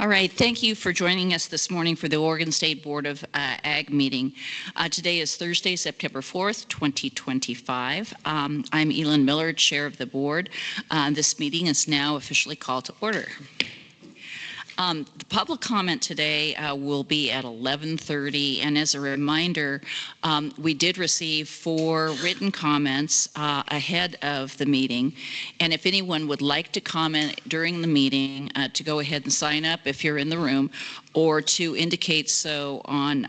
All right, thank you for joining us this morning for the Oregon State Board of Ag meeting. Today is Thursday, September 4th, 2025. I'm Elin Miller, Chair of the Board. This meeting is now officially called to order. The public comment today will be at 11:30, and as a reminder, we did receive 4 written comments ahead of the meeting, and if anyone would like to comment during the meeting, to go ahead and sign up if you're in the room, or to indicate so on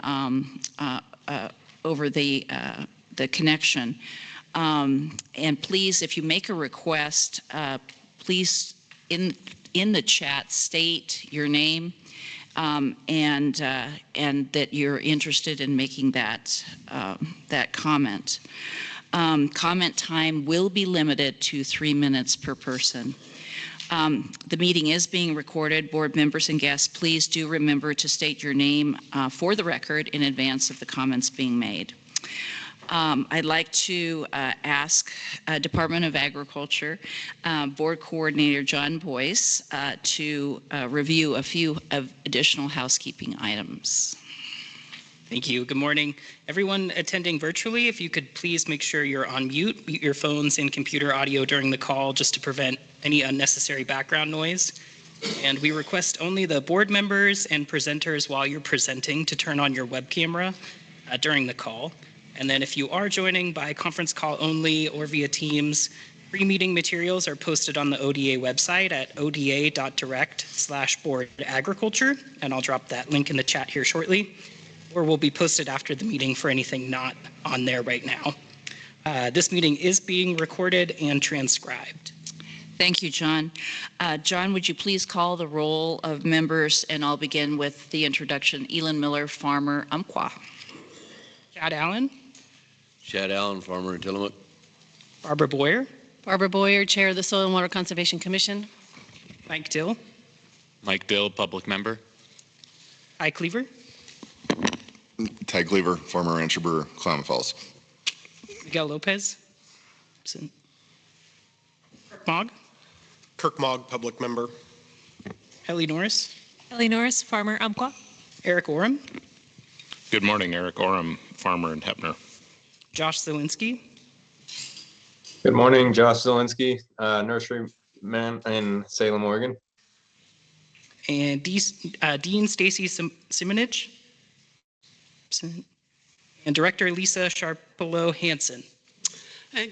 over the connection. And please, if you make a request, please in the chat state your name and that you're interested in making that comment. Comment time will be limited to 3 minutes per person. The meeting is being recorded. Board members and guests, please do remember to state your name for the record in advance of the comments being made. I'd like to ask Department of Agriculture Board Coordinator John Boyce to review a few additional housekeeping items. Thank you. Good morning. Everyone attending virtually, if you could please make sure you're on mute your phones and computer audio during the call just to prevent any unnecessary background noise. And we request only the board members and presenters while you're presenting to turn on your web camera during the call. And then if you are joining by conference call only or via Teams, pre-meeting materials are posted on the ODA website at oda.direct/boardagriculture, and I'll drop that link in the chat here shortly, or will be posted after the meeting for anything not on there right now. This meeting is being recorded and transcribed. Thank you, John. John, would you please call the roll of members, and I'll begin with the introduction. Elin Miller, Farmer, Umpqua. Chad Allen. Chad Allen, Farmer in Tillamook. Barbara Boyer. Barbara Boyer, Chair of the Soil and Water Conservation Commission. Mike Dill. Mike Dill, Public Member. Ty Cleaver. Ty Cleaver, Farmer Rancher Brewer, Klamath Falls. Miguel Lopez. Absent. Kirk Mogg. Kirk Mogg, Public Member. Ellie Norris. Ellie Norris, Farmer, Umpqua. Eric Orem. Good morning, Eric Orem, Farmer in Heppner. Josh Zielinski. Good morning, Josh Zielinski, nurseryman in Salem, Oregon. And Dean Stacy Simonich. And Director Lisa Sharpolo Hansen.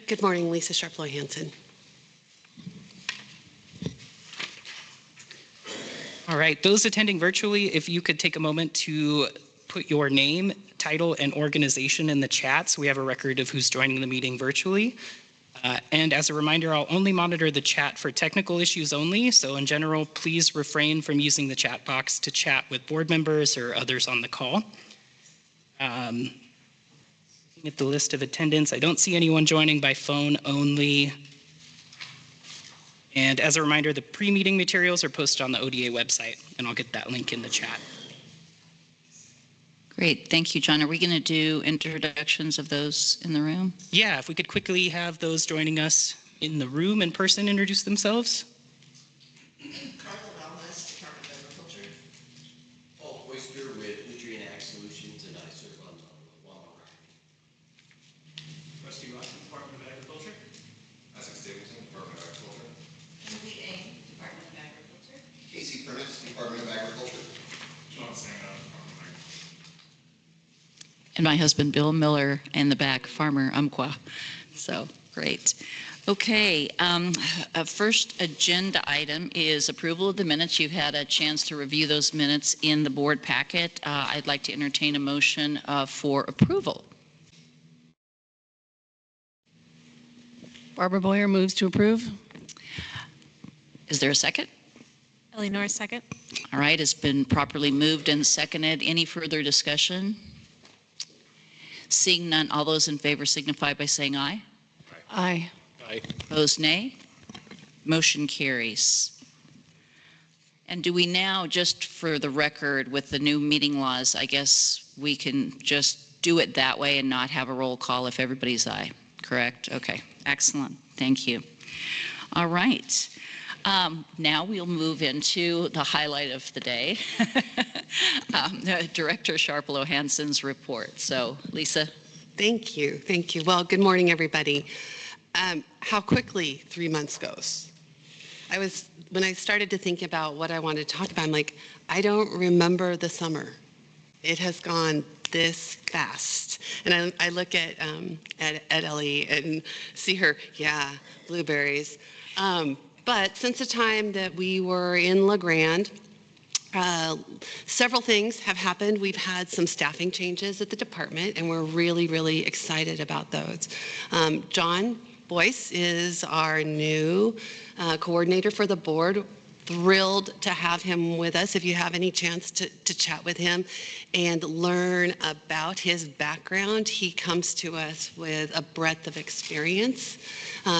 Good morning, Lisa Sharpolo Hansen. All right, those attending virtually, if you could take a moment to put your name, title, and organization in the chat so we have a record of who's joining the meeting virtually. And as a reminder, I'll only monitor the chat for technical issues only. So in general, please refrain from using the chat box to chat with board members or others on the call. Looking at the list of attendants, I don't see anyone joining by phone only. And as a reminder, the pre-meeting materials are posted on the ODA website, and I'll get that link in the chat. Great, thank you, John. Are we going to do introductions of those in the room? Yeah, if we could quickly have those joining us in the room in person introduce themselves. Carla Wellness, Department of Agriculture. Paul Oyster with Nutrient Ag Solutions, and I serve on Walmart. Rusty Ross, Department of Agriculture. Essex Davidson, Department of Agriculture. Timothy A., Department of Agriculture. Casey Prentice, Department of Agriculture. John Sanga, Department of Agriculture. And my husband, Bill Miller, in the back, Farmer Umpqua. So, great. Okay, first agenda item is approval of the minutes. You've had a chance to review those minutes in the board packet. I'd like to entertain a motion for approval. Barbara Boyer moves to approve. Is there a second? Ellie Norris, second. All right, it's been properly moved and seconded. Any further discussion? Seeing none, all those in favor signify by saying aye. Aye. Aye. Opposed, nay. Motion carries. And do we now, just for the record, with the new meeting laws, I guess we can just do it that way and not have a roll call if everybody's aye, correct? Okay, excellent. Thank you. All right. Now we'll move into the highlight of the day, Director Sharplo Hansen's report. So, Lisa. Thank you. Thank you. Well, good morning, everybody. How quickly 3 months goes. When I started to think about what I wanted to talk about, I'm like, I don't remember the summer. It has gone this fast. And I look at Ellie and see her, yeah, blueberries. But since the time that we were in La Grande, several things have happened. We've had some staffing changes at the department, and we're really, really excited about those. John Boyce is our new coordinator for the board. Thrilled to have him with us. If you have any chance to chat with him and learn about his background, he comes to us with a breadth of experience,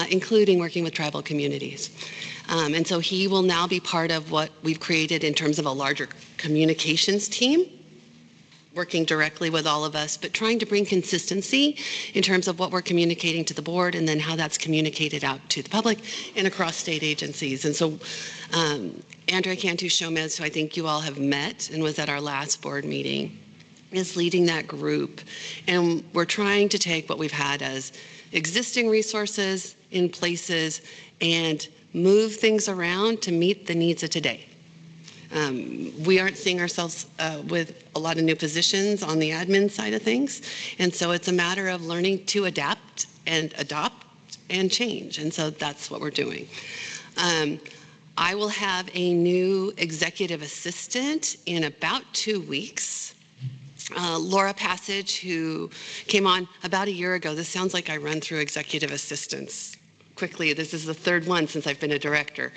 including working with tribal communities. And so he will now be part of what we've created in terms of a larger communications team, working directly with all of us, but trying to bring consistency in terms of what we're communicating to the board and then how that's communicated out to the public and across state agencies. And so Andrea Cantu-Shomez, who I think you all have met and was at our last board meeting, is leading that group. And we're trying to take what we've had as existing resources in places and move things around to meet the needs of today. We aren't seeing ourselves with a lot of new positions on the admin side of things. And so it's a matter of learning to adapt and adopt and change. And so that's what we're doing. I will have a new executive assistant in about 2 weeks. Laura Passage, who came on about a year ago. This sounds like I run through executive assistants quickly. This is the third one since I've been a director.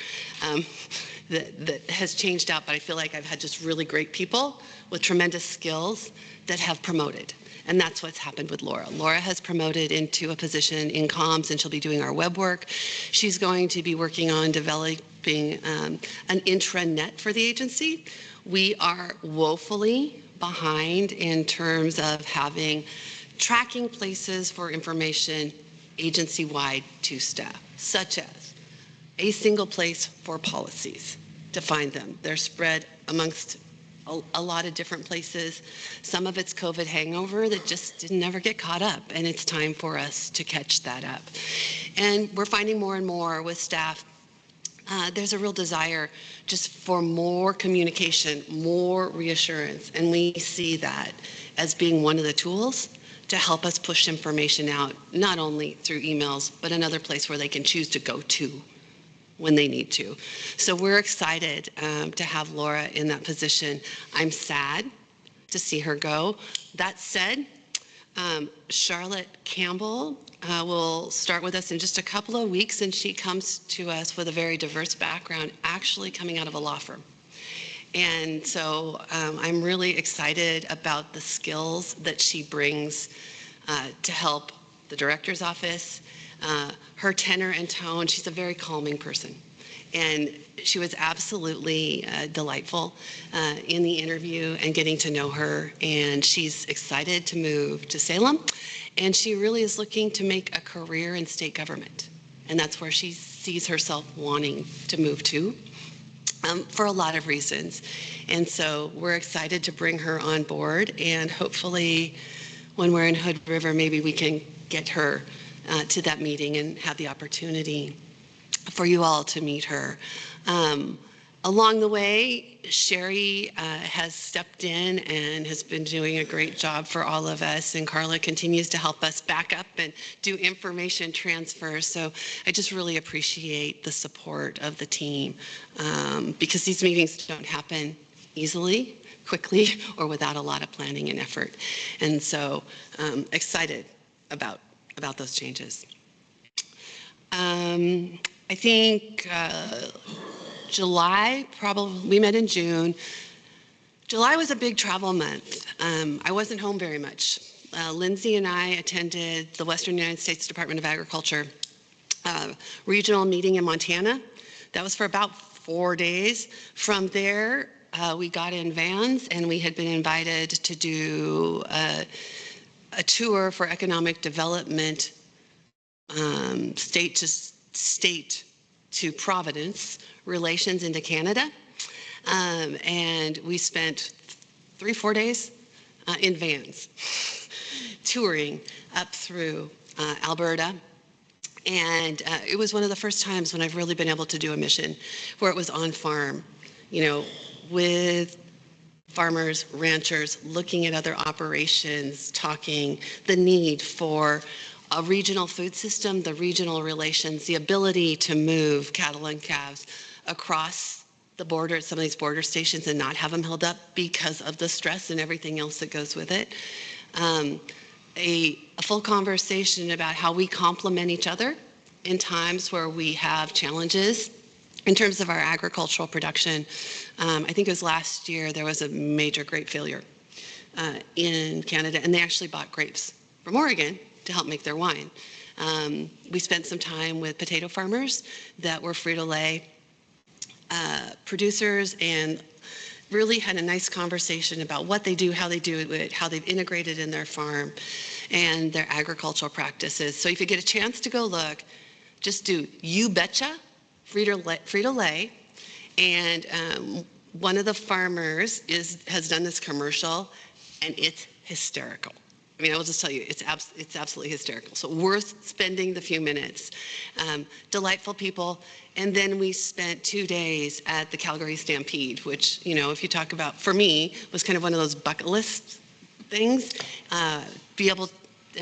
That has changed out, but I feel like I've had just really great people with tremendous skills that have promoted. And that's what's happened with Laura. Laura has promoted into a position in comms, and she'll be doing our web work. She's going to be working on developing an intranet for the agency. We are woefully behind in terms of having tracking places for information agency-wide to staff, such as a single place for policies to find them. They're spread amongst a lot of different places. Some of it's COVID hangover that just didn't ever get caught up, and it's time for us to catch that up. And we're finding more and more with staff, there's a real desire just for more communication, more reassurance, and we see that as being one of the tools to help us push information out, not only through emails, but another place where they can choose to go to when they need to. So we're excited to have Laura in that position. I'm sad to see her go. That said, Charlotte Campbell will start with us in just a couple of weeks, and she comes to us with a very diverse background, actually coming out of a law firm. And so I'm really excited about the skills that she brings to help the director's office. Her tenor and tone, she's a very calming person. And she was absolutely delightful in the interview and getting to know her. And she's excited to move to Salem. And she really is looking to make a career in state government. And that's where she sees herself wanting to move to. For a lot of reasons. And so we're excited to bring her on board, and hopefully when we're in Hood River, maybe we can get her to that meeting and have the opportunity for you all to meet her. Along the way, Sherry has stepped in and has been doing a great job for all of us, and Carla continues to help us back up and do information transfer. So I just really appreciate the support of the team because these meetings don't happen easily, quickly, or without a lot of planning and effort. And so excited about those changes. I think July, probably, we met in June. July was a big travel month. I wasn't home very much. Lindsay and I attended the Western United States Department of Agriculture regional meeting in Montana. That was for about 4 days. From there, we got in vans and we had been invited to do a tour for economic development, state to state to Providence, relations into Canada. And we spent 3-4 days in vans touring up through Alberta. And it was one of the first times when I've really been able to do a mission where it was on farm, you know, with farmers, ranchers, looking at other operations, talking the need for a regional food system, the regional relations, the ability to move cattle and calves across the border at some of these border stations and not have them held up because of the stress and everything else that goes with it. A full conversation about how we complement each other in times where we have challenges. In terms of our agricultural production, I think it was last year there was a major grape failure in Canada, and they actually bought grapes from Oregon to help make their wine. We spent some time with potato farmers that were Frito-Lay producers, and really had a nice conversation about what they do, how they do it, how they've integrated in their farm and their agricultural practices. So if you get a chance to go look, just do You Betcha Frito-Lay, and one of the farmers has done this commercial, and it's hysterical. I mean, I will just tell you, it's absolutely hysterical. So worth spending the few minutes. Delightful people. And then we spent 2 days at the Calgary Stampede, which, you know, if you talk about, for me, was kind of one of those bucket list things. And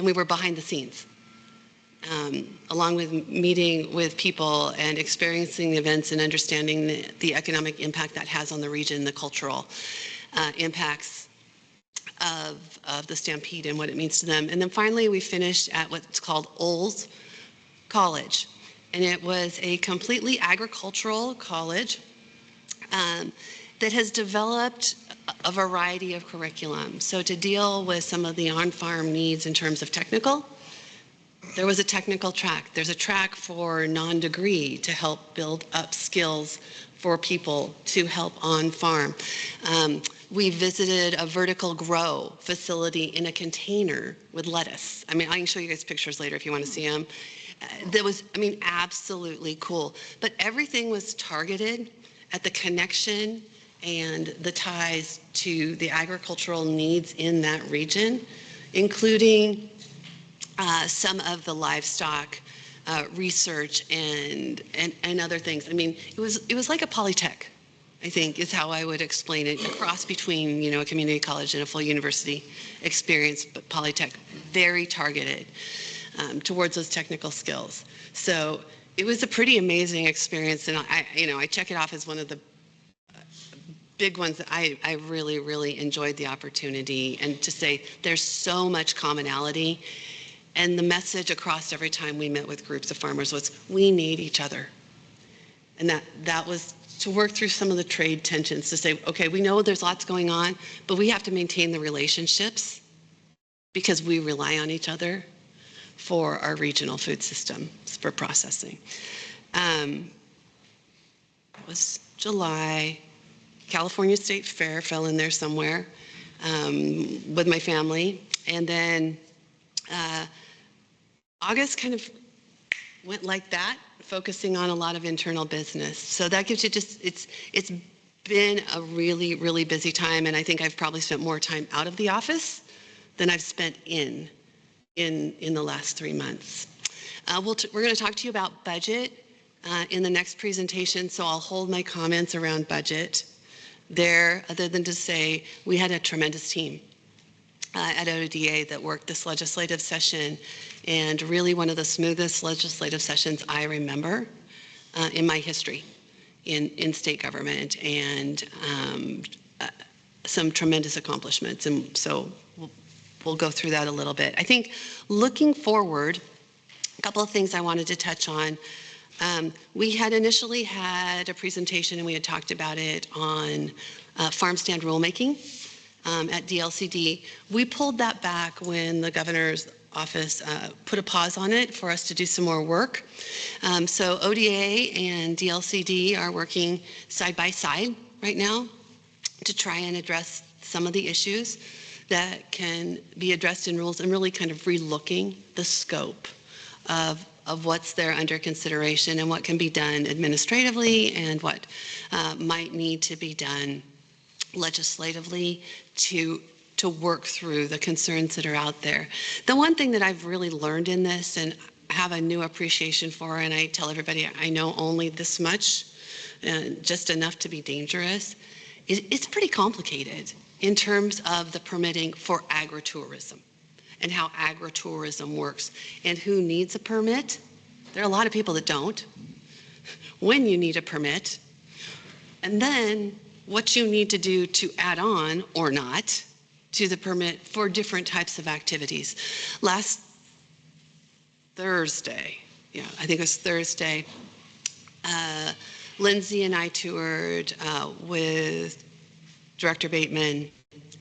we were behind the scenes. Along with meeting with people and experiencing the events and understanding the economic impact that has on the region, the cultural impacts of the Stampede and what it means to them. And then finally, we finished at what's called Olds College. And it was a completely agricultural college that has developed a variety of curriculum. So to deal with some of the on-farm needs in terms of technical, there was a technical track. There's a track for non-degree to help build up skills for people to help on farm. We visited a vertical grow facility in a container with lettuce. I mean, I can show you guys pictures later if you want to see them. That was, I mean, absolutely cool. But everything was targeted at the connection and the ties to the agricultural needs in that region, including some of the livestock research and other things. I mean, it was like a polytech, I think, is how I would explain it. A cross between, you know, a community college and a full university experience, but polytech, very targeted towards those technical skills. So it was a pretty amazing experience, and I check it off as one of the big ones that I really, really enjoyed the opportunity, and to say there's so much commonality. And the message across every time we met with groups of farmers was, we need each other. And that was to work through some of the trade tensions, to say, okay, we know there's lots going on, but we have to maintain the relationships because we rely on each other for our regional food systems for processing. It was July. California State Fair fell in there somewhere with my family. And then August kind of went like that, focusing on a lot of internal business. So that gives you just, it's been a really, really busy time, and I think I've probably spent more time out of the office than I've spent in the last 3 months. We're going to talk to you about budget in the next presentation, so I'll hold my comments around budget there, other than to say we had a tremendous team at ODA that worked this legislative session, and really one of the smoothest legislative sessions I remember in my history in state government, and some tremendous accomplishments. And so we'll go through that a little bit. I think looking forward, a couple of things I wanted to touch on. We had initially had a presentation, and we had talked about it on farm stand rulemaking at DLCD. We pulled that back when the governor's office put a pause on it for us to do some more work. So ODA and DLCD are working side by side right now to try and address some of the issues that can be addressed in rules, and really kind of relooking the scope of of what's there under consideration and what can be done administratively and what might need to be done legislatively to work through the concerns that are out there. The one thing that I've really learned in this and have a new appreciation for, and I tell everybody I know only this much, just enough to be dangerous, it's pretty complicated in terms of the permitting for agritourism and how agritourism works and who needs a permit. There are a lot of people that don't. When you need a permit, and then what you need to do to add on or not to the permit for different types of activities. Last Thursday, I think it was Thursday, Lindsay and I toured with Director Bateman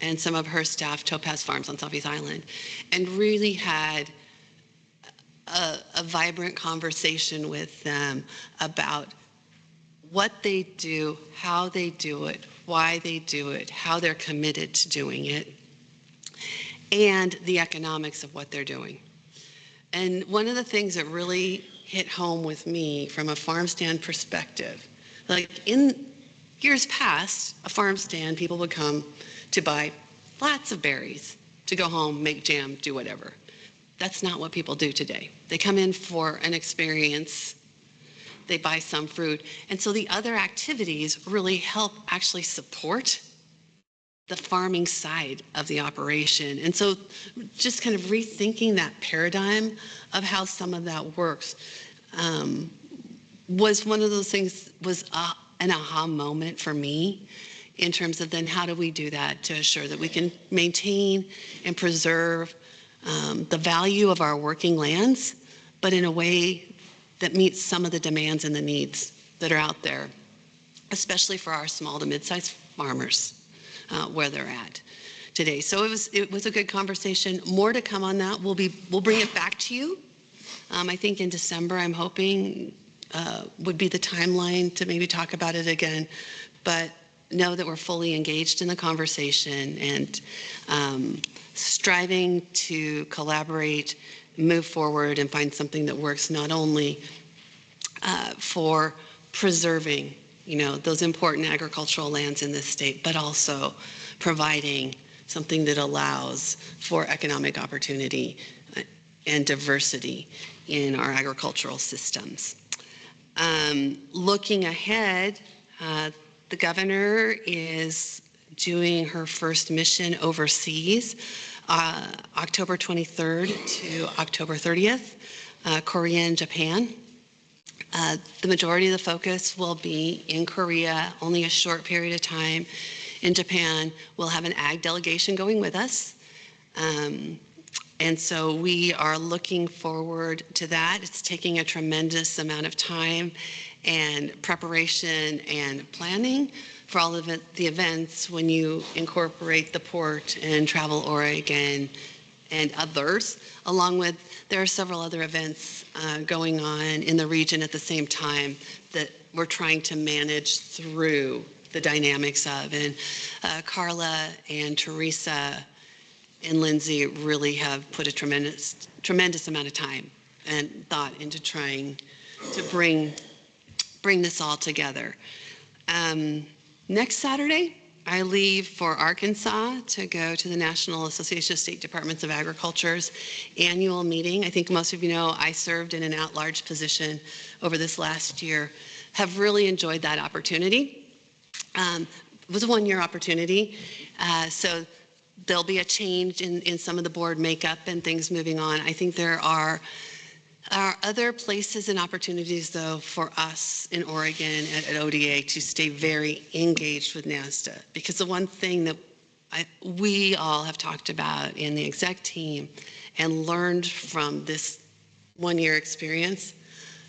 and some of her staff, Topaz Farms on Southeast Island, and really had a vibrant conversation with them about what they do, how they do it, why they do it, how they're committed to doing it, and the economics of what they're doing. And one of the things that really hit home with me from a farm stand perspective, like in years past, a farm stand, people would come to buy lots of berries to go home, make jam, do whatever. That's not what people do today. They come in for an experience, they buy some fruit, and so the other activities really help actually support the farming side of the operation. And so just kind of rethinking that paradigm of how some of that works was one of those things, was an aha moment for me in terms of then how do we do that to assure that we can maintain and preserve the value of our working lands, but in a way that meets some of the demands and the needs that are out there, especially for our small to mid-sized farmers where they're at today. So it was a good conversation. More to come on that. We'll bring it back to you. I think in December, I'm hoping would be the timeline to maybe talk about it again. But know that we're fully engaged in the conversation and striving to collaborate, move forward, and find something that works not only for preserving those important agricultural lands in this state, but also providing something that allows for economic opportunity and diversity in our agricultural systems. Looking ahead, the governor is doing her first mission overseas, October 23rd to October 30th, Korea and Japan. The majority of the focus will be in Korea, only a short period of time. In Japan, we'll have an ag delegation going with us. And so we are looking forward to that. It's taking a tremendous amount of time and preparation and planning for all of the events when you incorporate the port and Travel Oregon and others, along with there are several other events going on in the region at the same time that we're trying to manage through the dynamics of. And Carla and Teresa and Lindsay really have put a tremendous amount of time and thought into trying to bring this all together. Next Saturday, I leave for Arkansas to go to the National Association of State Departments of Agriculture's annual meeting. I think most of you know I served in an at-large position over this last year, have really enjoyed that opportunity. It was a one-year opportunity, so there'll be a change in some of the board makeup and things moving on. I think there are other places and opportunities, though, for us in Oregon at ODA to stay very engaged with NASDA, because the one thing that we all have talked about in the exec team and learned from this one-year experience,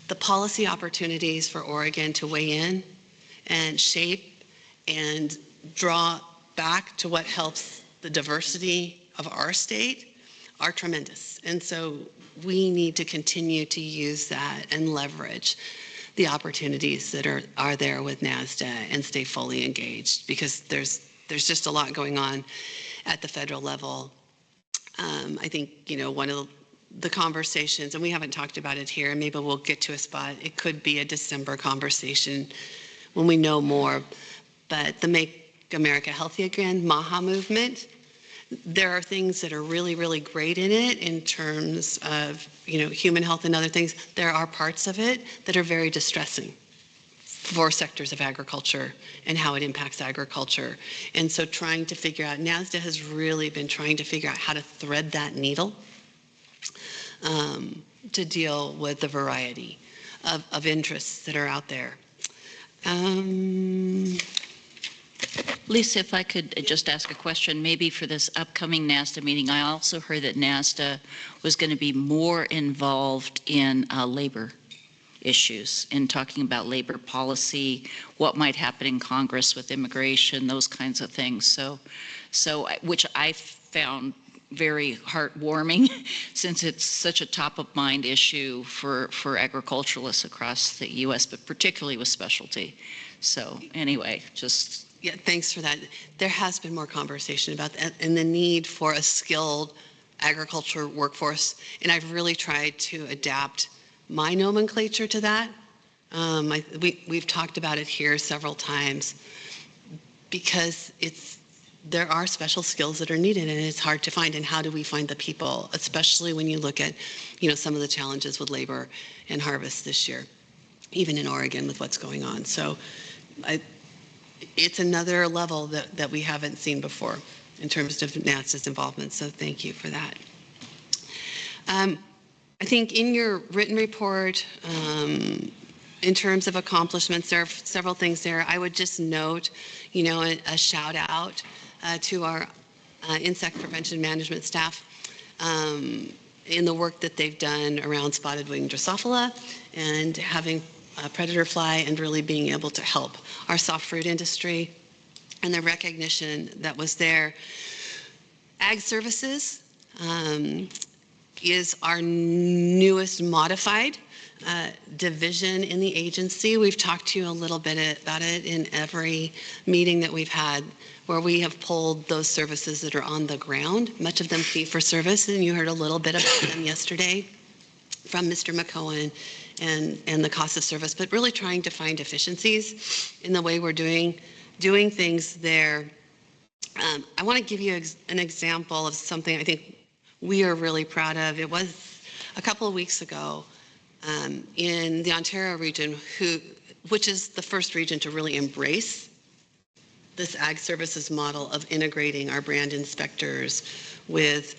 the policy opportunities for Oregon to weigh in and shape and draw back to what helps the diversity of our state are tremendous. And so we need to continue to use that and leverage the opportunities that are there with NASDA and stay fully engaged, because there's just a lot going on at the federal level. I think one of the conversations, and we haven't talked about it here, and maybe we'll get to a spot. It could be a December conversation when we know more. But the Make America Healthy Again, MAHA movement, there are things that are really, really great in it in terms of, human health and other things. There are parts of it that are very distressing for sectors of agriculture and how it impacts agriculture. And so trying to figure out, NASDA has really been trying to figure out how to thread that needle to deal with the variety of interests that are out there. Lisa, if I could just ask a question, maybe for this upcoming NASDA meeting, I also heard that NASDA was going to be more involved in labor issues, in talking about labor policy, what might happen in Congress with immigration, those kinds of things. So which I found very heartwarming since it's such a top of mind issue for agriculturalists across the U.S., but particularly with specialty. So anyway, just... Yeah, thanks for that. There has been more conversation about that and the need for a skilled agriculture workforce. And I've really tried to adapt my nomenclature to that. We've talked about it here several times because there are special skills that are needed and it's hard to find. And how do we find the people, especially when you look at, some of the challenges with labor and harvest this year, even in Oregon with what's going on. So it's another level that we haven't seen before in terms of NASDA's involvement. So thank you for that. I think in your written report, in terms of accomplishments, there are several things there. I would just note, a shout out to our insect prevention management staff in the work that they've done around spotted wing Drosophila and having predator fly and really being able to help our soft fruit industry and the recognition that was there. Ag Services is our newest modified division in the agency. We've talked to you a little bit about it in every meeting that we've had where we have pulled those services that are on the ground, much of them fee for service, and you heard a little bit about them yesterday from Mr. McCohen and the cost of service, but really trying to find efficiencies in the way we're doing things there. I want to give you an example of something I think we are really proud of. It was a couple of weeks ago in the Ontario region, which is the first region to really embrace this ag services model of integrating our brand inspectors with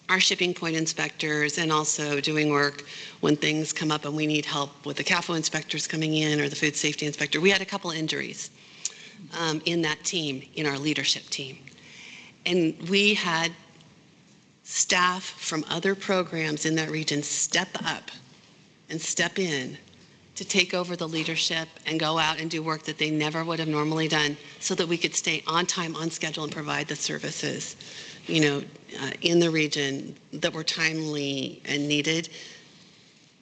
our shipping point inspectors and also doing work when things come up and we need help with the CAFO inspectors coming in or the food safety inspector. We had a couple injuries in that team, in our leadership team. And we had staff from other programs in that region step up and step in to take over the leadership and go out and do work that they never would have normally done so that we could stay on time, on schedule, and provide the services in the region that were timely and needed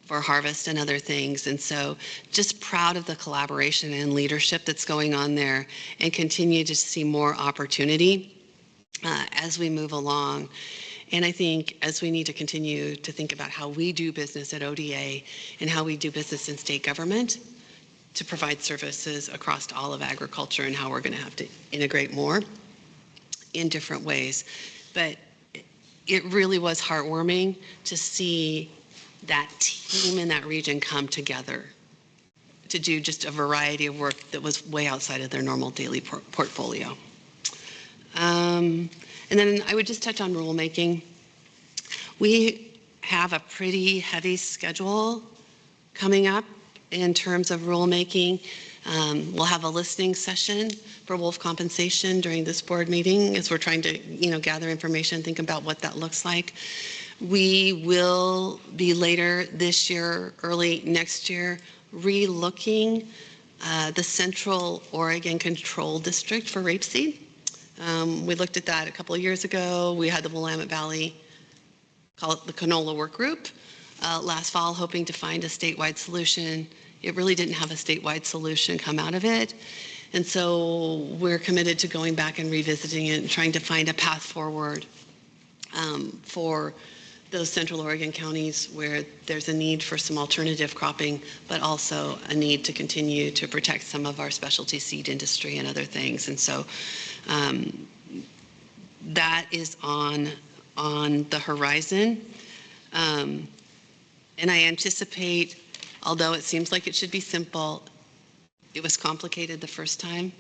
for harvest and other things. And so just proud of the collaboration and leadership that's going on there and continue to see more opportunity as we move along. And I think as we need to continue to think about how we do business at ODA and how we do business in state government to provide services across all of agriculture and how we're going to have to integrate more in different ways. But it really was heartwarming to see that team in that region come together to do just a variety of work that was way outside of their normal daily portfolio. And then I would just touch on rulemaking. We have a pretty heavy schedule coming up in terms of rulemaking. We'll have a listening session for wolf compensation during this board meeting as we're trying to, gather information, think about what that looks like. We will be later this year, early next year, re-looking the Central Oregon Control District for rapeseed. We looked at that a couple of years ago. We had the Willamette Valley, call it the canola work group, last fall, hoping to find a statewide solution. It really didn't have a statewide solution come out of it. And so we're committed to going back and revisiting it and trying to find a path forward for those Central Oregon counties where there's a need for some alternative cropping, but also a need to continue to protect some of our specialty seed industry and other things. And so that is on the horizon. And I anticipate, although it seems like it should be simple, it was complicated the first time.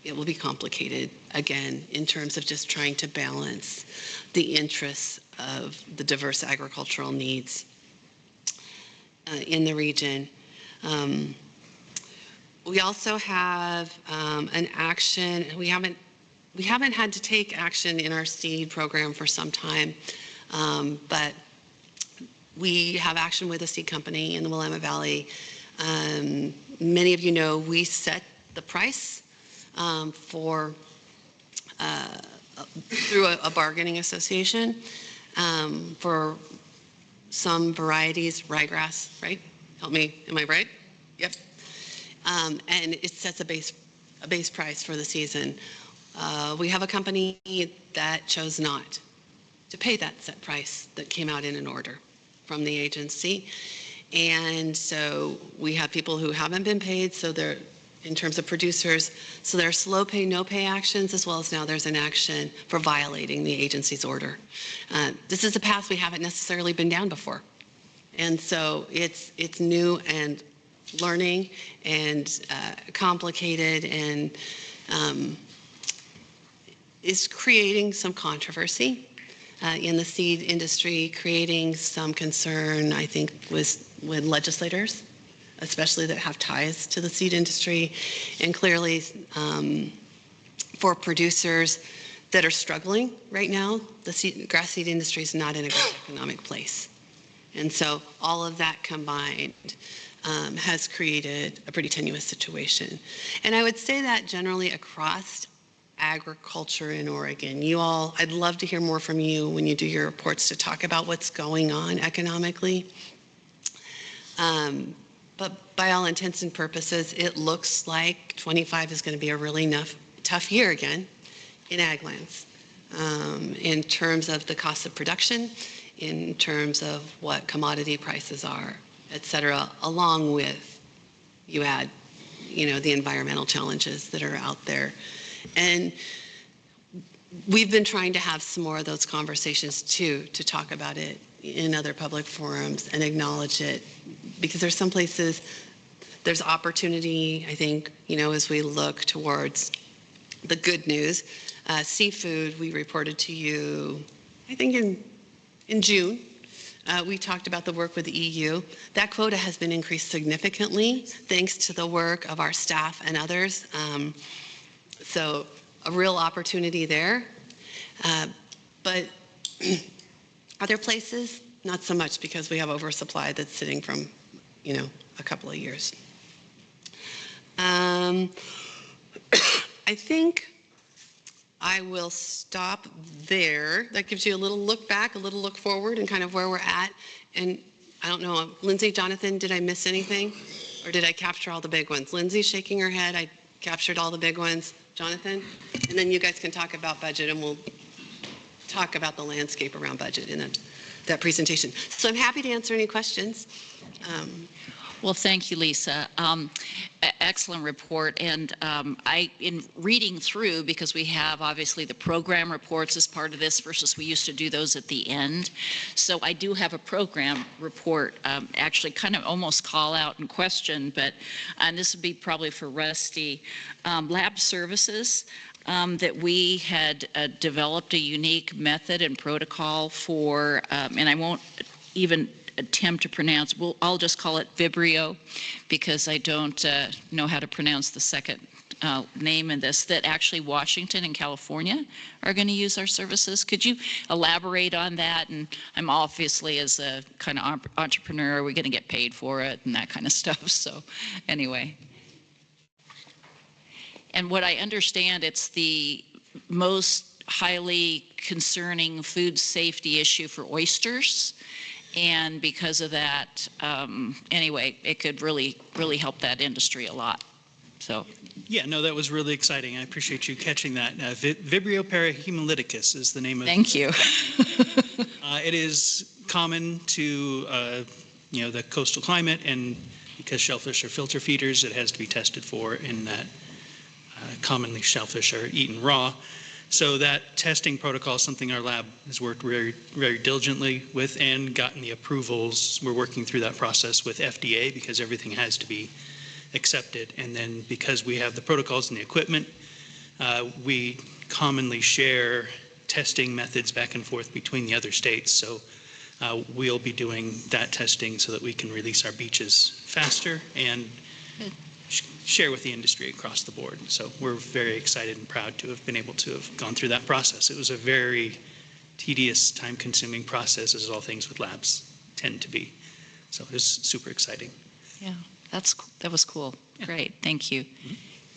It will be complicated again in terms of just trying to balance the interests of the diverse agricultural needs in the region. We also have an action. We haven't had to take action in our seed program for some time, but we have action with a seed company in the Willamette Valley. Many of you know we set the price through a bargaining association for some varieties, ryegrass, right? Help me, am I right? Yep. And it sets a base price for the season. We have a company that chose not to pay that set price that came out in an order from the agency. And so we have people who haven't been paid, so they're, in terms of producers, so there are slow pay, no pay actions, as well as now there's an action for violating the agency's order. This is a path we haven't necessarily been down before. And so it's new and learning and complicated, and is creating some controversy in the seed industry, creating some concern, I think, with legislators, especially that have ties to the seed industry, and clearly for producers that are struggling right now. The grass seed industry is not in a great economic place. And so all of that combined has created a pretty tenuous situation. And I would say that generally across agriculture in Oregon. You all, I'd love to hear more from you when you do your reports to talk about what's going on economically. But by all intents and purposes, it looks like 25 is going to be a really tough year again in ag lands, in terms of the cost of production, in terms of what commodity prices are, et cetera, along with, you add, the environmental challenges that are out there. And we've been trying to have some more of those conversations too, to talk about it in other public forums and acknowledge it, because there's some places there's opportunity, I think, as we look towards the good news. Seafood, we reported to you, I think in June. We talked about the work with the EU. That quota has been increased significantly thanks to the work of our staff and others. So a real opportunity there. But other places, not so much, because we have oversupply that's sitting from, a couple of years. I think I will stop there. That gives you a little look back, a little look forward, and kind of where we're at. And I don't know, Lindsay, Jonathan, did I miss anything? Or did I capture all the big ones? Lindsay's shaking her head. I captured all the big ones. Jonathan? And then you guys can talk about budget, and we'll talk about the landscape around budget in that presentation. So I'm happy to answer any questions. Well, thank you, Lisa. Excellent report. And in reading through, because we have obviously the program reports as part of this versus we used to do those at the end. So I do have a program report, actually kind of almost call out and question, and this would be probably for Rusty. Lab services, that we had developed a unique method and protocol for, and I won't even attempt to pronounce, I'll just call it Vibrio, because I don't know how to pronounce the second name in this, that actually Washington and California are going to use our services. Could you elaborate on that? And I'm obviously, as a kind of entrepreneur, are we going to get paid for it and that kind of stuff? So anyway. And what I understand, it's the most highly concerning food safety issue for oysters. And because of that, anyway, it could really, really help that industry a lot. So. Yeah, no, that was really exciting. I appreciate you catching that. Vibrio parahemolyticus is the name of it. Thank you. It is common to the coastal climate, and because shellfish are filter feeders, it has to be tested for in that commonly shellfish are eaten raw. So that testing protocol is something our lab has worked very, very diligently with and gotten the approvals. We're working through that process with FDA because everything has to be accepted. And then because we have the protocols and the equipment, we commonly share testing methods back and forth between the other states. So we'll be doing that testing so that we can release our beaches faster and share with the industry across the board. So we're very excited and proud to have been able to have gone through that process. It was a very tedious, time-consuming process, as all things with labs tend to be. So it was super exciting. Yeah, that was cool. Great, thank you.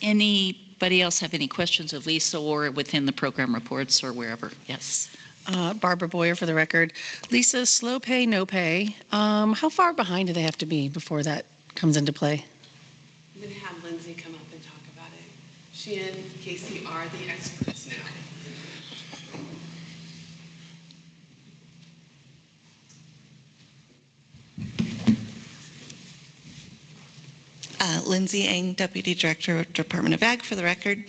Anybody else have any questions of Lisa or within the program reports or wherever? Yes. Barbara Boyer for the record. Lisa, slow pay, no pay. How far behind do they have to be before that comes into play? I'm going to have Lindsay come up and talk about it. She and Casey are the experts now. Lindsay Eng, Deputy Director of Department of Ag for the record.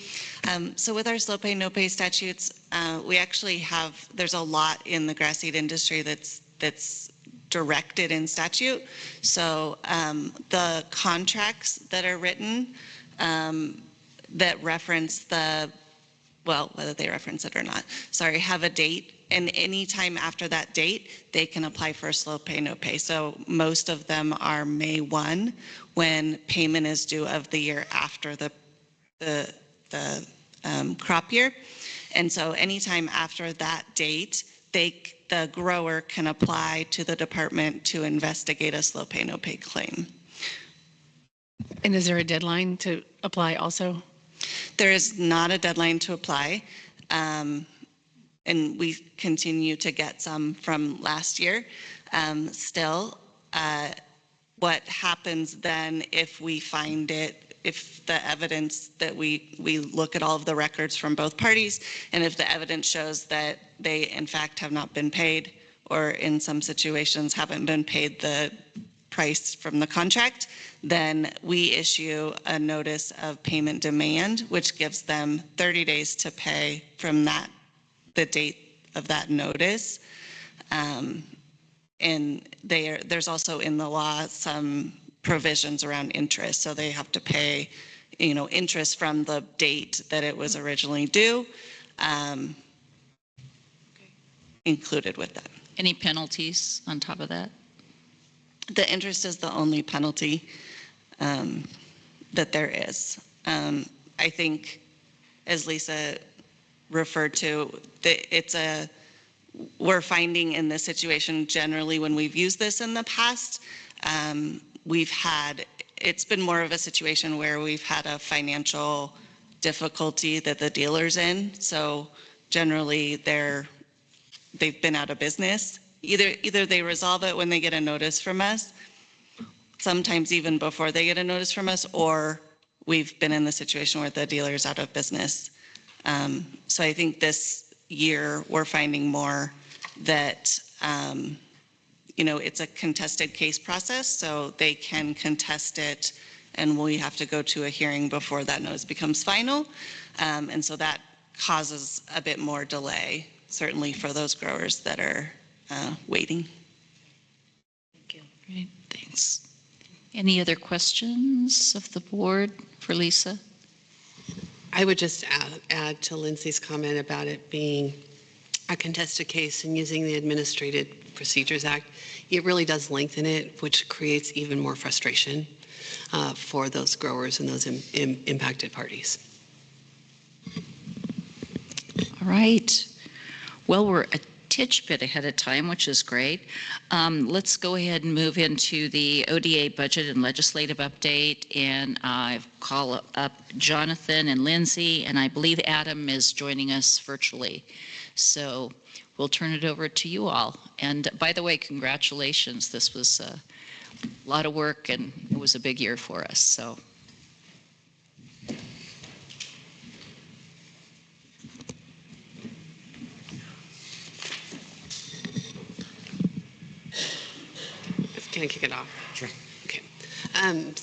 So with our slow pay, no pay statutes, we actually have, there's a lot in the grass seed industry that's directed in statute. So the contracts that are written that reference whether they reference it or not, have a date. And any time after that date, they can apply for a slow pay, no pay. So most of them are May 1, when payment is due of the year after the crop year. And so anytime after that date, the grower can apply to the department to investigate a slow pay, no pay claim. And is there a deadline to apply also? There is not a deadline to apply. And we continue to get some from last year still. What happens then if we find it, if the evidence that we look at all of the records from both parties, and if the evidence shows that they in fact have not been paid, or in some situations haven't been paid the price from the contract, then we issue a notice of payment demand, which gives them 30 days to pay from the date of that notice. And there's also in the law some provisions around interest. So they have to pay, interest from the date that it was originally due, included with that. Any penalties on top of that? The interest is the only penalty that there is. I think, as Lisa referred to, we're finding in this situation generally when we've used this in the past, it's been more of a situation where we've had a financial difficulty that the dealer's in. So generally they've been out of business. Either they resolve it when they get a notice from us, sometimes even before they get a notice from us, or we've been in the situation where the dealer's out of business. So I think this year we're finding more that, it's a contested case process, so they can contest it and we have to go to a hearing before that notice becomes final. And so that causes a bit more delay, certainly for those growers that are waiting. Thank you. Great, thanks. Any other questions of the board for Lisa? I would just add to Lindsay's comment about it being a contested case and using the Administrative Procedures Act. It really does lengthen it, which creates even more frustration for those growers and those impacted parties. All right. Well, we're a titch bit ahead of time, which is great. Let's go ahead and move into the ODA budget and legislative update. And I call up Jonathan and Lindsay, and I believe Adam is joining us virtually. So we'll turn it over to you all. And by the way, congratulations. This was a lot of work and it was a big year for us. So. Can I kick it off? Sure. Okay. I'm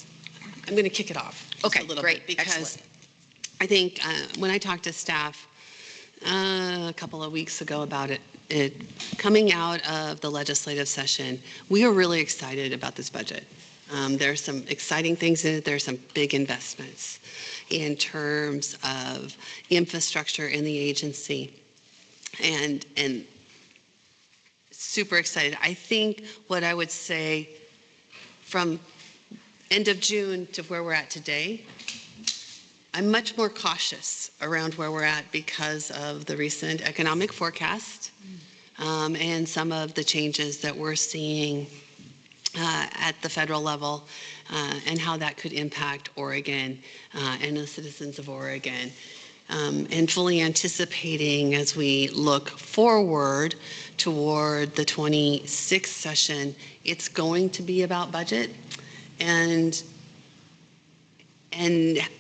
going to kick it off just Okay, a little great. bit because Excellent. I think when I talked to staff a couple of weeks ago about it coming out of the legislative session, we are really excited about this budget. There's some exciting things in it. There's some big investments in terms of infrastructure in the agency, and super excited. I think what I would say from end of June to where we're at today, I'm much more cautious around where we're at because of the recent economic forecast and some of the changes that we're seeing at the federal level and how that could impact Oregon and the citizens of Oregon. And fully anticipating as we look forward toward the 26th session, it's going to be about budget and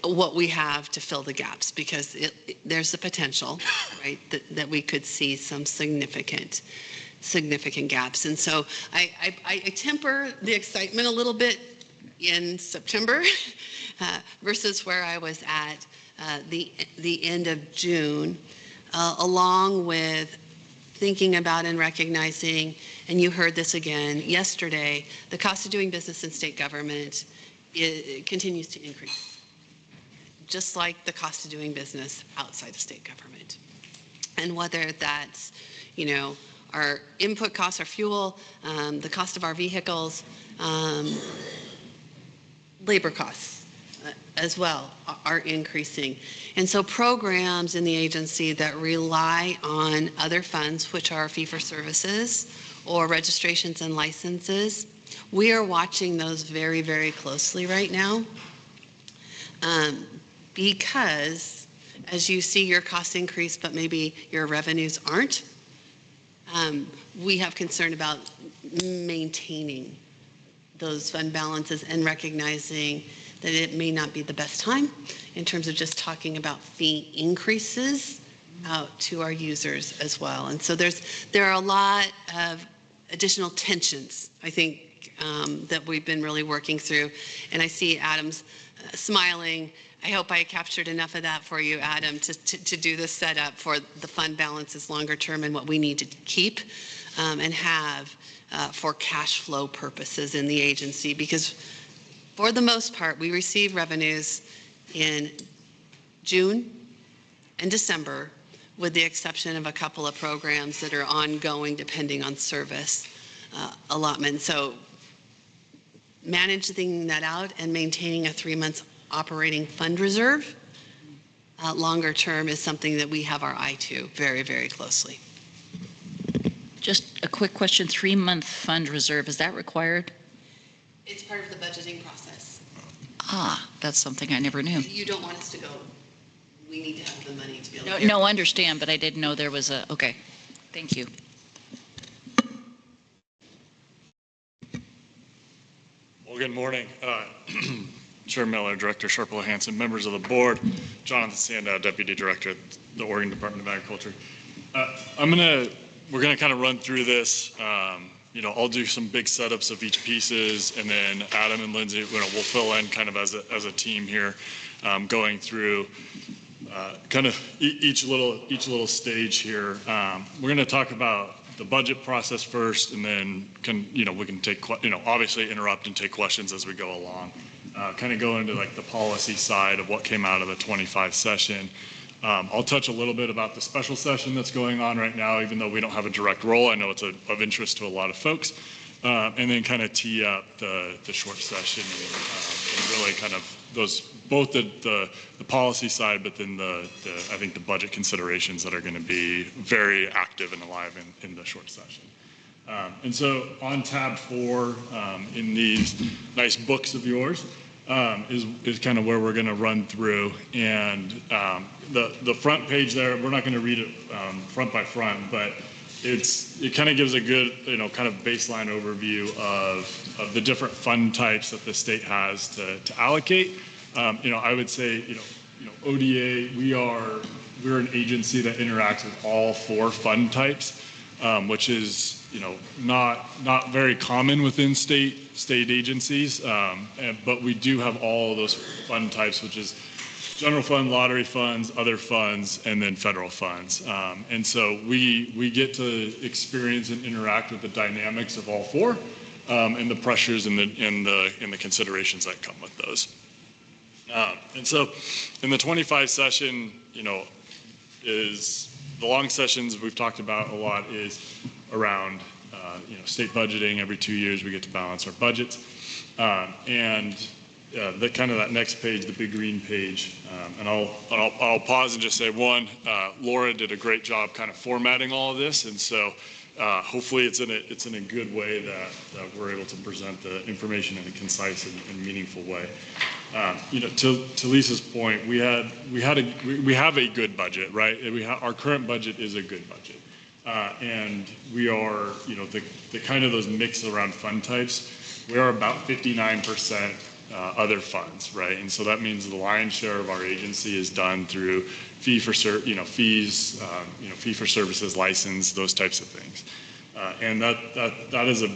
what we have to fill the gaps, because there's the potential, right, that we could see some significant gaps. And so I temper the excitement a little bit in September versus where I was at the end of June, along with thinking about and recognizing, and you heard this again yesterday, the cost of doing business in state government continues to increase, just like the cost of doing business outside of state government. And whether that's, our input costs, our fuel, the cost of our vehicles, labor costs as well are increasing. And so programs in the agency that rely on other funds, which are fee-for-services or registrations and licenses, we are watching those very, very closely right now because as you see your costs increase, but maybe your revenues aren't, we have concern about maintaining those fund balances and recognizing that it may not be the best time in terms of just talking about fee increases out to our users as well. And so there are a lot of additional tensions, I think, that we've been really working through. And I see Adam's smiling. I hope I captured enough of that for you, Adam, to do the setup for the fund balances longer term and what we need to keep and have for cash flow purposes in the agency. Because for the most part, we receive revenues in June and December, with the exception of a couple of programs that are ongoing depending on service allotment. So managing that out and maintaining a 3-month operating fund reserve longer term is something that we have our eye to very, very closely. Just a quick question, 3-month fund reserve, is that required? It's part of the budgeting process. That's something I never knew. You don't want us to go, we need to have the money to be able No, to. no, understand, but I didn't know there was okay. Thank you. Well, good morning. Chair Miller, Director Sharpla Hanson, members of the board, Jonathan Sandow, Deputy Director at the Oregon Department of Agriculture. We're gonna kind of run through this. I'll do some big setups of each pieces, and then Adam and Lindsay, we'll fill in kind of as a team here, going through kind of each little stage here. We're gonna talk about the budget process first, and then we can take obviously interrupt and take questions as we go along. Kind of go into like the policy side of what came out of the 25 session. I'll touch a little bit about the special session that's going on right now, even though we don't have a direct role. I know it's of interest to a lot of folks. And then kind of tee up the short session and really kind of both the policy side, but then I think the budget considerations that are going to be very active and alive in the short session. And so on tab 4 in these nice books of yours is kind of where we're going to run through. And the front page there, we're not going to read it front by front, but it kind of gives a good kind of baseline overview of the different fund types that the state has to allocate. I would say ODA, we're an agency that interacts with all 4 fund types, which is not very common within state state agencies, but we do have all of those fund types, which is general fund, lottery funds, other funds, and then federal funds. And so we get to experience and interact with the dynamics of all four, and the pressures and the considerations that come with those. And so in the 25 session, is the long sessions we've talked about a lot is around state budgeting. Every 2 years we get to balance our budgets, and the kind of that next page, the big green page, and I'll pause and just say one, Laura did a great job kind of formatting all of this, and so hopefully it's in a good way that we're able to present the information in a concise and meaningful way. To Lisa's point, we have a good budget, right? Our current budget is a good budget, and we are the kind of those mix around fund types. We are about 59% other funds, right? And so that means the lion's share of our agency is done through fees, fee for services, license, those types of things. And that is a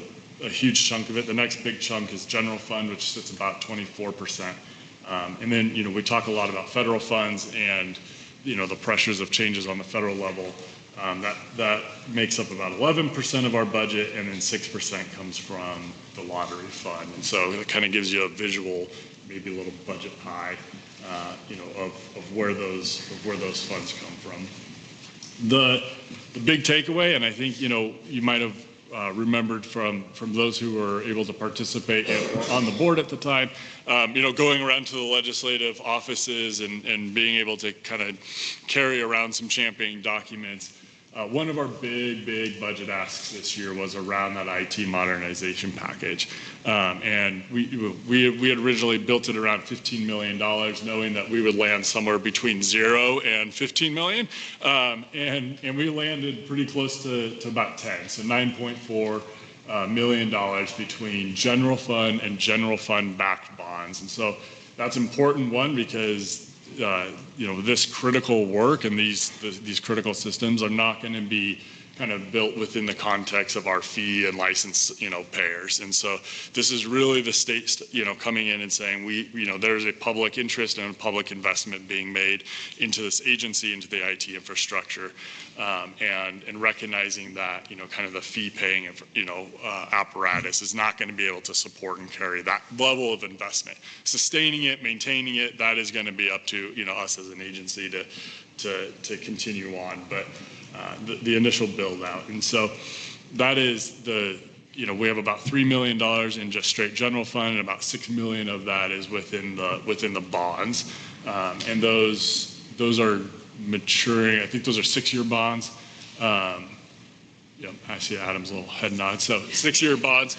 huge chunk of it. The next big chunk is general fund, which sits about 24%. And then, we talk a lot about federal funds and, the pressures of changes on the federal level. That makes up about 11% of our budget, and then 6% comes from the lottery fund. And so it kind of gives you a visual, maybe a little budget pie, of where those funds come from. The big takeaway, and I think you might have remembered from those who were able to participate and were on the board at the time, going around to the legislative offices and being able to kind of carry around some championing documents. One of our big budget asks this year was around that IT modernization package. And we had originally built it around $15 million, knowing that we would land somewhere between 0 and 15 million. And we landed pretty close to about 10, so $9.4 million between general fund and general fund backed bonds. And so that's important, one, because this critical work and these critical systems are not going to be kind of built within the context of our fee and license, payers. And so this is really the state, coming in and saying there's a public interest and a public investment being made into this agency, into the IT infrastructure, and recognizing that, kind of the fee paying, apparatus is not going to be able to support and carry that level of investment. Sustaining it, maintaining it, that is going to be up to, us as an agency to continue on. But the initial build out. And so that is we have about $3 million in just straight general fund, and about $6 million of that is within the bonds. And those are maturing. I think those are 6-year bonds. I see Adam's little head nod. So 6-year bonds.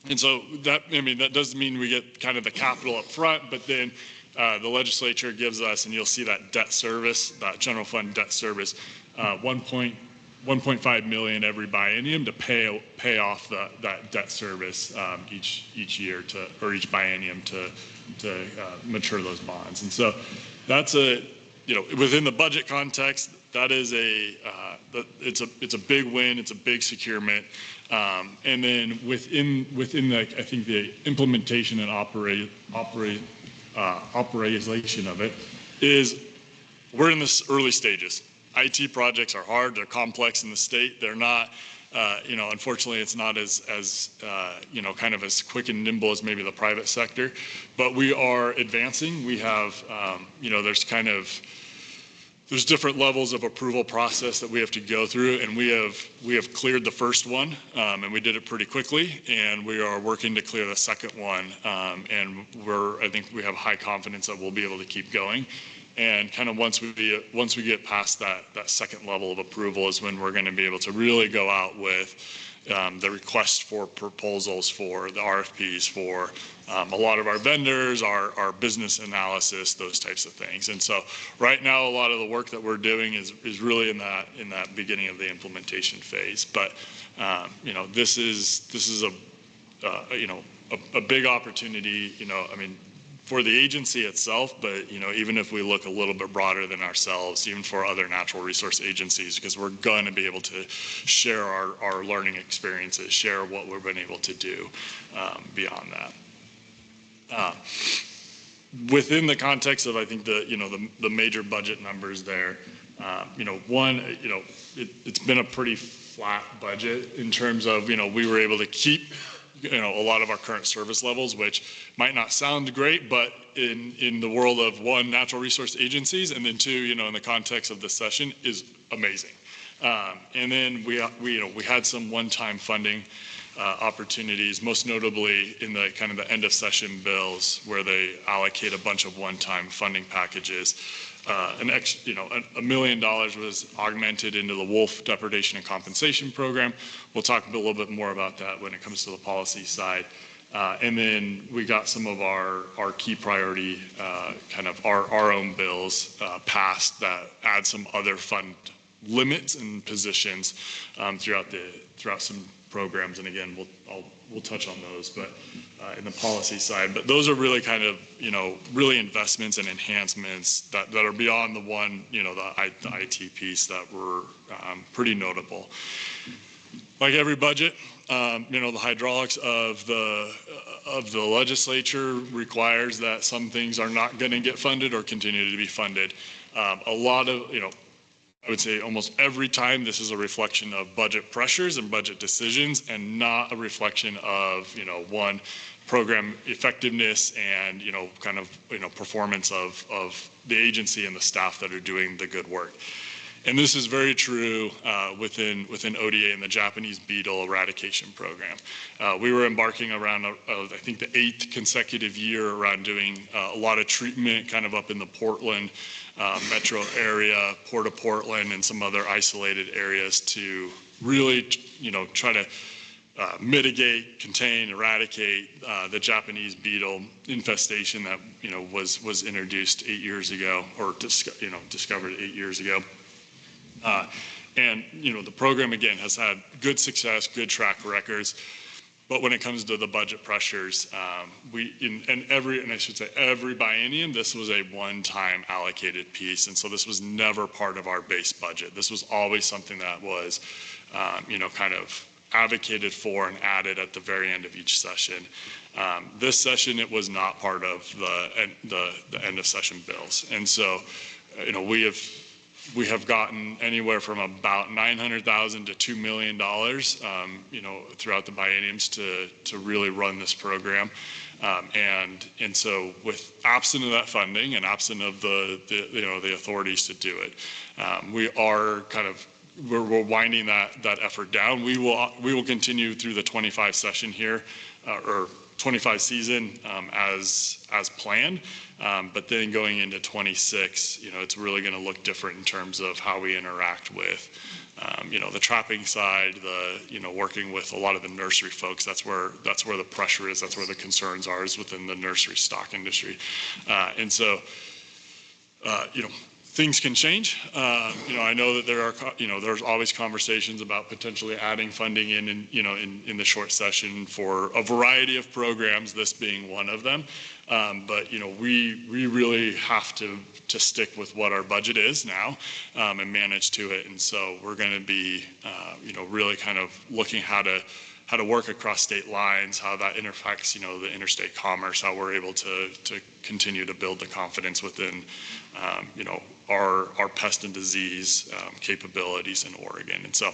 And so that doesn't mean we get kind of the capital up front, but then the legislature gives us, and you'll see that debt service, that general fund debt service, 1.5 million every biennium to pay off that debt service each year or each biennium to mature those bonds. And so that's within the budget context, that is it's a big win, it's a big securement. And then within I think the implementation and operationalization of it is we're in this early stages. IT projects are hard, they're complex in the state. They're not, unfortunately it's not as kind of as quick and nimble as maybe the private sector, but we are advancing. We have, there's different levels of approval process that we have to go through, and we have cleared the first one, and we did it pretty quickly, and we are working to clear the second one, and I think we have high confidence that we'll be able to keep going. And kind of once we get past that second level of approval is when we're going to be able to really go out with the request for proposals, for the RFPs, for a lot of our vendors, our business analysis, those types of things. And so right now, a lot of the work that we're doing is really in that beginning of the implementation phase. But this is a big opportunity. for the agency itself, but even if we look a little bit broader than ourselves, even for other natural resource agencies, because we're going to be able to share our learning experiences, share what we've been able to do beyond that. Within the context of, I think, the major budget numbers there, one, it's been a pretty flat budget in terms of, we were able to keep a lot of our current service levels, which might not sound great, but in the world of, one, natural resource agencies, and then two, in the context of this session, is amazing. And then we had some one-time funding opportunities, most notably in the kind of the end of session bills, where they allocate a bunch of one-time funding packages. $1 million was augmented into the wolf depredation and compensation program. We'll talk a little bit more about that when it comes to the policy side. And then we got some of our key priority, kind of our own bills passed that add some other fund limits and positions throughout some programs. And again, we'll touch on those, but in the policy side. But those are really kind of, really investments and enhancements that are beyond the one, the IT piece that were pretty notable. Like every budget, the hydraulics of the legislature requires that some things are not going to get funded or continue to be funded. A lot of, I would say almost every time this is a reflection of budget pressures and budget decisions, and not a reflection of, one, program effectiveness and, kind of, performance of the agency and the staff that are doing the good work. And this is very true within ODA and the Japanese beetle eradication program. We were embarking around, I think, the 8th consecutive year around doing a lot of treatment kind of up in the Portland metro area, Port of Portland, and some other isolated areas to really, try to mitigate, contain, eradicate the Japanese beetle infestation that, was introduced 8 years ago, or discovered 8 years ago. And the program, again, has had good success, good track records. But when it comes to the budget pressures, every biennium, this was a one-time allocated piece. And so this was never part of our base budget. This was always something that was, kind of advocated for and added at the very end of each session. This session, it was not part of the end of session bills. And so, we have gotten anywhere from about $900,000 to $2 million, throughout the bienniums to really run this program. And so with absent of that funding and absent of the authorities to do it, we are kind of, we're winding that effort down. We will continue through the 25 session here, or 25 season as planned. But then going into 26, it's really going to look different in terms of how we interact with, the trapping side, working with a lot of the nursery folks. That's where the pressure is. That's where the concerns are, is within the nursery stock industry. And so, things can change. I know that there are, there's always conversations about potentially adding funding in the short session for a variety of programs, this being one of them. But, we really have to stick with what our budget is now, and manage to it. And so we're going to be, really kind of looking how to work across state lines, how that intersects, the interstate commerce, how we're able to continue to build the confidence within, our pest and disease capabilities in Oregon. And so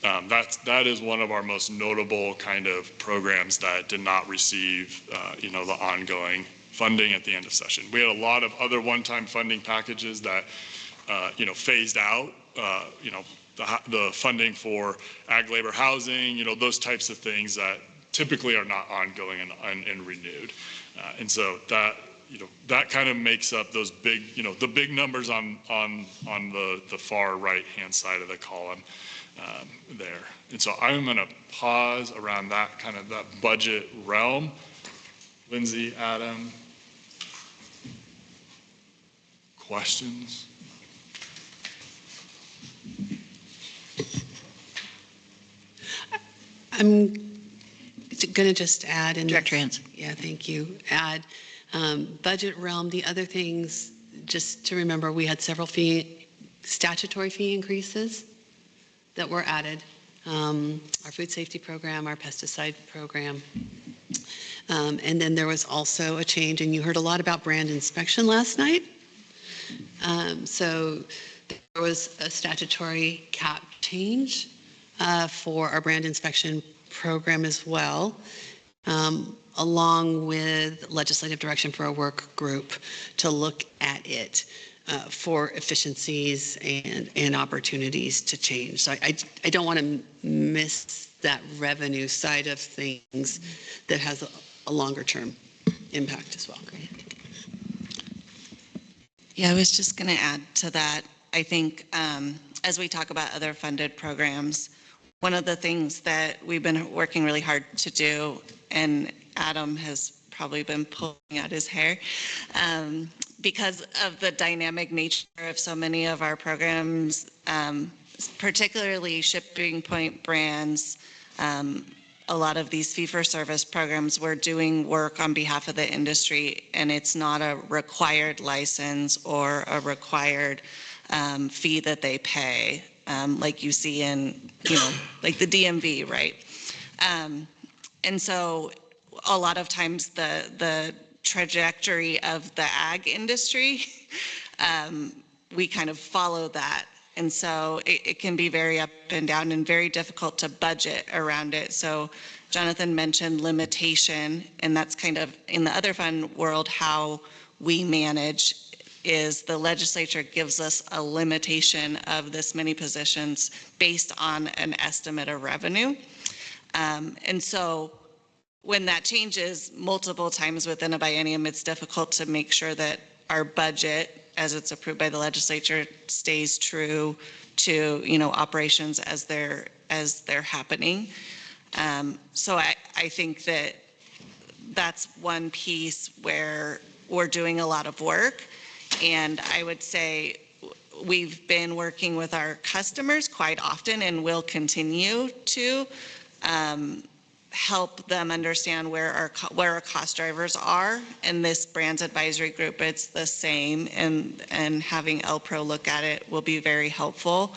that is one of our most notable kind of programs that did not receive, the ongoing funding at the end of session. We had a lot of other one-time funding packages that, phased out, the funding for ag labor housing, those types of things that typically are not ongoing and renewed. And so that kind of makes up those big, the big numbers on the far right-hand side of the column there. And so I'm going to pause around that kind of that budget realm. Lindsay, Adam, questions? I'm going to just add. Director Hanson. Yeah, thank you. Add Budget realm, the other things, just to remember, we had several statutory fee increases that were added. Our food safety program, our pesticide program. And then there was also a change, and you heard a lot about brand inspection last night. So there was a statutory cap change for our brand inspection program as well, along with legislative direction for a work group to look at it for efficiencies and opportunities to change. So I don't want to miss that revenue side of things that has a longer term impact as well. Great. Yeah, I was just going to add to that. I think as we talk about other funded programs, one of the things that we've been working really hard to do, and Adam has probably been pulling out his hair, because of the dynamic nature of so many of our programs, particularly shipping point brands, a lot of these fee-for-service programs, we're doing work on behalf of the industry, and it's not a required license or a required fee that they pay, like you see in, like the DMV, right? And so a lot of times the trajectory of the ag industry, we kind of follow that. And so it can be very up and down and very difficult to budget around it. So Jonathan mentioned limitation, and that's kind of in the other fund world how we manage is the legislature gives us a limitation of this many positions based on an estimate of revenue. And so when that changes multiple times within a biennium, it's difficult to make sure that our budget, as it's approved by the legislature, stays true to operations as they're happening. So I think that that's one piece where we're doing a lot of work, and I would say we've been working with our customers quite often and will continue to help them understand where our cost drivers are. And this brands advisory group, it's the same, and having LPRO look at it will be very helpful.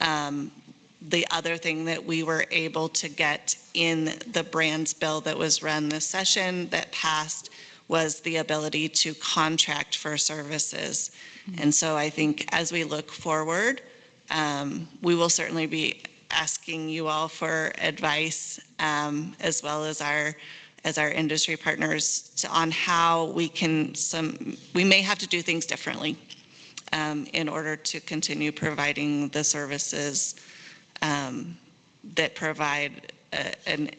The other thing that we were able to get in the brands bill that was run this session that passed was the ability to contract for services. And so I think as we look forward, we will certainly be asking you all for advice, as well as our industry partners on how we may have to do things differently in order to continue providing the services that provide an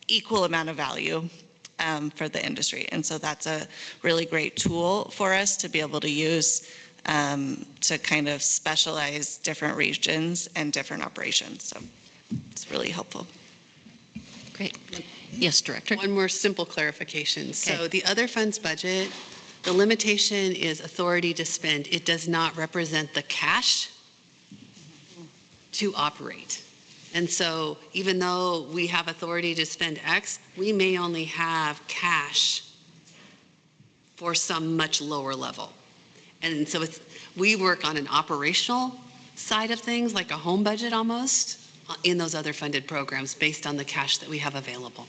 equal amount of value for the industry. And so that's a really great tool for us to be able to use to kind of specialize different regions and different operations. So it's really helpful. Great. Yes, Director. One more simple clarification. Okay. So the other funds budget, the limitation is authority to spend. It does not represent the cash to operate. And so even though we have authority to spend X, we may only have cash for some much lower level. And so we work on an operational side of things, like a home budget almost, in those other funded programs based on the cash that we have available.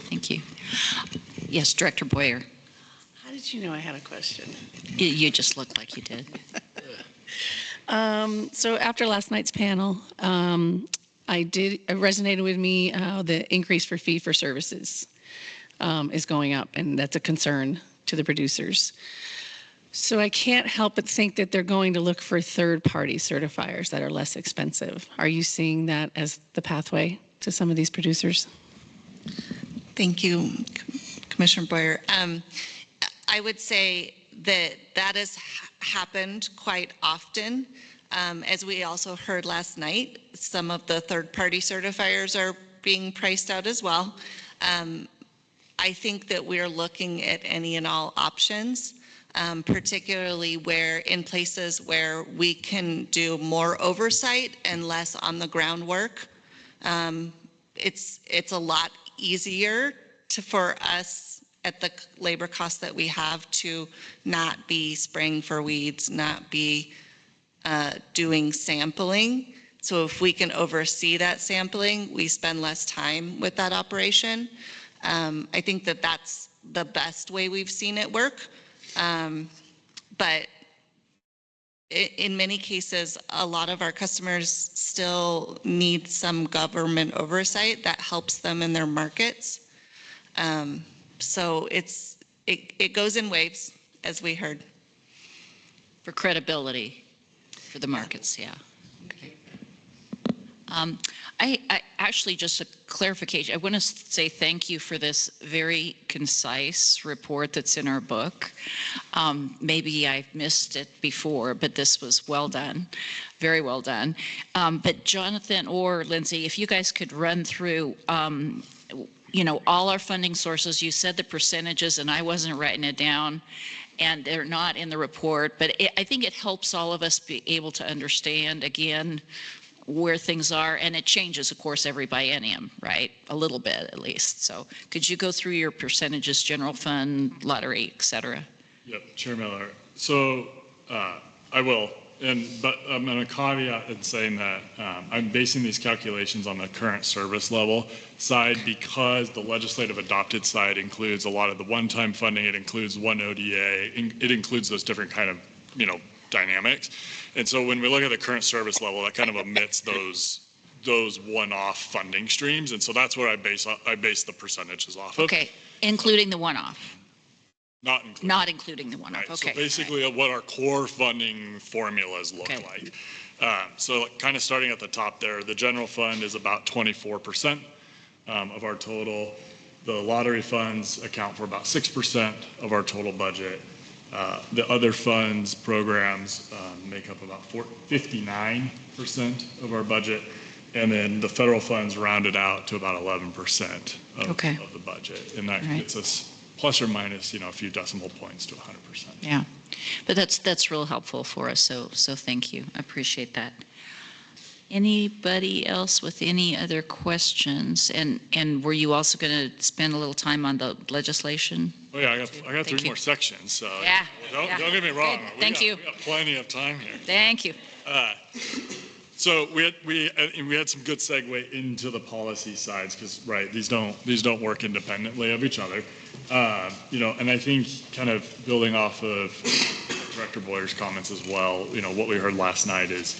Thank you. Yes, Director Boyer. How did you know I had a question? You just looked like you did. So after last night's panel, it resonated with me how the increase for fee for services is going up, and that's a concern to the producers. So I can't help but think that they're going to look for third-party certifiers that are less expensive. Are you seeing that as the pathway to some of these producers? Thank you, Commissioner Boyer. I would say that has happened quite often. As we also heard last night, some of the third-party certifiers are being priced out as well. I think that we're looking at any and all options, particularly where in places where we can do more oversight and less on the groundwork. It's a lot easier for us at the labor costs that we have to not be spraying for weeds, not be doing sampling. So if we can oversee that sampling, we spend less time with that operation. I think that that's the best way we've seen it work. But in many cases, a lot of our customers still need some government oversight that helps them in their markets. So it goes in waves, as we heard. For credibility for the markets, yeah. I actually, just a clarification, I want to say thank you for this very concise report that's in our book. Maybe I missed it before, but this was well done, very well done. But Jonathan or Lindsay, if you guys could run through, all our funding sources. You said the percentages, and I wasn't writing it down, and they're not in the report, but I think it helps all of us be able to understand, again, where things are, and it changes, of course, every biennium, right? A little bit, at least. So could you go through your percentages, general fund, lottery, et cetera? Yep, Chair Miller. So I will, but I'm going to caveat in saying that I'm basing these calculations on the current service level side, because the legislative adopted side includes a lot of the one-time funding. It includes one ODA. It includes those different kind of, dynamics. And so when we look at the current service level, that kind of omits those one-off funding streams. And so that's what I base the percentages off of. Okay, including the one-off. Not including the one-off. Right. Okay. So basically, what our core funding formulas look like. So kind of starting at the top there, the general fund is about 24% of our total. The lottery funds account for about 6% of our total budget. The other funds programs make up about 59% of our budget, and then the federal funds rounded out to about 11% of the budget, and that gets us plus or minus, a few decimal points to 100%. Yeah, but that's real helpful for us. So thank you. I appreciate that. Anybody else with any other questions? And were you also going to spend a little time on the legislation? Oh yeah, I got three more sections. So don't get me wrong. Thank you. We got plenty of time here. Thank you. So we had some good segue into the policy sides, because these don't work independently of each other. And I think kind of building off of Director Boyer's comments as well, what we heard last night is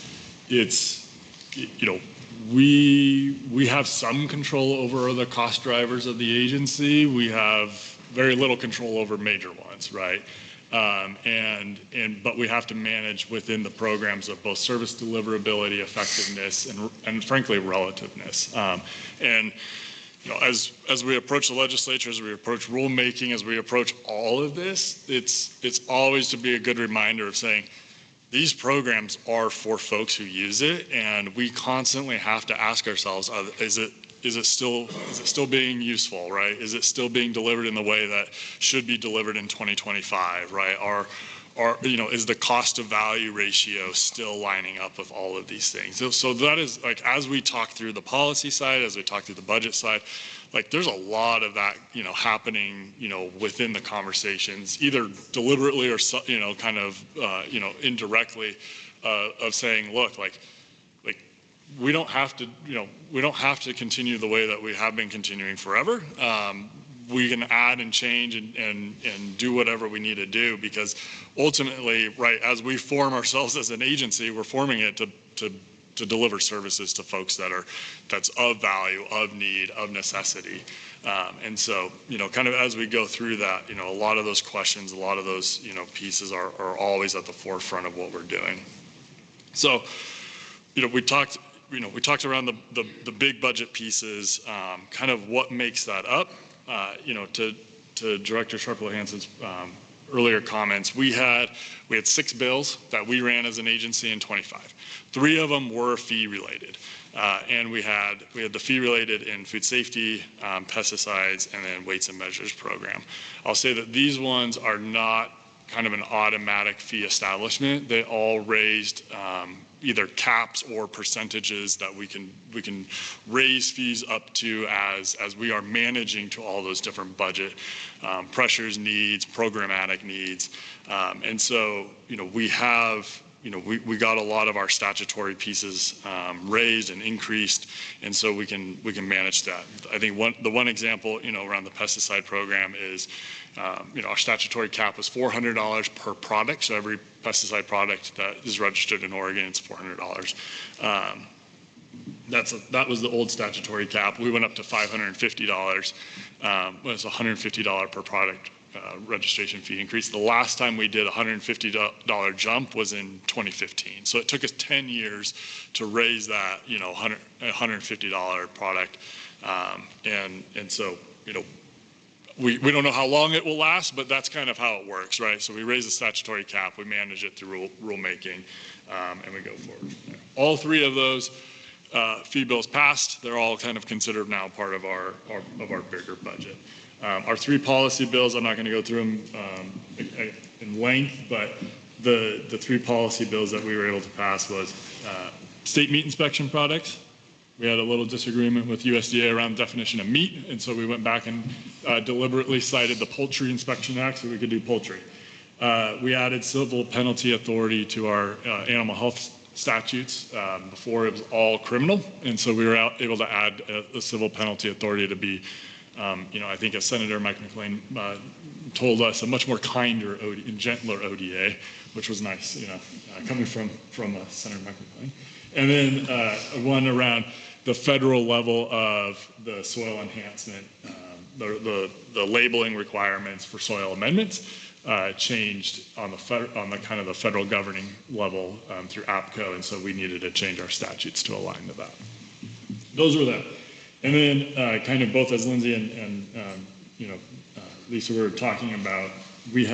we have some control over the cost drivers of the agency. We have very little control over major ones, right? But we have to manage within the programs of both service deliverability, effectiveness, and frankly, relativeness. As we approach the legislature, as we approach rulemaking, as we approach all of this, it's always to be a good reminder of saying, these programs are for folks who use it, and we constantly have to ask ourselves, is it still being useful, right? Is it still being delivered in the way that should be delivered in 2025, right? Is the cost to value ratio still lining up with all of these things? So that is, as we talk through the policy side, as we talk through the budget side, there's a lot of that, happening, within the conversations, either deliberately or, kind of, indirectly, of saying, look, we don't have to continue the way that we have been continuing forever. We can add and change and do whatever we need to do, because ultimately, as we form ourselves as an agency, we're forming it to deliver services to folks that's of value, of need, of necessity. And so, kind of as we go through that, a lot of those questions, a lot of those, pieces are always at the forefront of what we're doing. So, we talked around the big budget pieces, kind of what makes that up. To Director Sharplow-Hanson's earlier comments, we had 6 bills that we ran as an agency in 25. 3 of them were fee related, and we had the fee related in food safety, pesticides, and then weights and measures program. I'll say that these ones are not kind of an automatic fee establishment. They all raised either caps or percentages that we can raise fees up to as we are managing to all those different budget pressures, needs, programmatic needs. And so, we have, we got a lot of our statutory pieces raised and increased, and so we can manage that. I think the one example, around the pesticide program is, our statutory cap was $400 per product. So every pesticide product that is registered in Oregon, it's $400. That was the old statutory cap. We went up to $550. It's $150 per product registration fee increase. The last time we did a $150 jump was in 2015. So it took us 10 years to raise that, $150 product. And so, we don't know how long it will last, but that's kind of how it works, right? So we raise the statutory cap, we manage it through rulemaking, and we go forward. All three of those fee bills passed. They're all kind of considered now part of our bigger budget. Our three policy bills, I'm not going to go through them in length, but the three policy bills that we were able to pass was state meat inspection products. We had a little disagreement with USDA around the definition of meat, and so we went back and deliberately cited the Poultry Inspection Act so we could do poultry. We added civil penalty authority to our animal health statutes. Before it was all criminal, and so we were able to add a civil penalty authority to be, I think as Senator Mike McLean told us, a much more kinder and gentler ODA, which was nice, coming from Senator Mike McLean. And then one around the federal level of the soil enhancement, the labeling requirements for soil amendments changed on the kind of the federal governing level through APCO, and so we needed to change our statutes to align to that. Those were them. And then kind of both as Lindsay and Lisa were talking about, we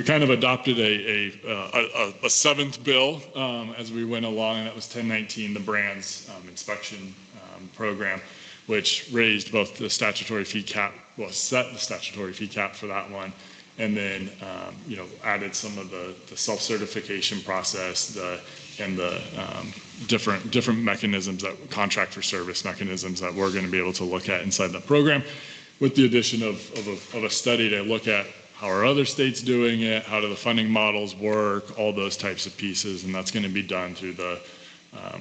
kind of adopted a seventh bill as we went along, and that was 1019, the brands inspection program, which raised both the statutory fee cap, set the statutory fee cap for that one, and then added some of the self-certification process and the different mechanisms, that contract for service mechanisms that we're going to be able to look at inside the program, with the addition of a study to look at how are other states doing it, how do the funding models work, all those types of pieces, and that's going to be done through the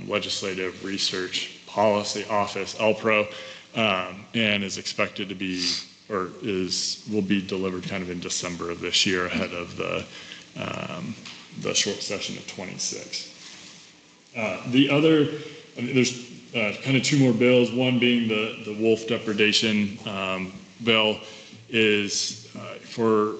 Legislative Research Policy Office, LPRO, and is expected to be, or will be delivered kind of in December of this year, ahead of the short session of 26. There's kind of two more bills, one being the wolf depredation bill is for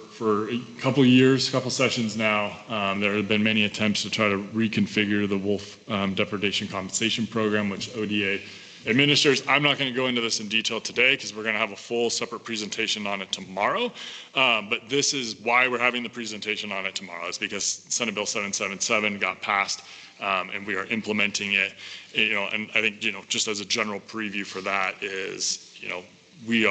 a couple years, couple sessions now, there have been many attempts to try to reconfigure the wolf depredation compensation program, which ODA administers. I'm not going to go into this in detail today because we're going to have a full separate presentation on it tomorrow. But this is why we're having the presentation on it tomorrow. It's because Senate Bill 777 got passed, and we are implementing it. And I think, just as a general preview for that is, we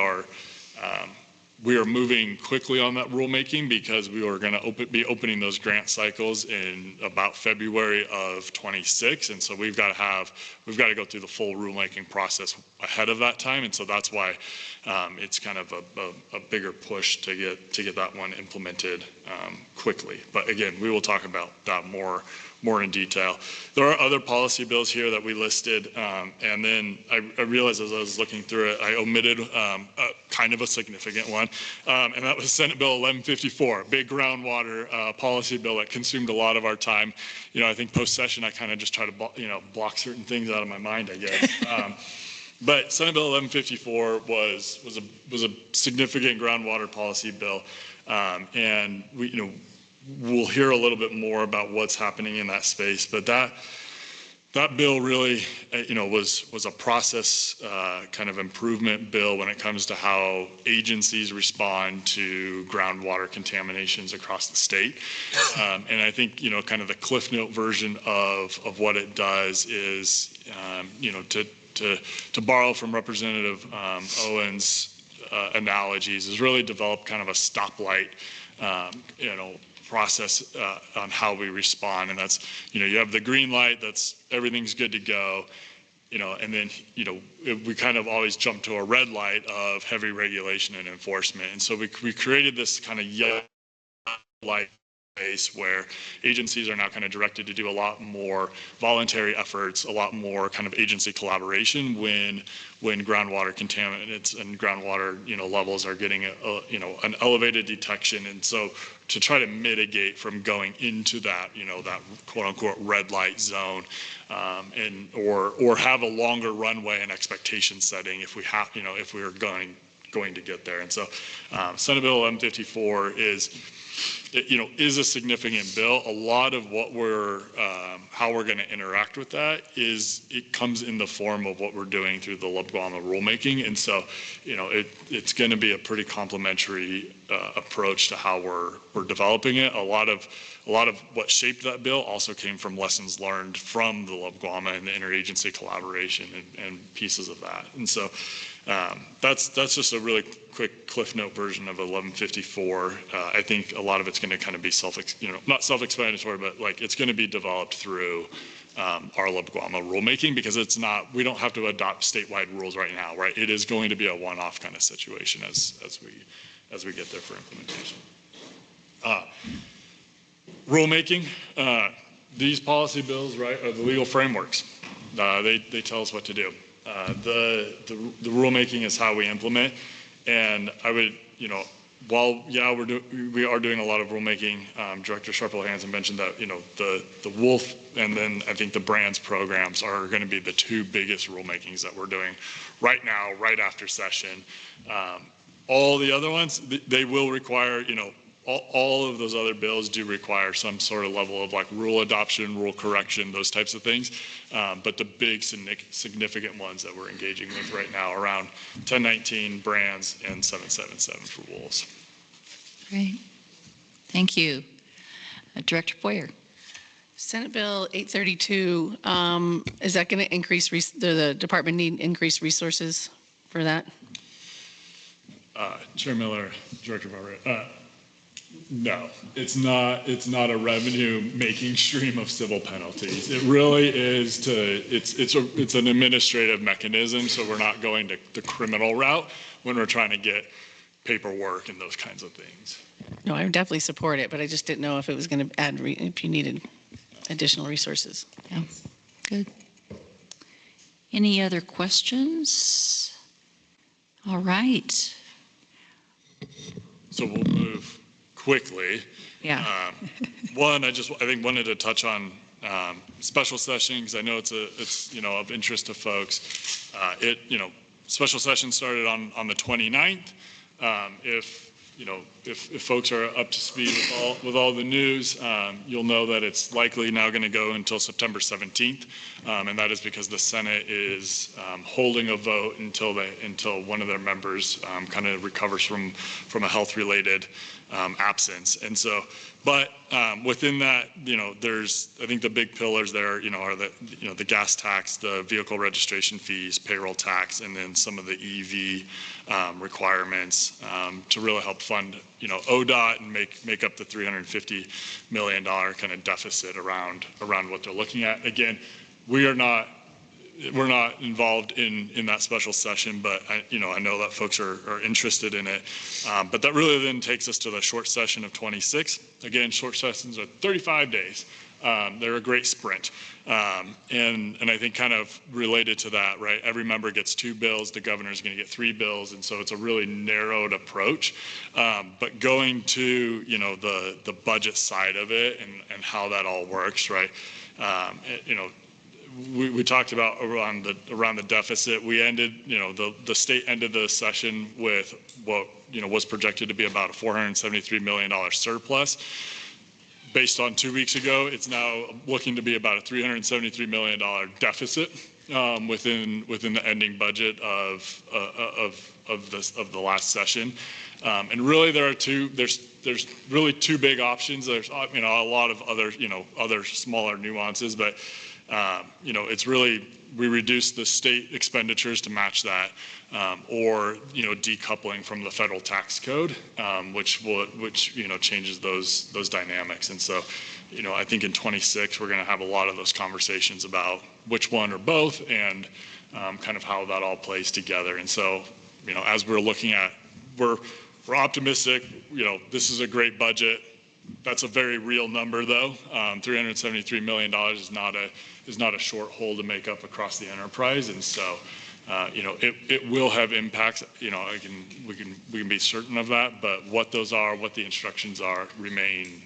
are moving quickly on that rulemaking because we are going to be opening those grant cycles in about February of 26, and so we've got to go through the full rulemaking process ahead of that time, and so that's why it's kind of a bigger push to get that one implemented quickly. But again, we will talk about that more in detail. There are other policy bills here that we listed, and then I realized as I was looking through it, I omitted kind of a significant one, and that was Senate Bill 1154, big groundwater policy bill that consumed a lot of our time. I think post-session I kind of just try to block certain things out of my mind, I guess. But Senate Bill 1154 was a significant groundwater policy bill, and we'll hear a little bit more about what's happening in that space, but that bill really, was a process kind of improvement bill when it comes to how agencies respond to groundwater contaminations across the state. And I think, kind of the Cliff Note version of what it does is, to borrow from Representative Owen's analogies is really develop kind of a stoplight, process on how we respond. And that's, you have the green light, that's everything's good to go, and then, we kind of always jump to a red light of heavy regulation and enforcement. And so we created this kind of yellow light space where agencies are now kind of directed to do a lot more voluntary efforts, a lot more kind of agency collaboration when groundwater contaminants and groundwater levels are getting an elevated detection. And so to try to mitigate from going into that that quote unquote red light zone, and or have a longer runway and expectation setting if we have if we are going to get there. And so Senate Bill 1154 is a significant bill. A lot of what how we're going to interact with that it comes in the form of what we're doing through the LBGWMA rulemaking. And so, it's going to be a pretty complementary approach to how we're developing it. A lot of what shaped that bill also came from lessons learned from the LBGWMA and the interagency collaboration and pieces of that. And so that's just a really quick Cliff Note version of 1154. I think a lot of it's going to kind of be not self-explanatory, but like it's going to be developed through our LBGWMA rulemaking, because we don't have to adopt statewide rules right now, right? It is going to be a one-off kind of situation as we get there for implementation. Rulemaking, these policy bills, right, are the legal frameworks. They tell us what to do. The rulemaking is how we implement. And I would, while we are doing a lot of rulemaking, Director Sharple-Hansen mentioned that the Wolf and then I think the Brands programs are going to be the two biggest rulemakings that we're doing right now, right after session. All the other ones, they will require, all of those other bills do require some sort of level of like rule adoption, rule correction, those types of things. But the big significant ones that we're engaging with right now around 1019 Brands and 777 for wolves. Great. Thank you. Director Boyer. Senate Bill 832, is that going to increase, the department need increased resources for that? Chair Miller, Director Barber. No, it's not a revenue-making stream of civil penalties. It really is it's an administrative mechanism, so we're not going the criminal route when we're trying to get paperwork and those kinds of things. No, I would definitely support it, but I just didn't know if it was going to add, if you needed additional resources. Yeah, good. Any other questions? All right. So we'll move quickly. Yeah. One, I think wanted to touch on special session, because I know it's of interest to folks. Special session started on the 29th. If folks are up to speed with all the news, you'll know that it's likely now going to go until September 17th, and that is because the Senate is holding a vote until one of their members kind of recovers from a health-related absence. And so, but within that, I think the big pillars there, are the gas tax, the vehicle registration fees, payroll tax, and then some of the EV requirements to really help fund, ODOT and make up the $350 million kind of deficit around what they're looking at. Again, we're not involved in that special session, but I know that folks are interested in it. But that really then takes us to the short session of 26. Again, short sessions are 35 days. They're a great sprint. And I think kind of related to that, right? Every member gets 2 bills. The governor's going to get 3 bills. And so it's a really narrowed approach. But going to, the budget side of it and how that all works, right? We talked about around the deficit. We ended, the state ended the session with what was projected to be about a $473 million surplus. Based on 2 weeks ago, it's now looking to be about a $373 million deficit within the ending budget of the last session. And really, there's really 2 big options. There's a lot of other smaller nuances, but it's really we reduce the state expenditures to match that, or decoupling from the federal tax code, which changes those dynamics. And so, I think in 26 we're going to have a lot of those conversations about which one or both, and kind of how that all plays together. And so, as we're looking at, we're optimistic. This is a great budget. That's a very real number, though. $373 million is not a short hole to make up across the enterprise, and so it will have impacts. We can be certain of that, but what those are, what the instructions are, remain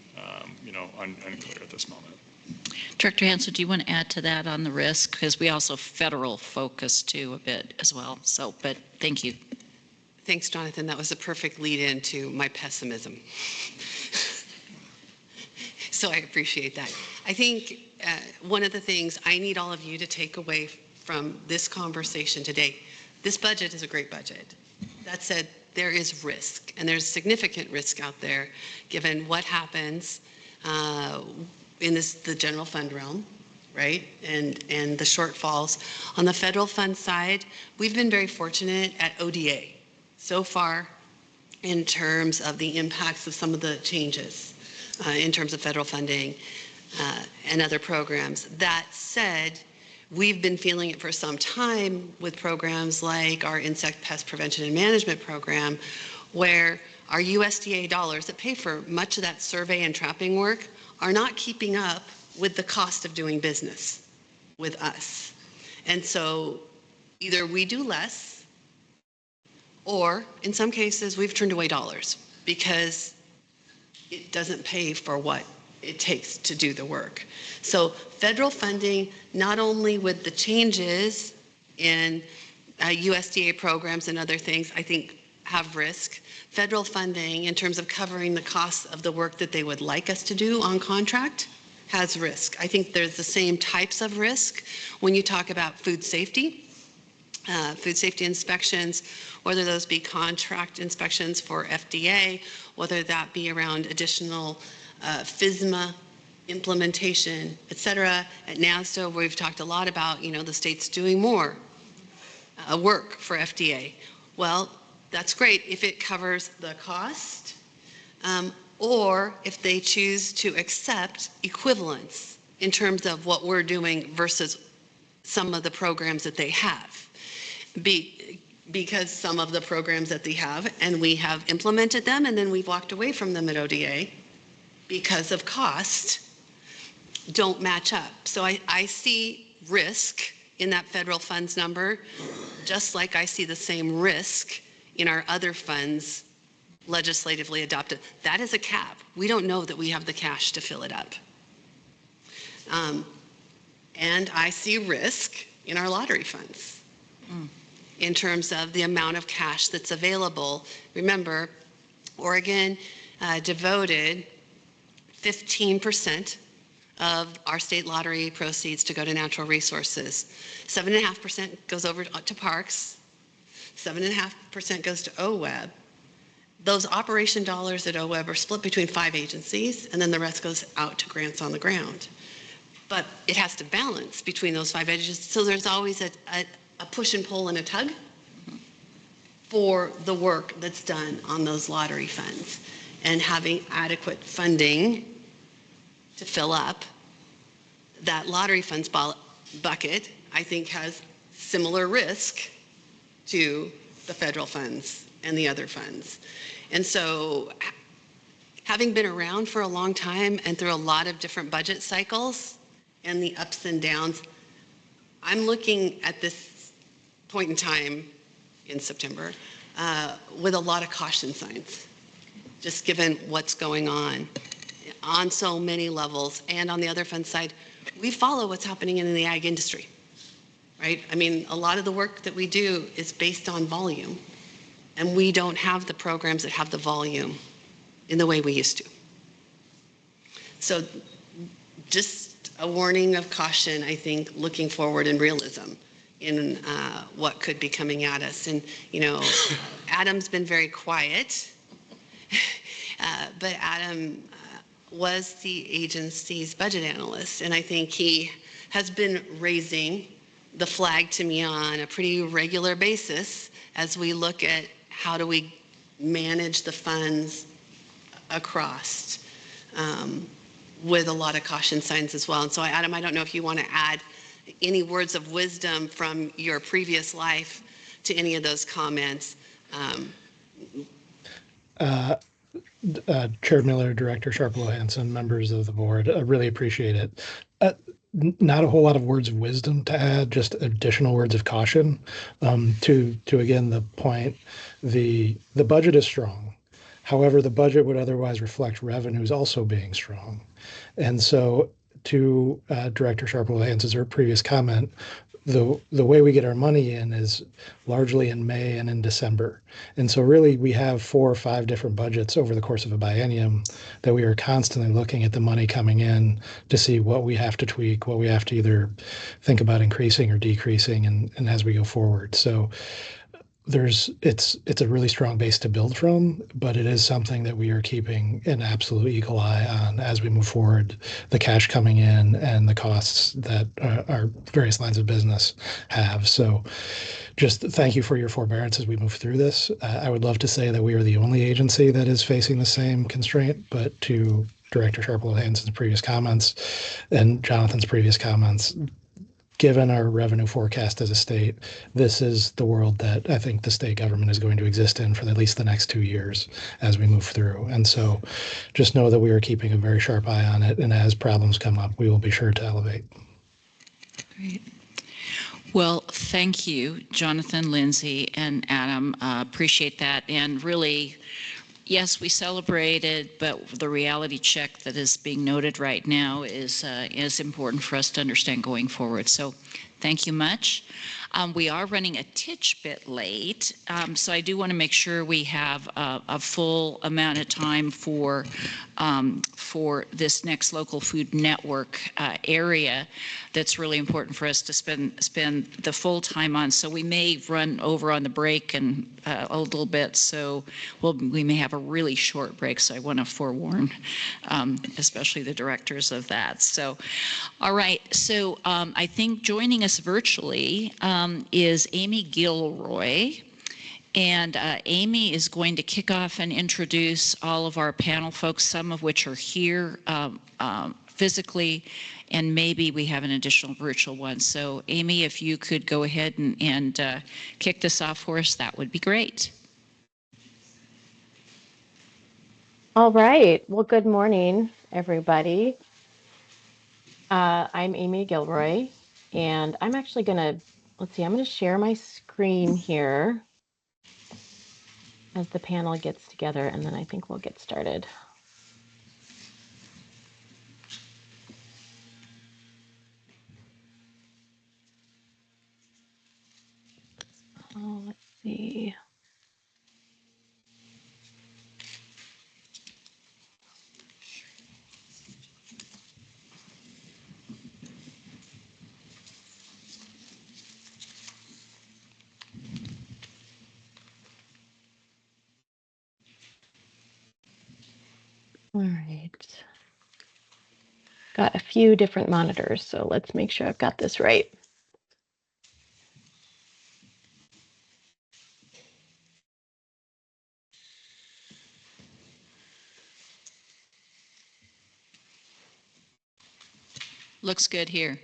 unclear at this moment. Director Hansen, do you want to add to that on the risk? Because we also federal focus too a bit as well. So, but thank you. Thanks, Jonathan. That was a perfect lead into my pessimism. So I appreciate that. I think one of the things I need all of you to take away from this conversation today, this budget is a great budget. That said, there is risk, and there's significant risk out there given what happens in the general fund realm, right? And the shortfalls. On the federal fund side, we've been very fortunate at ODA so far in terms of the impacts of some of the changes in terms of federal funding and other programs. That said, we've been feeling it for some time with programs like our insect pest prevention and management program, where our USDA dollars that pay for much of that survey and trapping work are not keeping up with the cost of doing business with us. And so either we do less, or in some cases we've turned away dollars because it doesn't pay for what it takes to do the work. So federal funding, not only with the changes in USDA programs and other things, I think have risk. Federal funding, in terms of covering the costs of the work that they would like us to do on contract, has risk. I think there's the same types of risk when you talk about food safety inspections, whether those be contract inspections for FDA, whether that be around additional FSMA implementation, et cetera. At NASDA, we've talked a lot about, the states doing more work for FDA. Well, that's great if it covers the cost, or if they choose to accept equivalence in terms of what we're doing versus some of the programs that they have. Because some of the programs that they have, and we have implemented them, and then we've walked away from them at ODA because of cost, don't match up. So I see risk in that federal funds number, just like I see the same risk in our other funds legislatively adopted. That is a cap. We don't know that we have the cash to fill it up. And I see risk in our lottery funds in terms of the amount of cash that's available. Remember, Oregon devoted 15% of our state lottery proceeds to go to natural resources. 7.5% goes over to parks. 7.5% goes to OWEB. Those operation dollars at OWEB are split between 5 agencies, and then the rest goes out to grants on the ground. But it has to balance between those 5 agencies, so there's always a push and pull and a tug for the work that's done on those lottery funds. And having adequate funding to fill up that lottery funds bucket, I think, has similar risk to the federal funds and the other funds. And so, having been around for a long time and through a lot of different budget cycles and the ups and downs, I'm looking at this point in time in September with a lot of caution signs, just given what's going on so many levels. And on the other fund side, we follow what's happening in the ag industry, right? I mean, a lot of the work that we do is based on volume, and we don't have the programs that have the volume in the way we used to. So just a warning of caution, I think, looking forward in realism in what could be coming at us. And, Adam's been very quiet, but Adam was the agency's budget analyst, and I think he has been raising the flag to me on a pretty regular basis as we look at how do we manage the funds across, with a lot of caution signs as well. And so, Adam, I don't know if you want to add any words of wisdom from your previous life to any of those comments. Chair Miller, Director Sharplow Hanson, members of the board, I really appreciate it. Not a whole lot of words of wisdom to add, just additional words of caution. To again the point, the budget is strong. However, the budget would otherwise reflect revenues also being strong, and so to Director Sharplow Hanson's previous comment, the way we get our money in is largely in May and in December. And so really we have 4 or 5 different budgets over the course of a biennium that we are constantly looking at the money coming in to see what we have to tweak, what we have to either think about increasing or decreasing and as we go forward. So it's a really strong base to build from, but it is something that we are keeping an absolute eagle eye on as we move forward, the cash coming in and the costs that our various lines of business have. So just thank you for your forbearance as we move through this. I would love to say that we are the only agency that is facing the same constraint, but to Director Sharplow Hanson's previous comments and Jonathan's previous comments, given our revenue forecast as a state, this is the world that I think the state government is going to exist in for at least the next 2 years as we move through. And so just know that we are keeping a very sharp eye on it. And as problems come up, we will be sure to elevate. Great. Well, thank you, Jonathan, Lindsay, and Adam. Appreciate that. And really, yes, we celebrated, but the reality check that is being noted right now is important for us to understand going forward. So thank you much. We are running a titch bit late, so I do want to make sure we have a full amount of time for this next local food network area that's really important for us to spend the full time on. So we may run over on the break and a little bit, so we may have a really short break. So I want to forewarn, especially the directors of that. So, all right. So I think joining us virtually is Amy Gilroy. And Amy is going to kick off and introduce all of our panel folks, some of which are here physically, and maybe we have an additional virtual one. So Amy, if you could go ahead and kick this off for us, that would be great. All right. Well, good morning, everybody. I'm Amy Gilroy, and I'm actually going to, I'm going to share my screen here as the panel gets together, and then I think we'll get started. Oh, let's see. All right. Got a few different monitors, so let's make sure I've got this right. Looks good here.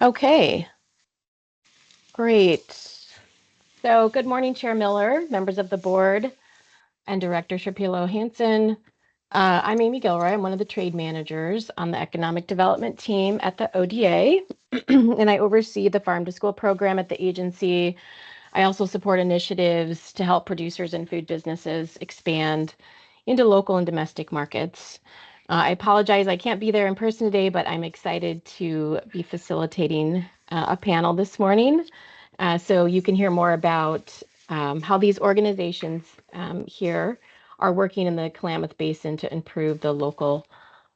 Okay. Great. So good morning, Chair Miller, members of the board, and Director Sharplow Hanson. I'm Amy Gilroy. I'm one of the trade managers on the economic development team at the ODA, and I oversee the farm to school program at the agency. I also support initiatives to help producers and food businesses expand into local and domestic markets. I apologize I can't be there in person today, but I'm excited to be facilitating a panel this morning. So you can hear more about how these organizations here are working in the Klamath Basin to improve the local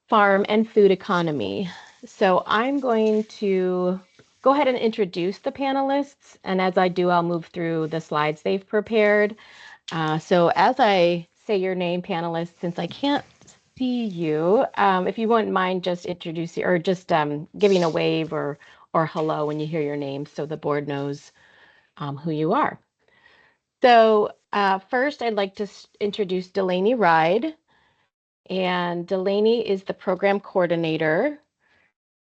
farm and food economy. So I'm going to go ahead and introduce the panelists, and as I do, I'll move through the slides they've prepared. So as I say your name, panelists, since I can't see you. If you wouldn't mind just introducing or just giving a wave or hello when you hear your name so the board knows who you are. So first, I'd like to introduce Delaney Ride. And Delaney is the program coordinator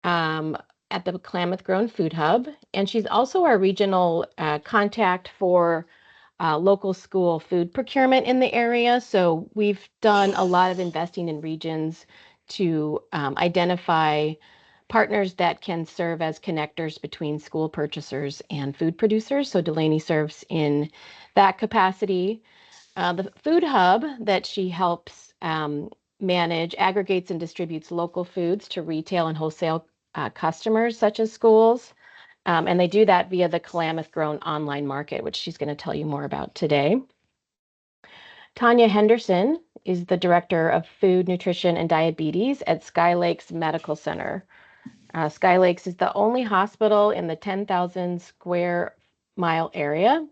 at the Klamath Grown Food Hub. And she's also our regional contact for local school food procurement in the area. So we've done a lot of investing in regions to identify partners that can serve as connectors between school purchasers and food producers. So Delaney serves in that capacity. The food hub that she helps manage aggregates and distributes local foods to retail and wholesale customers such as schools. And they do that via the Klamath Grown online market, which she's going to tell you more about today. Tanya Henderson is the Director of Food, Nutrition, and Diabetes at Sky Lakes Medical Center. Sky Lakes is the only hospital in the 10,000 square mile area.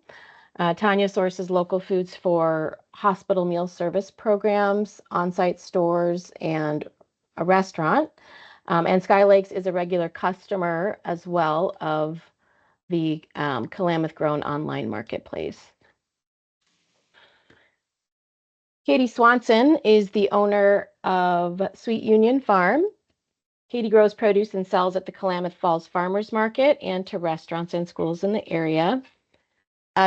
Tanya sources local foods for hospital meal service programs, on-site stores, and a restaurant. And Sky Lakes is a regular customer as well of the Klamath Grown online marketplace. Katie Swanson is the owner of Sweet Union Farm. Katie grows produce and sells at the Klamath Falls Farmers Market and to restaurants and schools in the area.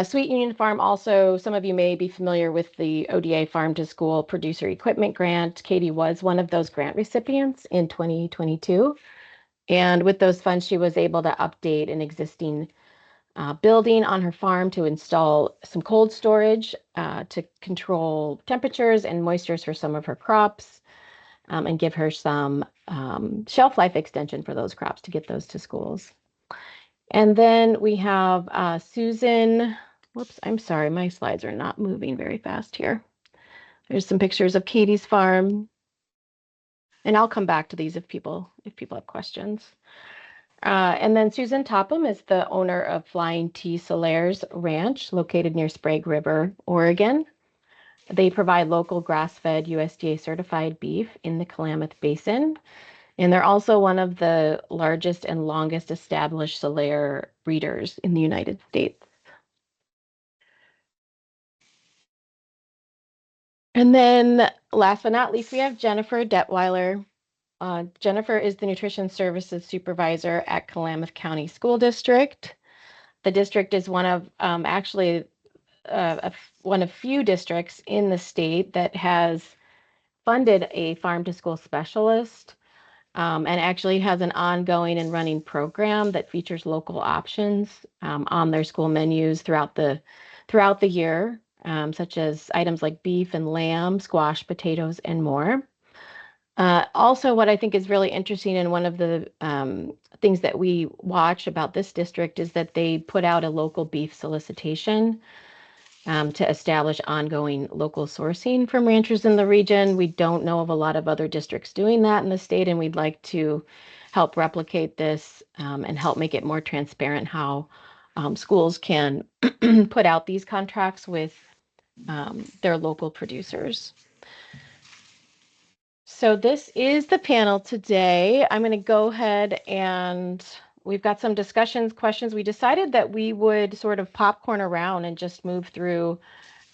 Sweet Union Farm also, some of you may be familiar with the ODA Farm to School Producer Equipment Grant. Katie was one of those grant recipients in 2022. And with those funds, she was able to update an existing building on her farm to install some cold storage to control temperatures and moistures for some of her crops and give her some shelf life extension for those crops to get those to schools. And then we have Susan. Whoops, I'm sorry, my slides are not moving very fast here. There's some pictures of Katie's farm. And I'll come back to these if people have questions. And then Susan Topham is the owner of Flying T Solaires Ranch, located near Sprague River, Oregon. They provide local grass-fed USDA certified beef in the Klamath Basin. And they're also one of the largest and longest established Solaire breeders in the United States. And then last but not least, we have Jennifer Detweiler. Jennifer is the Nutrition Services Supervisor at Klamath County School District. The district is one of one of few districts in the state that has funded a farm to school specialist and actually has an ongoing and running program that features local options on their school menus throughout the year, such as items like beef and lamb, squash, potatoes, and more. Also, what I think is really interesting and one of the things that we watch about this district is that they put out a local beef solicitation to establish ongoing local sourcing from ranchers in the region. We don't know of a lot of other districts doing that in the state, and we'd like to help replicate this and help make it more transparent how schools can put out these contracts with their local producers. So this is the panel today. I'm going to go ahead and we've got some discussions, questions. We decided that we would sort of popcorn around and just move through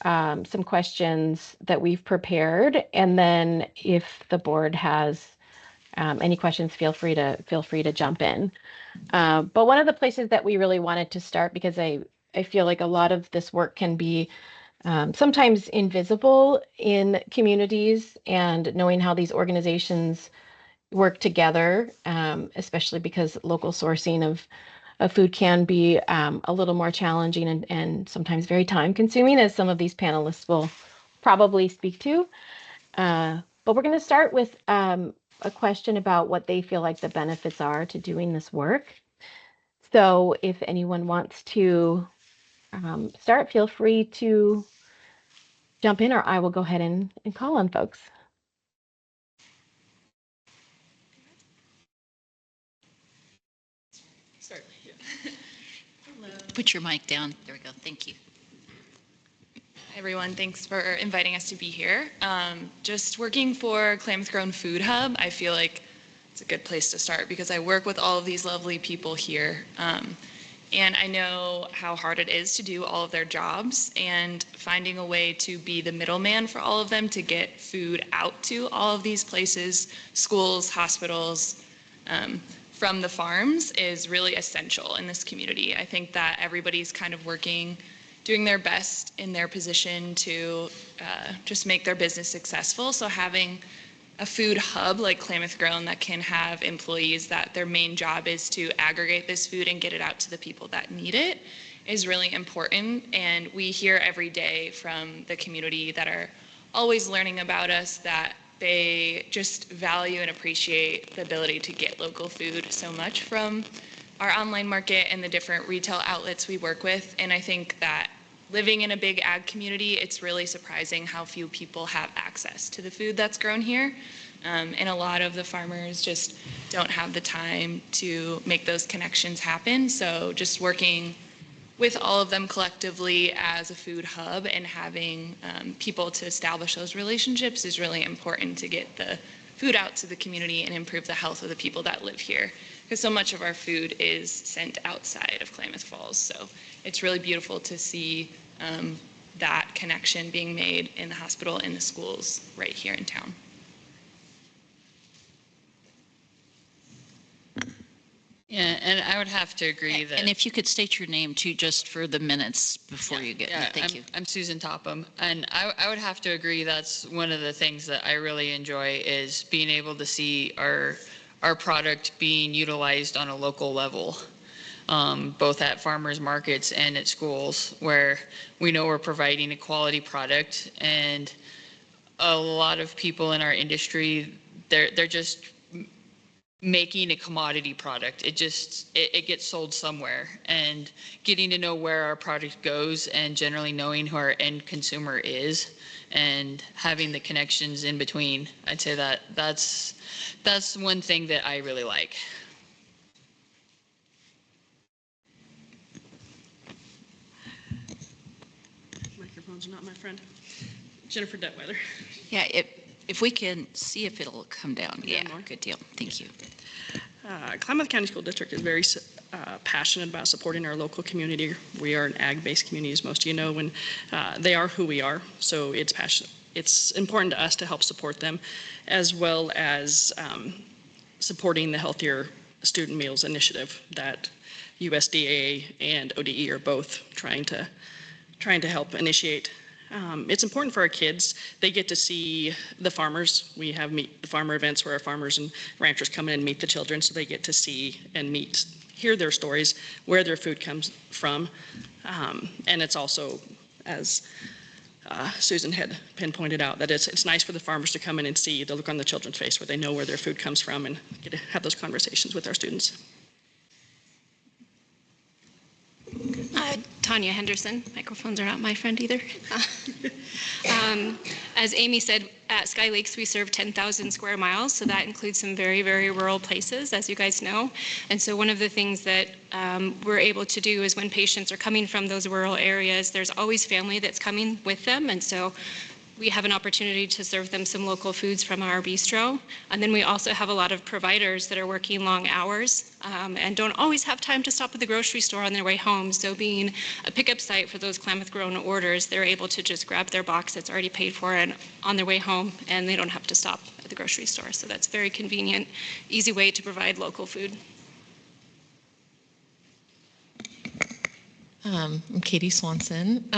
some questions that we've prepared. And then if the board has any questions, feel free to jump in. But one of the places that we really wanted to start, because I feel like a lot of this work can be sometimes invisible in communities, and knowing how these organizations work together, especially because local sourcing of food can be a little more challenging and sometimes very time consuming, as some of these panelists will probably speak to. But we're going to start with a question about what they feel like the benefits are to doing this work. So if anyone wants to start, feel free to jump in, or I will go ahead and call on folks. Put your mic down. There we go. Thank you. Everyone, thanks for inviting us to be here. Just working for Klamath Grown Food Hub, I feel like it's a good place to start because I work with all of these lovely people here. And I know how hard it is to do all of their jobs, and finding a way to be the middleman for all of them to get food out to all of these places, schools, hospitals, from the farms is really essential in this community. I think that everybody's kind of doing their best in their position to just make their business successful. So having a food hub like Klamath Grown that can have employees that their main job is to aggregate this food and get it out to the people that need it is really important. And we hear every day from the community that are always learning about us that they just value and appreciate the ability to get local food so much from our online market and the different retail outlets we work with. And I think that living in a big ag community, it's really surprising how few people have access to the food that's grown here. And a lot of the farmers just don't have the time to make those connections happen. So just working with all of them collectively as a food hub and having people to establish those relationships is really important to get the food out to the community and improve the health of the people that live here. Because so much of our food is sent outside of Klamath Falls. So it's really beautiful to see that connection being made in the hospital, in the schools, right here in town. Yeah, and I would have to agree that. And if you could state your name too, just for the minutes before you get. Yeah, thank you. I'm Susan Topham, and I would have to agree that's one of the things that I really enjoy is being able to see our product being utilized on a local level, both at farmers markets and at schools, where we know we're providing a quality product. And a lot of people in our industry, they're just making a commodity product. It gets sold somewhere, and getting to know where our product goes and generally knowing who our end consumer is and having the connections in between, I'd say that's one thing that I really like. Microphone's not my friend. Jennifer Detweiler. Yeah, if we can see if it'll come down. Yeah, good deal. Thank you. Klamath County School District is very passionate about supporting our local community. We are an ag-based community, as most of you know, and they are who we are. So it's important to us to help support them, as well as supporting the Healthier Student Meals Initiative that USDA and ODE are both trying to help initiate. It's important for our kids. They get to see the farmers. We have meet the farmer events where our farmers and ranchers come in and meet the children, so they get to see and hear their stories, where their food comes from. And it's also, as Susan had pinpointed out, that it's nice for the farmers to come in and see the look on the children's face where they know where their food comes from and get to have those conversations with our students. Tanya Henderson. Microphones are not my friend either. As Amy said, at Sky Lakes we serve 10,000 square miles, so that includes some very, very rural places, as you guys know. And so one of the things that we're able to do is when patients are coming from those rural areas, there's always family that's coming with them, and so we have an opportunity to serve them some local foods from our bistro. And then we also have a lot of providers that are working long hours and don't always have time to stop at the grocery store on their way home. So being a pickup site for those Klamath Grown orders, they're able to just grab their box that's already paid for and on their way home, and they don't have to stop at the grocery store. So that's a very convenient, easy way to provide local food. I'm Katie Swanson.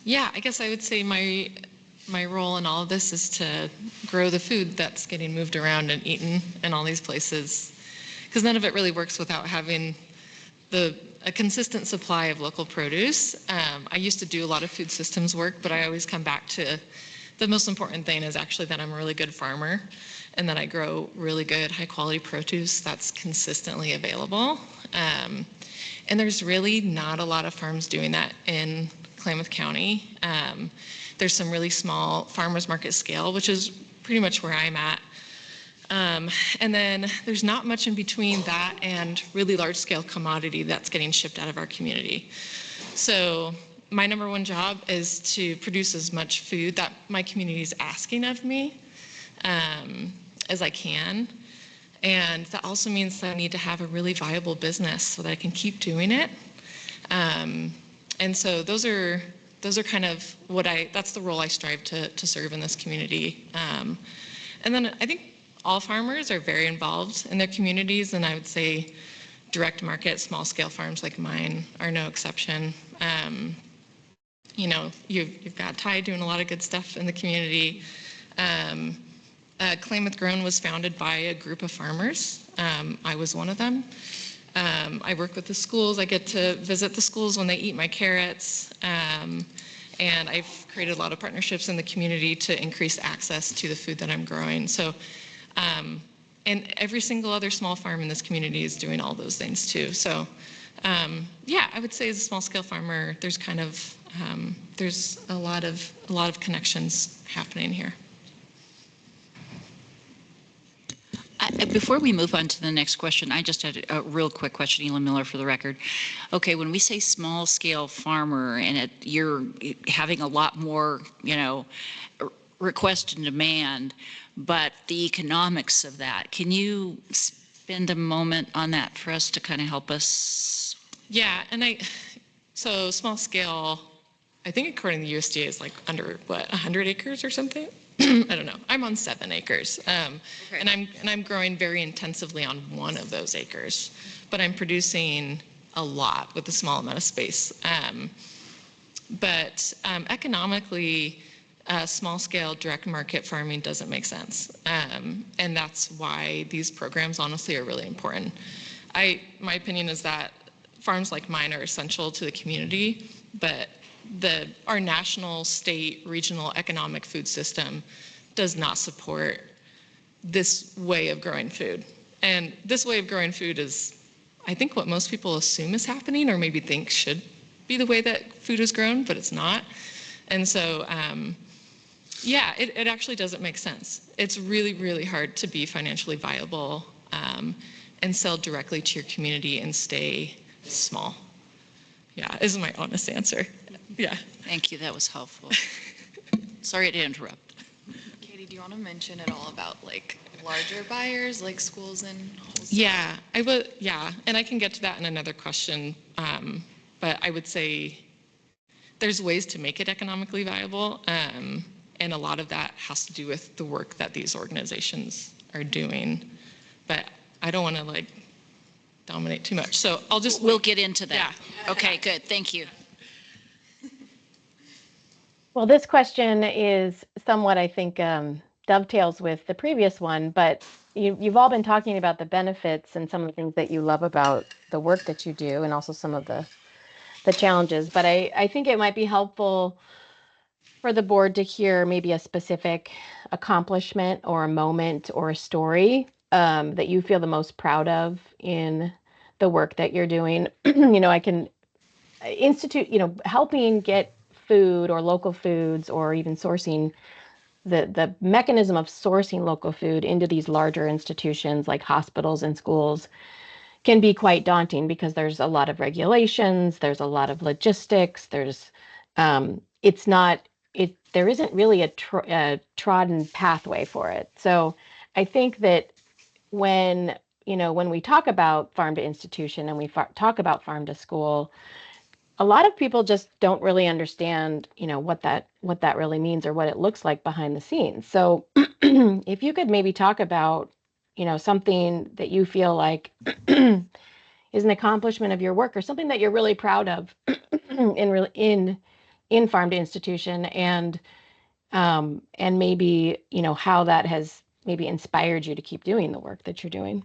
Yeah, I guess I would say my role in all of this is to grow the food that's getting moved around and eaten in all these places, because none of it really works without having a consistent supply of local produce. I used to do a lot of food systems work, but I always come back to the most important thing is actually that I'm a really good farmer and that I grow really good high quality produce that's consistently available. And there's really not a lot of farms doing that in Klamath County. There's some really small farmers market scale, which is pretty much where I'm at. And then there's not much in between that and really large scale commodity that's getting shipped out of our community. So my number one job is to produce as much food that my community is asking of me as I can. And that also means that I need to have a really viable business so that I can keep doing it. And so those are kind of that's the role I strive to serve in this community. And then I think all farmers are very involved in their communities, and I would say direct market, small scale farms like mine are no exception. You know, you've got Ty doing a lot of good stuff in the community. Klamath Grown was founded by a group of farmers. I was one of them. I work with the schools. I get to visit the schools when they eat my carrots. And I've created a lot of partnerships in the community to increase access to the food that I'm growing. So, and every single other small farm in this community is doing all those things too. So, yeah, I would say as a small scale farmer, there's kind of, there's a lot of connections happening here. Before we move on to the next question, I just had a real quick question, Ela Miller, for the record. Okay, when we say small-scale farmer and you're having a lot more, you know, request and demand, but the economics of that, can you spend a moment on that for us to kind of help us? Yeah, and so small scale, I think according to the USDA is like under, what, 100 acres or something? I don't know. I'm on 7 acres, and I'm growing very intensively on 1 of those acres, but I'm producing a lot with a small amount of space. But economically, small-scale direct market farming doesn't make sense, and that's why these programs honestly are really important. My opinion is that farms like mine are essential to the community, but our national, state, regional economic food system does not support this way of growing food. And this way of growing food is, I think, what most people assume is happening or maybe think should be the way that food is grown, but it's not. And so, yeah, it actually doesn't make sense. It's really, really hard to be financially viable and sell directly to your community and stay small. Yeah, is my honest answer. Yeah. Thank you. That was helpful. Sorry to interrupt. Katie, do you want to mention at all about like larger buyers, like schools and wholesale? Yeah, I would. Yeah, and I can get to that in another question. But I would say there's ways to make it economically viable, and a lot of that has to do with the work that these organizations are doing. But I don't want to like dominate too much, so We'll get into that. Yeah. Okay, good. Thank you. Well, this question is somewhat, I think, dovetails with the previous one, but you've all been talking about the benefits and some of the things that you love about the work that you do and also some of the challenges. But I think it might be helpful for the board to hear maybe a specific accomplishment or a moment or a story that you feel the most proud of in the work that you're doing. You know, I can institute, you know, helping get food or local foods or even sourcing the mechanism of sourcing local food into these larger institutions like hospitals and schools can be quite daunting because there's a lot of regulations, there's a lot of logistics, there's there isn't really a trodden pathway for it. So I think that when we talk about farm to institution and we talk about farm to school, a lot of people just don't really understand, you know, what that really means or what it looks like behind the scenes. So if you could maybe talk about, you know, something that you feel like is an accomplishment of your work or something that you're really proud of in farm to institution, and maybe, you know, how that has maybe inspired you to keep doing the work that you're doing.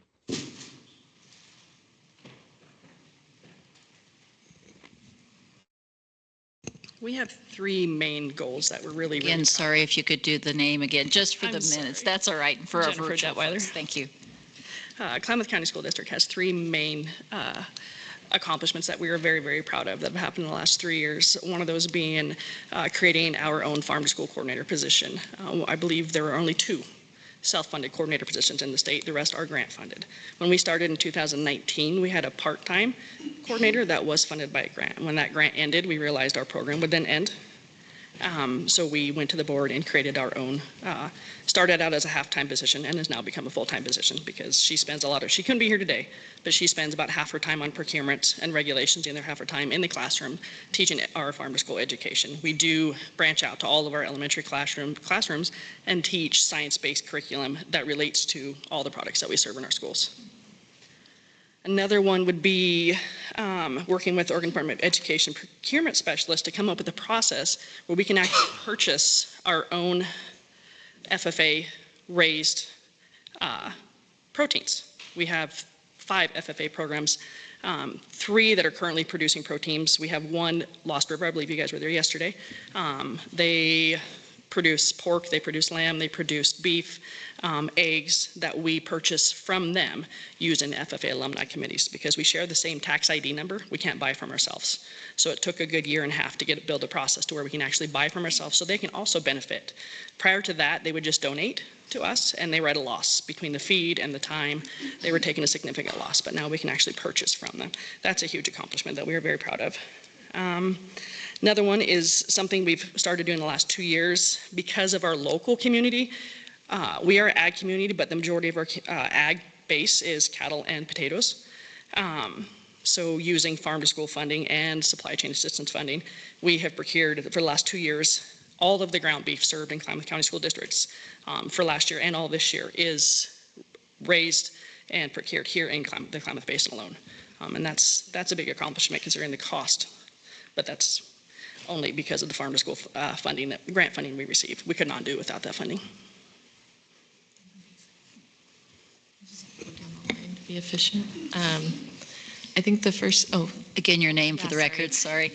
We have 3 main goals that we're really, really Again, sorry if you could do the name again, just for the minutes. sorry. That's all right. For our Jennifer virtual Detweiler. folks. Thank you. Klamath County School District has 3 main accomplishments that we are very, very proud of that have happened in the last 3 years. One of those being creating our own farm to school coordinator position. I believe there are only 2 self-funded coordinator positions in the state. The rest are grant funded. When we started in 2019, we had a part-time coordinator that was funded by a grant. When that grant ended, we realized our program would then end. So we went to the board and created our own, started out as a half-time position and has now become a full-time position because she spends she couldn't be here today, but she spends about half her time on procurement and regulations, the other half her time in the classroom teaching our farm-to-school education. We do branch out to all of our elementary classrooms and teach science-based curriculum that relates to all the products that we serve in our schools. Another one would be working with Oregon Department of Education procurement specialists to come up with a process where we can actually purchase our own FFA-raised proteins. We have 5 FFA programs, 3 that are currently producing proteins. We have one, Lost River, I believe you guys were there yesterday. They produce pork, they produce lamb, they produce beef, eggs that we purchase from them using FFA alumni committees because we share the same tax ID number. We can't buy from ourselves. So it took a good year and a half to build a process to where we can actually buy from ourselves so they can also benefit. Prior to that, they would just donate to us and they were at a loss. Between the feed and the time, they were taking a significant loss, but now we can actually purchase from them. That's a huge accomplishment that we are very proud of. Another one is something we've started doing the last 2 years because of our local community. We are an ag community, but the majority of our ag base is cattle and potatoes. So using farm to school funding and supply chain assistance funding, we have procured for the last 2 years, all of the ground beef served in Klamath County school districts for last year and all this year is raised and procured here in the Klamath Basin alone. And that's a big accomplishment considering the cost, but that's only because of the farm to school funding, grant funding we received. We could not do it without that funding. Be efficient. I think the first, again, your name for the record, sorry.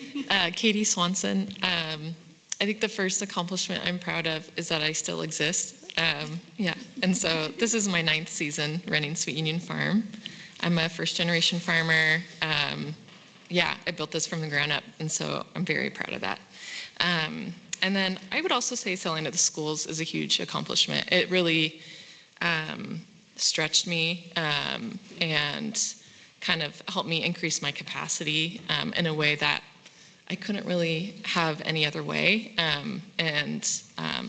Katie Swanson. I think the first accomplishment I'm proud of is that I still exist. Yeah, and so this is my 9th season running Sweet Union Farm. I'm a first generation farmer. Yeah, I built this from the ground up, and so I'm very proud of that. And then I would also say selling to the schools is a huge accomplishment. It really stretched me and kind of helped me increase my capacity in a way that I couldn't really have any other way. And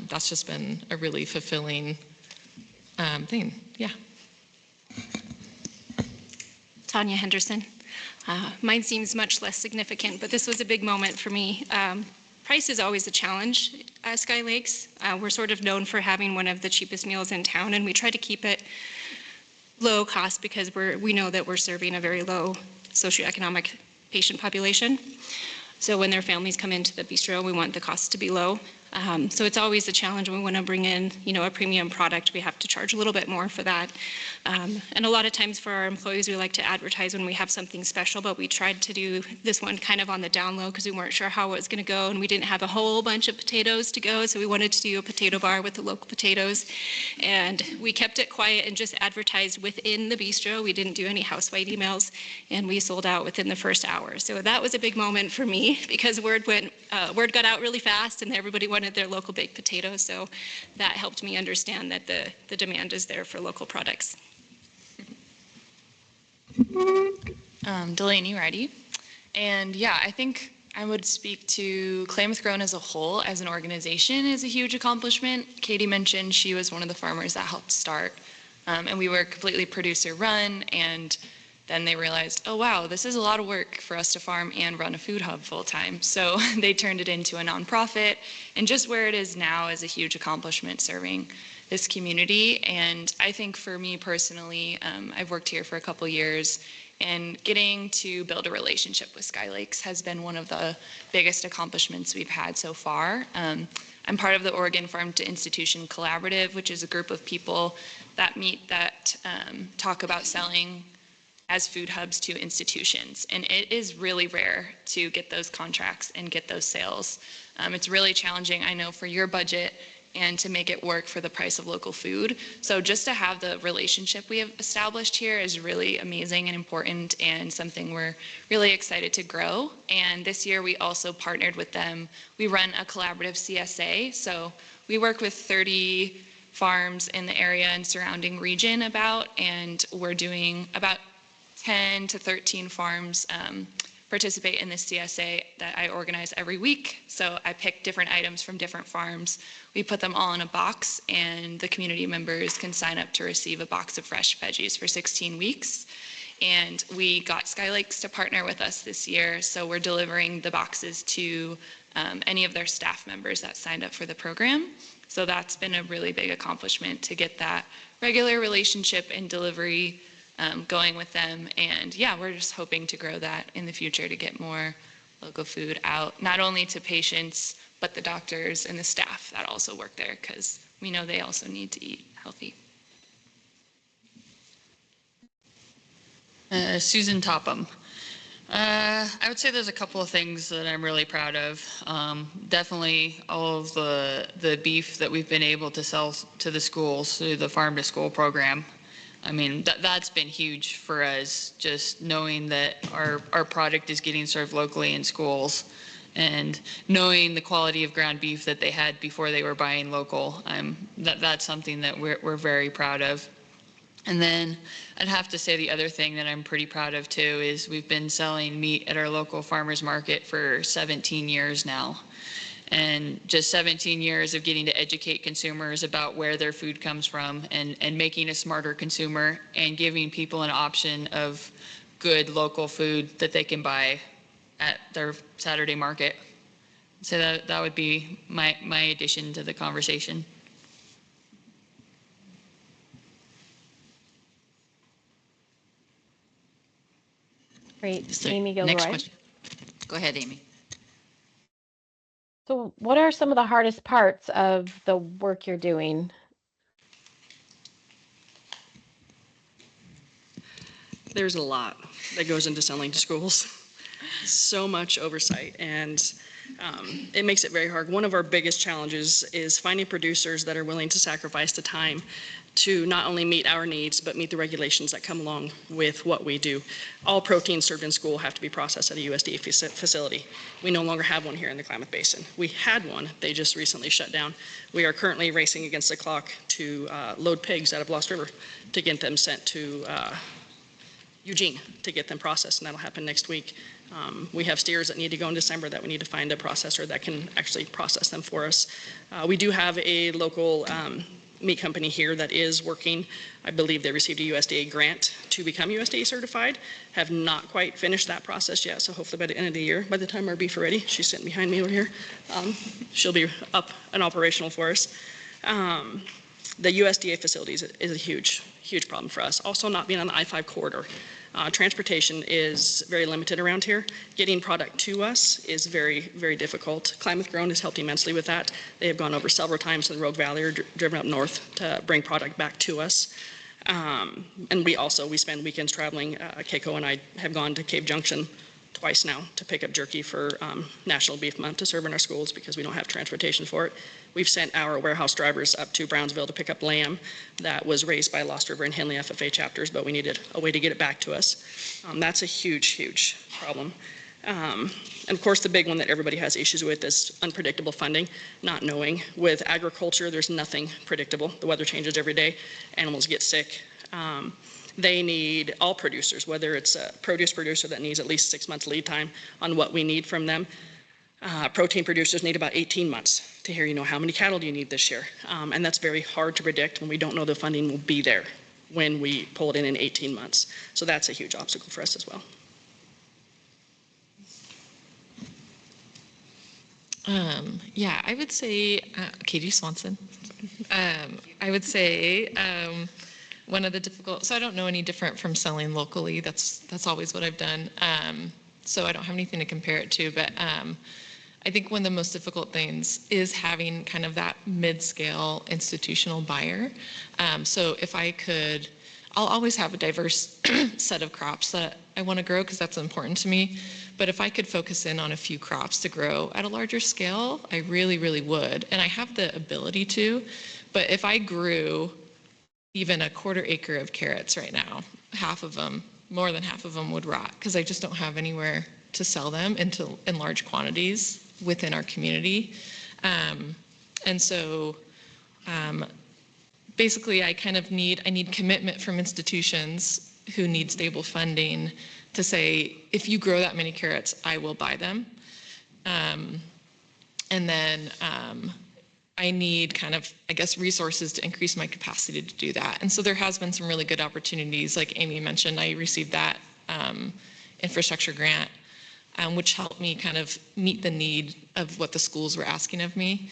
that's just been a really fulfilling thing. Yeah. Tanya Henderson. Mine seems much less significant, but this was a big moment for me. Price is always a challenge at Sky Lakes. We're sort of known for having one of the cheapest meals in town, and we try to keep it low cost because we know that we're serving a very low socioeconomic patient population. So when their families come into the bistro, we want the costs to be low. So it's always a challenge when we want to bring in, a premium product. We have to charge a little bit more for that. And a lot of times for our employees, we like to advertise when we have something special, but we tried to do this one kind of on the down low because we weren't sure how it was going to go, and we didn't have a whole bunch of potatoes to go, so we wanted to do a potato bar with the local potatoes. And we kept it quiet and just advertised within the bistro. We didn't do any housewide emails, and we sold out within the first hour. So that was a big moment for me because word got out really fast, and everybody wanted their local baked potatoes, so that helped me understand that the demand is there for local products. Delaney Reddy. And yeah, I think I would speak to Klamath Grown as a whole, as an organization, is a huge accomplishment. Katie mentioned she was one of the farmers that helped start, and we were completely producer run, and then they realized, oh wow, this is a lot of work for us to farm and run a food hub full time. So they turned it into a nonprofit, and just where it is now is a huge accomplishment serving this community. And I think for me personally, I've worked here for a couple years, and getting to build a relationship with Sky Lakes has been one of the biggest accomplishments we've had so far. I'm part of the Oregon Farm to Institution Collaborative, which is a group of people that meet that talk about selling as food hubs to institutions. And it is really rare to get those contracts and get those sales. It's really challenging, I know, for your budget and to make it work for the price of local food. So just to have the relationship we have established here is really amazing and important, and something we're really excited to grow. And this year we also partnered with them. We run a collaborative CSA, so we work with 30 farms in the area and surrounding region about, and we're doing about 10 to 13 farms participate in this CSA that I organize every week. So I pick different items from different farms. We put them all in a box, and the community members can sign up to receive a box of fresh veggies for 16 weeks. And we got Sky Lakes to partner with us this year, so we're delivering the boxes to any of their staff members that signed up for the program. So that's been a really big accomplishment to get that regular relationship and delivery going with them. And yeah, we're just hoping to grow that in the future to get more local food out, not only to patients, but the doctors and the staff that also work there, because we know they also need to eat healthy. Susan Topham. I would say there's a couple of things that I'm really proud of. Definitely all of the beef that we've been able to sell to the schools through the Farm to School program. I mean, that's been huge for us, just knowing that our product is getting served locally in schools and knowing the quality of ground beef that they had before they were buying local. That's something that we're very proud of. And then I'd have to say the other thing that I'm pretty proud of too is we've been selling meat at our local farmers market for 17 years now. And just 17 years of getting to educate consumers about where their food comes from and making a smarter consumer and giving people an option of good local food that they can buy at their Saturday market. So that would be my addition to the conversation. Great. Amy Gilroy. Next question. Go ahead, Amy. So what are some of the hardest parts of the work you're doing? There's a lot that goes into selling to schools. So much oversight, and it makes it very hard. One of our biggest challenges is finding producers that are willing to sacrifice the time to not only meet our needs, but meet the regulations that come along with what we do. All proteins served in school have to be processed at a USDA facility. We no longer have one here in the Klamath Basin. We had one, they just recently shut down. We are currently racing against the clock to load pigs out of Lost River to get them sent to Eugene to get them processed, and that'll happen next week. We have steers that need to go in December that we need to find a processor that can actually process them for us. We do have a local meat company here that is working. I believe they received a USDA grant to become USDA certified. Have not quite finished that process yet, so hopefully by the end of the year, by the time our beef are ready, she's sitting behind me over here, she'll be up and operational for us. The USDA facilities is a huge problem for us. Also, not being on the I-5 corridor. Transportation is very limited around here. Getting product to us is very, very difficult. Klamath Grown has helped immensely with that. They have gone over several times to the Rogue Valley or driven up north to bring product back to us. And we spend weekends traveling. Keiko and I have gone to Cave Junction twice now to pick up jerky for National Beef Month to serve in our schools because we don't have transportation for it. We've sent our warehouse drivers up to Brownsville to pick up lamb that was raised by Lost River and Henley FFA chapters, but we needed a way to get it back to us. That's a huge problem. And of course, the big one that everybody has issues with is unpredictable funding, not knowing. With agriculture, there's nothing predictable. The weather changes every day. Animals get sick. They need all producers, whether it's a produce producer that needs at least 6 months lead time on what we need from them. Protein producers need about 18 months to hear, how many cattle do you need this year? And that's very hard to predict when we don't know the funding will be there when we pull it in 18 months. So that's a huge obstacle for us as well. Yeah, I would say, Katie Swanson. I would say one of the difficult, so I don't know any different from selling locally. That's always what I've done. So I don't have anything to compare it to, but I think one of the most difficult things is having kind of that mid-scale institutional buyer. So if I could, I'll always have a diverse set of crops that I want to grow because that's important to me. But if I could focus in on a few crops to grow at a larger scale, I really, really would. And I have the ability to, but if I grew even a 1/4 acre of carrots right now, more than half of them would rot because I just don't have anywhere to sell them in large quantities within our community. And so basically I need commitment from institutions who need stable funding to say, if you grow that many carrots, I will buy them. And then I need kind of, I guess, resources to increase my capacity to do that. And so there has been some really good opportunities. Like Amy mentioned, I received that infrastructure grant, which helped me kind of meet the need of what the schools were asking of me.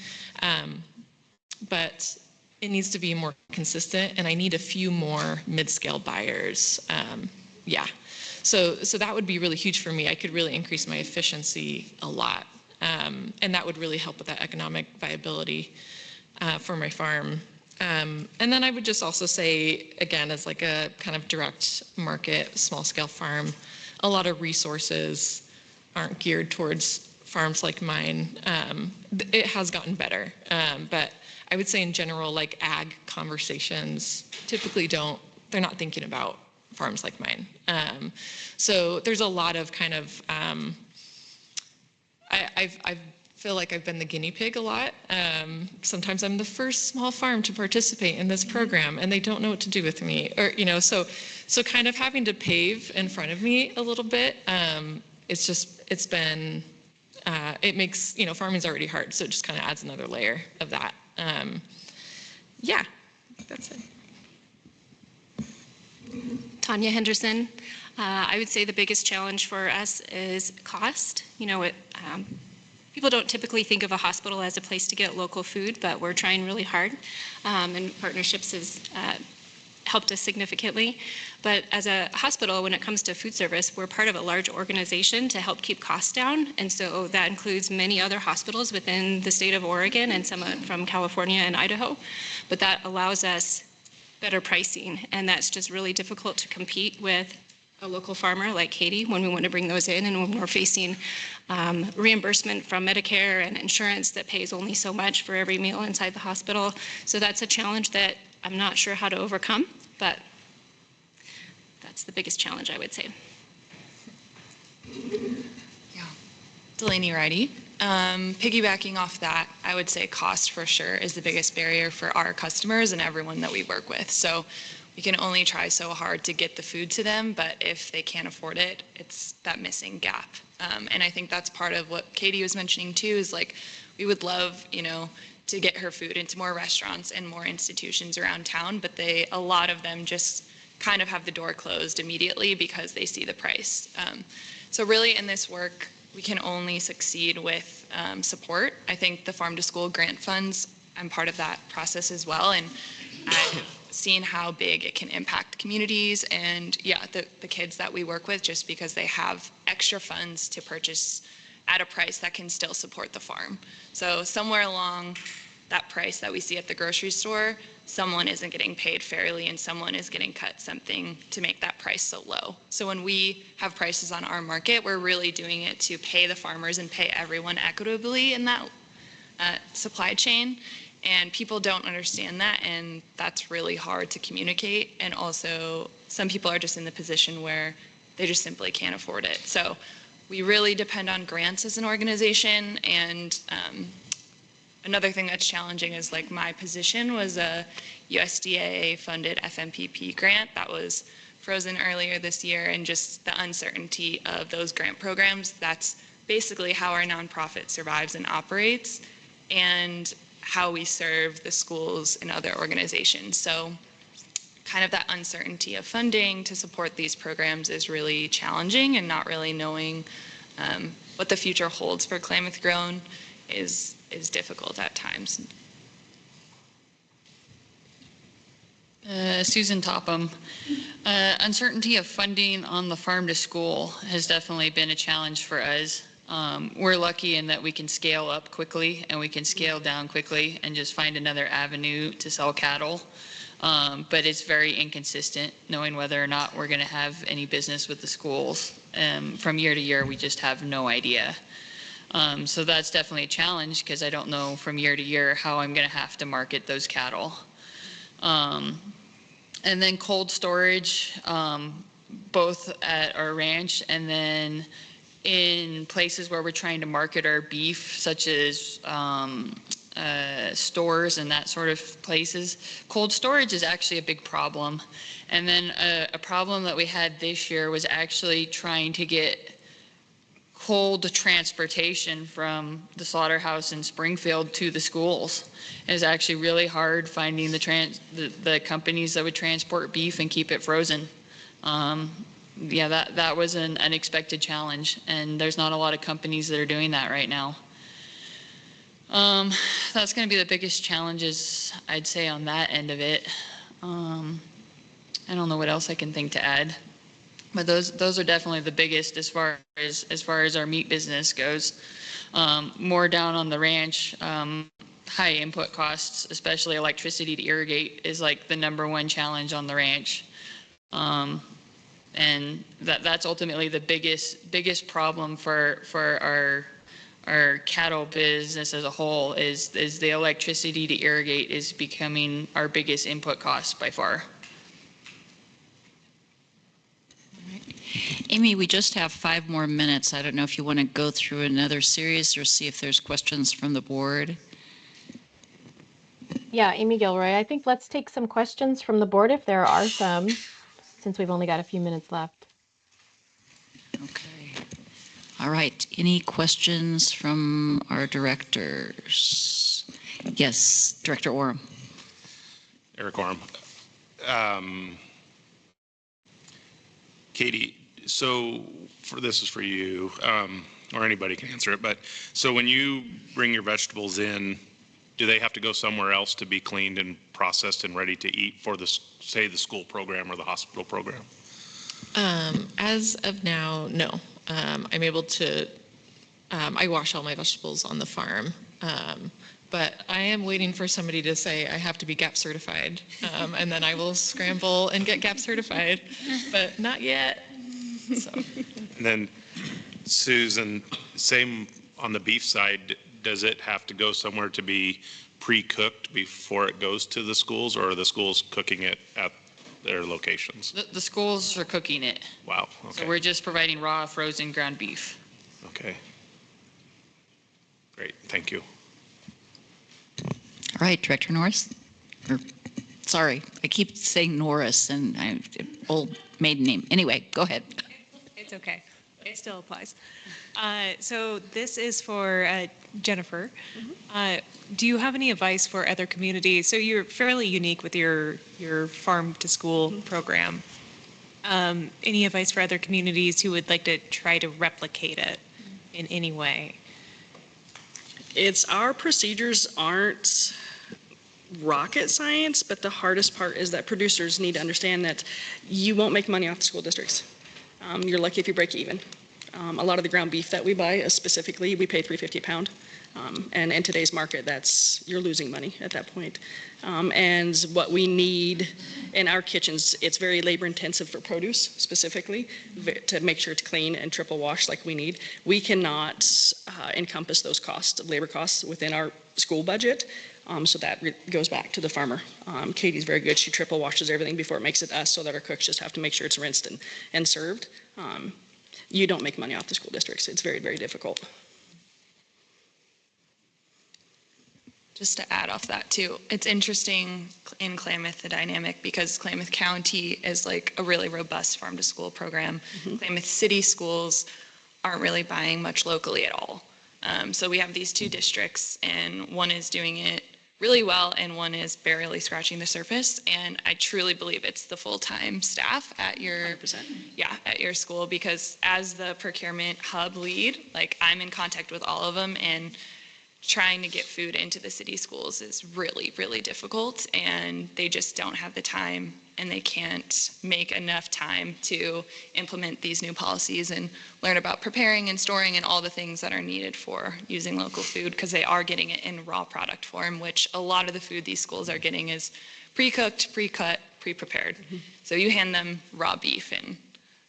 But it needs to be more consistent, and I need a few more mid-scale buyers. Yeah, so that would be really huge for me. I could really increase my efficiency a lot, and that would really help with that economic viability for my farm. And then I would just also say, again, as like a kind of direct market, small-scale farm, a lot of resources aren't geared towards farms like mine. It has gotten better, but I would say in general, like ag conversations typically they're not thinking about farms like mine. So there's a lot of kind of, I feel like I've been the guinea pig a lot. Sometimes I'm the first small farm to participate in this program and they don't know what to do with me, or, so kind of having to pave in front of me a little bit. It's been, it makes, farming's already hard. So it just kind of adds another layer of that. Yeah, that's it. Tanya Henderson. I would say the biggest challenge for us is cost. People don't typically think of a hospital as a place to get local food, but we're trying really hard, and partnerships has helped us significantly. But as a hospital, when it comes to food service, we're part of a large organization to help keep costs down. And so that includes many other hospitals within the state of Oregon and some from California and Idaho. But that allows us better pricing. And that's just really difficult to compete with a local farmer like Katie when we want to bring those in, and when we're facing reimbursement from Medicare and insurance that pays only so much for every meal inside the hospital. So that's a challenge that I'm not sure how to overcome, but that's the biggest challenge, I would say. Yeah, Delaney Ridey. Piggybacking off that, I would say cost for sure is the biggest barrier for our customers and everyone that we work with. So we can only try so hard to get the food to them, but if they can't afford it, it's that missing gap. And I think that's part of what Katie was mentioning too, is like, we would love, to get her food into more restaurants and more institutions around town, but a lot of them just kind of have the door closed immediately because they see the price. So really in this work, we can only succeed with support. I think the Farm to School grant funds, I'm part of that process as well, and I've seen how big it can impact communities and the kids that we work with, just because they have extra funds to purchase at a price that can still support the farm. So somewhere along that price that we see at the grocery store, someone isn't getting paid fairly and someone is getting cut something to make that price so low. So when we have prices on our market, we're really doing it to pay the farmers and pay everyone equitably in that supply chain. And people don't understand that, and that's really hard to communicate. And also, some people are just in the position where they just simply can't afford it. So we really depend on grants as an organization. And another thing that's challenging is, like, my position was a USDA funded FMPP grant that was frozen earlier this year, and just the uncertainty of those grant programs, that's basically how our nonprofit survives and operates, and how we serve the schools and other organizations. So kind of that uncertainty of funding to support these programs is really challenging, and not really knowing what the future holds for Klamath Grown is difficult at times. Susan Topham. Uncertainty of funding on the farm to school has definitely been a challenge for us. We're lucky in that we can scale up quickly and we can scale down quickly and just find another avenue to sell cattle. But it's very inconsistent knowing whether or not we're going to have any business with the schools. From year to year, we just have no idea. So that's definitely a challenge, because I don't know from year to year how I'm going to have to market those cattle. And then cold storage, both at our ranch and then in places where we're trying to market our beef, such as stores and that sort of places. Cold storage is actually a big problem. And then a problem that we had this year was actually trying to get cold transportation from the slaughterhouse in Springfield to the schools. It was actually really hard finding the companies that would transport beef and keep it frozen. Yeah, that was an unexpected challenge, and there's not a lot of companies that are doing that right now. That's going to be the biggest challenges, I'd say, on that end of it. I don't know what else I can think to add, but those are definitely the biggest as far as our meat business goes. More down on the ranch, high input costs, especially electricity to irrigate, is like the #1 challenge on the ranch. And that's ultimately the biggest problem for our cattle business as a whole is the electricity to irrigate is becoming our biggest input cost by far. Amy, we just have 5 more minutes. I don't know if you want to go through another series or see if there's questions from the board. Yeah, Amy Gilroy, I think let's take some questions from the board if there are some, since we've only got a few minutes left. Okay. All right. Any questions from our directors? Yes, Director Orem. Eric Orem. Katie, so this is for you, or anybody can answer it, but so when you bring your vegetables in, do they have to go somewhere else to be cleaned and processed and ready to eat for say the school program or the hospital program? As of now, no. I'm able to, I wash all my vegetables on the farm. But I am waiting for somebody to say I have to be GAP certified, and then I will scramble and get GAP certified, but not yet. So. And then Susan, same on the beef side, does it have to go somewhere to be pre-cooked before it goes to the schools, or are the schools cooking it at their locations? The schools are cooking it. Wow, okay. So we're just providing raw, frozen ground beef. Okay. Great, thank you. All right, Director Norris. Sorry, I keep saying Norris and I'm old maiden name. Anyway, go ahead. It's okay. It still applies. So this is for Jennifer. Do you have any advice for other communities? So you're fairly unique with your farm to school program. Any advice for other communities who would like to try to replicate it in any way? Our procedures aren't rocket science, but the hardest part is that producers need to understand that you won't make money off the school districts. You're lucky if you break even. A lot of the ground beef that we buy, specifically, we pay $3.50 a pound. And in today's market, you're losing money at that point. And what we need in our kitchens, it's very labor intensive for produce specifically to make sure to clean and triple wash like we need. We cannot encompass those costs, labor costs within our school budget. So that goes back to the farmer. Katie's very good. She triple washes everything before it makes it to us so that our cooks just have to make sure it's rinsed and served. You don't make money off the school districts. It's very, very difficult. Just to add off that too, it's interesting in Klamath, the dynamic, because Klamath County is like a really robust farm to school program. Klamath City schools aren't really buying much locally at all. So we have these 2 districts, and one is doing it really well and one is barely scratching the surface. And I truly believe it's the full-time staff at your 100%. at your school, because as the procurement hub lead, like I'm in contact with all of them, and trying to get food into the city schools is really, really difficult, and they just don't have the time, and they can't make enough time to implement these new policies and learn about preparing and storing and all the things that are needed for using local food, because they are getting it in raw product form, which a lot of the food these schools are getting is pre-cooked, pre-cut, pre-prepared. So you hand them raw beef, and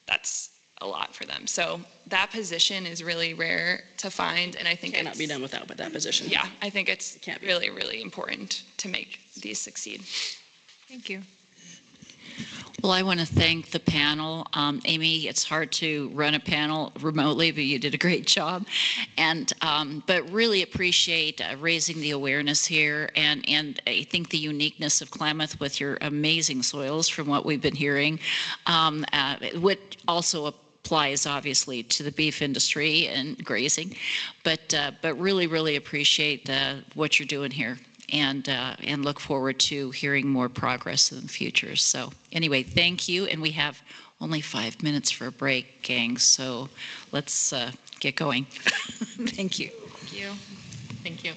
that's a lot for them. So that position is really rare to find, and I think Cannot be done without that position. Yeah, I think it's really, really important to make these succeed. Thank you. Well, I want to thank the panel. Amy, it's hard to run a panel remotely, but you did a great job. And but really appreciate raising the awareness here, and I think the uniqueness of Klamath with your amazing soils, from what we've been hearing, what also applies obviously to the beef industry and grazing, but really appreciate what you're doing here. And look forward to hearing more progress in the future. So anyway, thank you. And we have only 5 minutes for a break, gang. So let's get going. Thank you. Thank you. Thank you.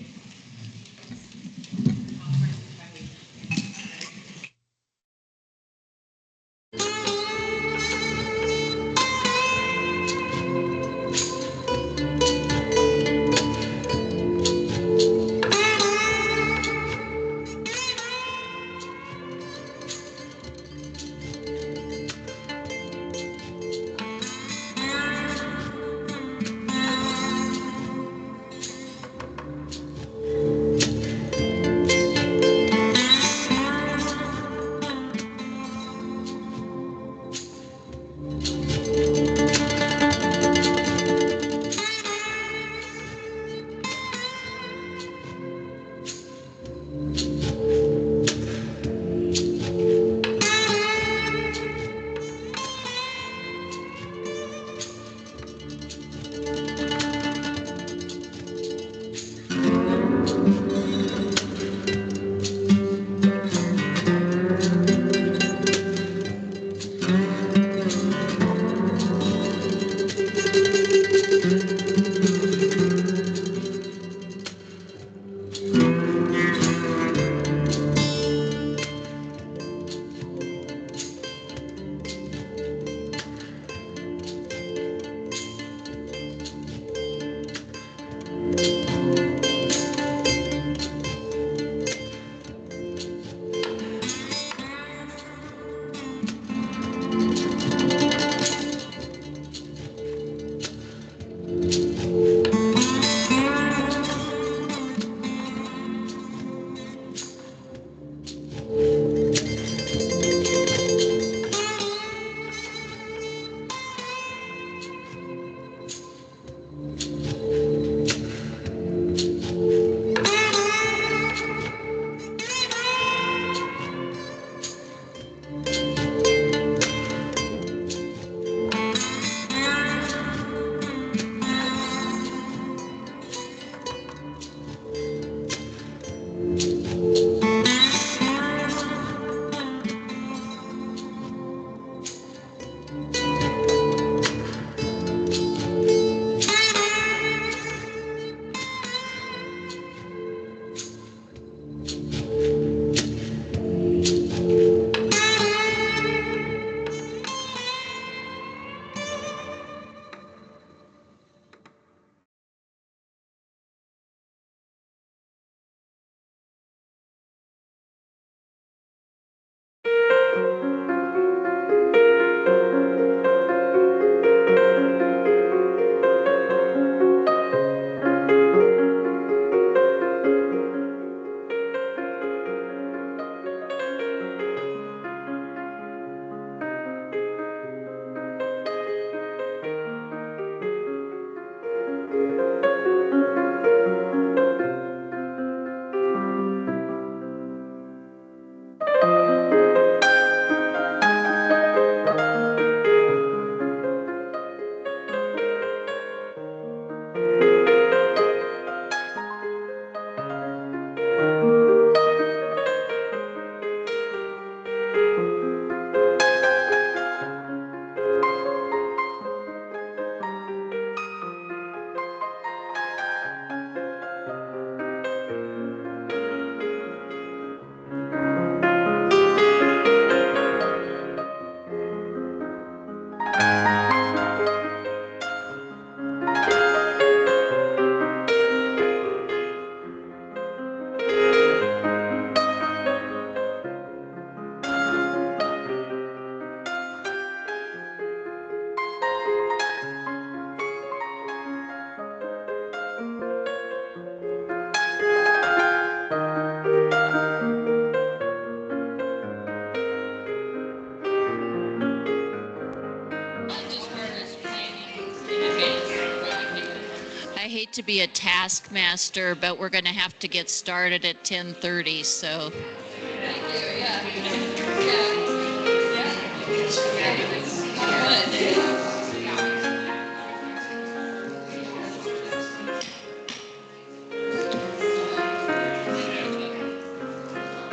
to be a taskmaster, but we're going to have to get started at 10:30, so.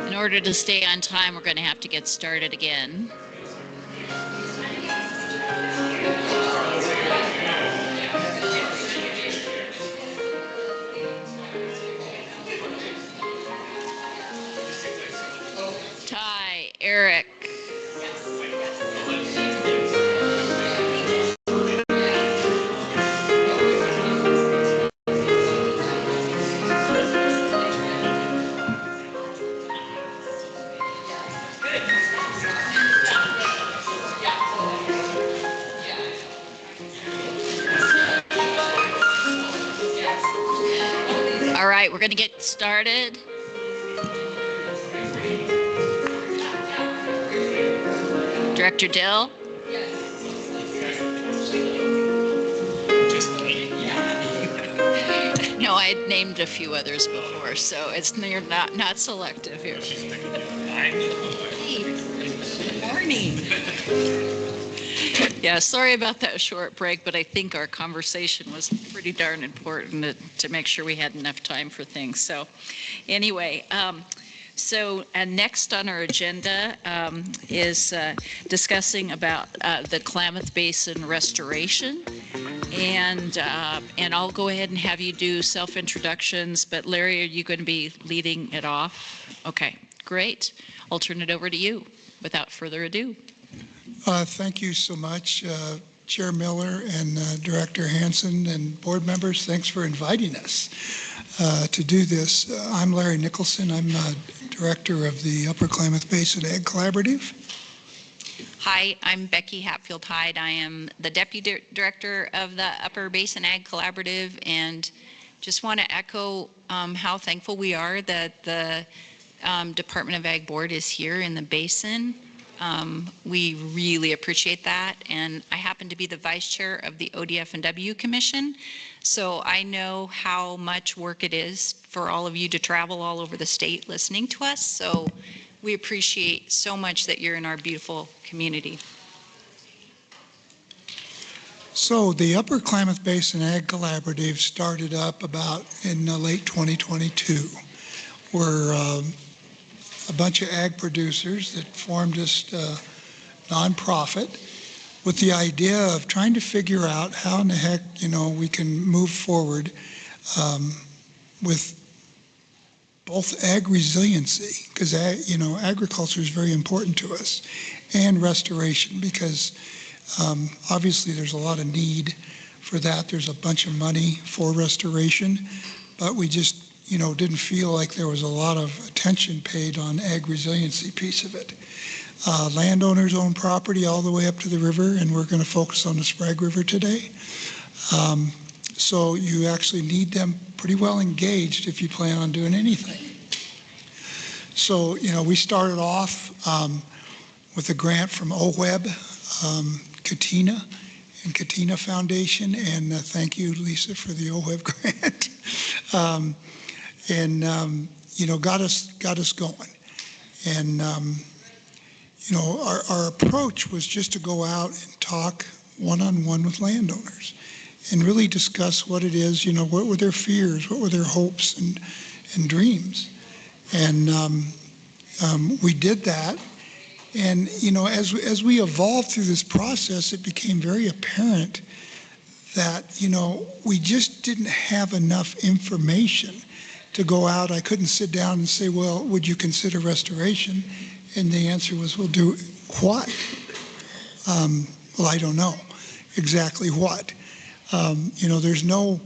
In order to stay on time, we're going to have to get started again. Ty, Eric. All right, we're going to get started. Director Dill? No, I had named a few others before, so you're not selective here. Hey, good morning. Yeah, sorry about that short break, but I think our conversation was pretty darn important to make sure we had enough time for things. So anyway, next on our agenda is discussing about the Klamath Basin restoration. And I'll go ahead and have you do self-introductions, but Larry, are you going to be leading it off? Okay, great. I'll turn it over to you without further ado. Thank you so much, Chair Miller and Director Hansen and board members. Thanks for inviting us to do this. I'm Larry Nicholson. I'm Director of the Upper Klamath Basin Ag Collaborative. Hi, I'm Becky Hatfield-Hyde. I am the Deputy Director of the Upper Basin Ag Collaborative, and just want to echo how thankful we are that the Department of Ag Board is here in the Basin. We really appreciate that, and I happen to be the Vice Chair of the ODF&W Commission, so I know how much work it is for all of you to travel all over the state listening to us, so we appreciate so much that you're in our beautiful community. So the Upper Klamath Basin Ag Collaborative started up about in late 2022. We're a bunch of ag producers that formed this nonprofit with the idea of trying to figure out how in the heck, we can move forward with both ag resiliency, because agriculture is very important to us, and restoration, because obviously there's a lot of need for that. There's a bunch of money for restoration, but we just didn't feel like there was a lot of attention paid on ag resiliency piece of it. Landowners own property all the way up to the river, and we're going to focus on the Sprague River today. So you actually need them pretty well engaged if you plan on doing anything. So, we started off with a grant from OWEB, Katina, and Katina Foundation, and thank you, Lisa, for the OWEB grant. Got us going. And, our approach was just to go out and talk one-on-one with landowners and really discuss what it is, what were their fears, what were their hopes and dreams. And we did that. And, as we evolved through this process, it became very apparent that, we just didn't have enough information to go out. I couldn't sit down and say, well, would you consider restoration? And the answer was, well, do what? Well, I don't know exactly what. There's no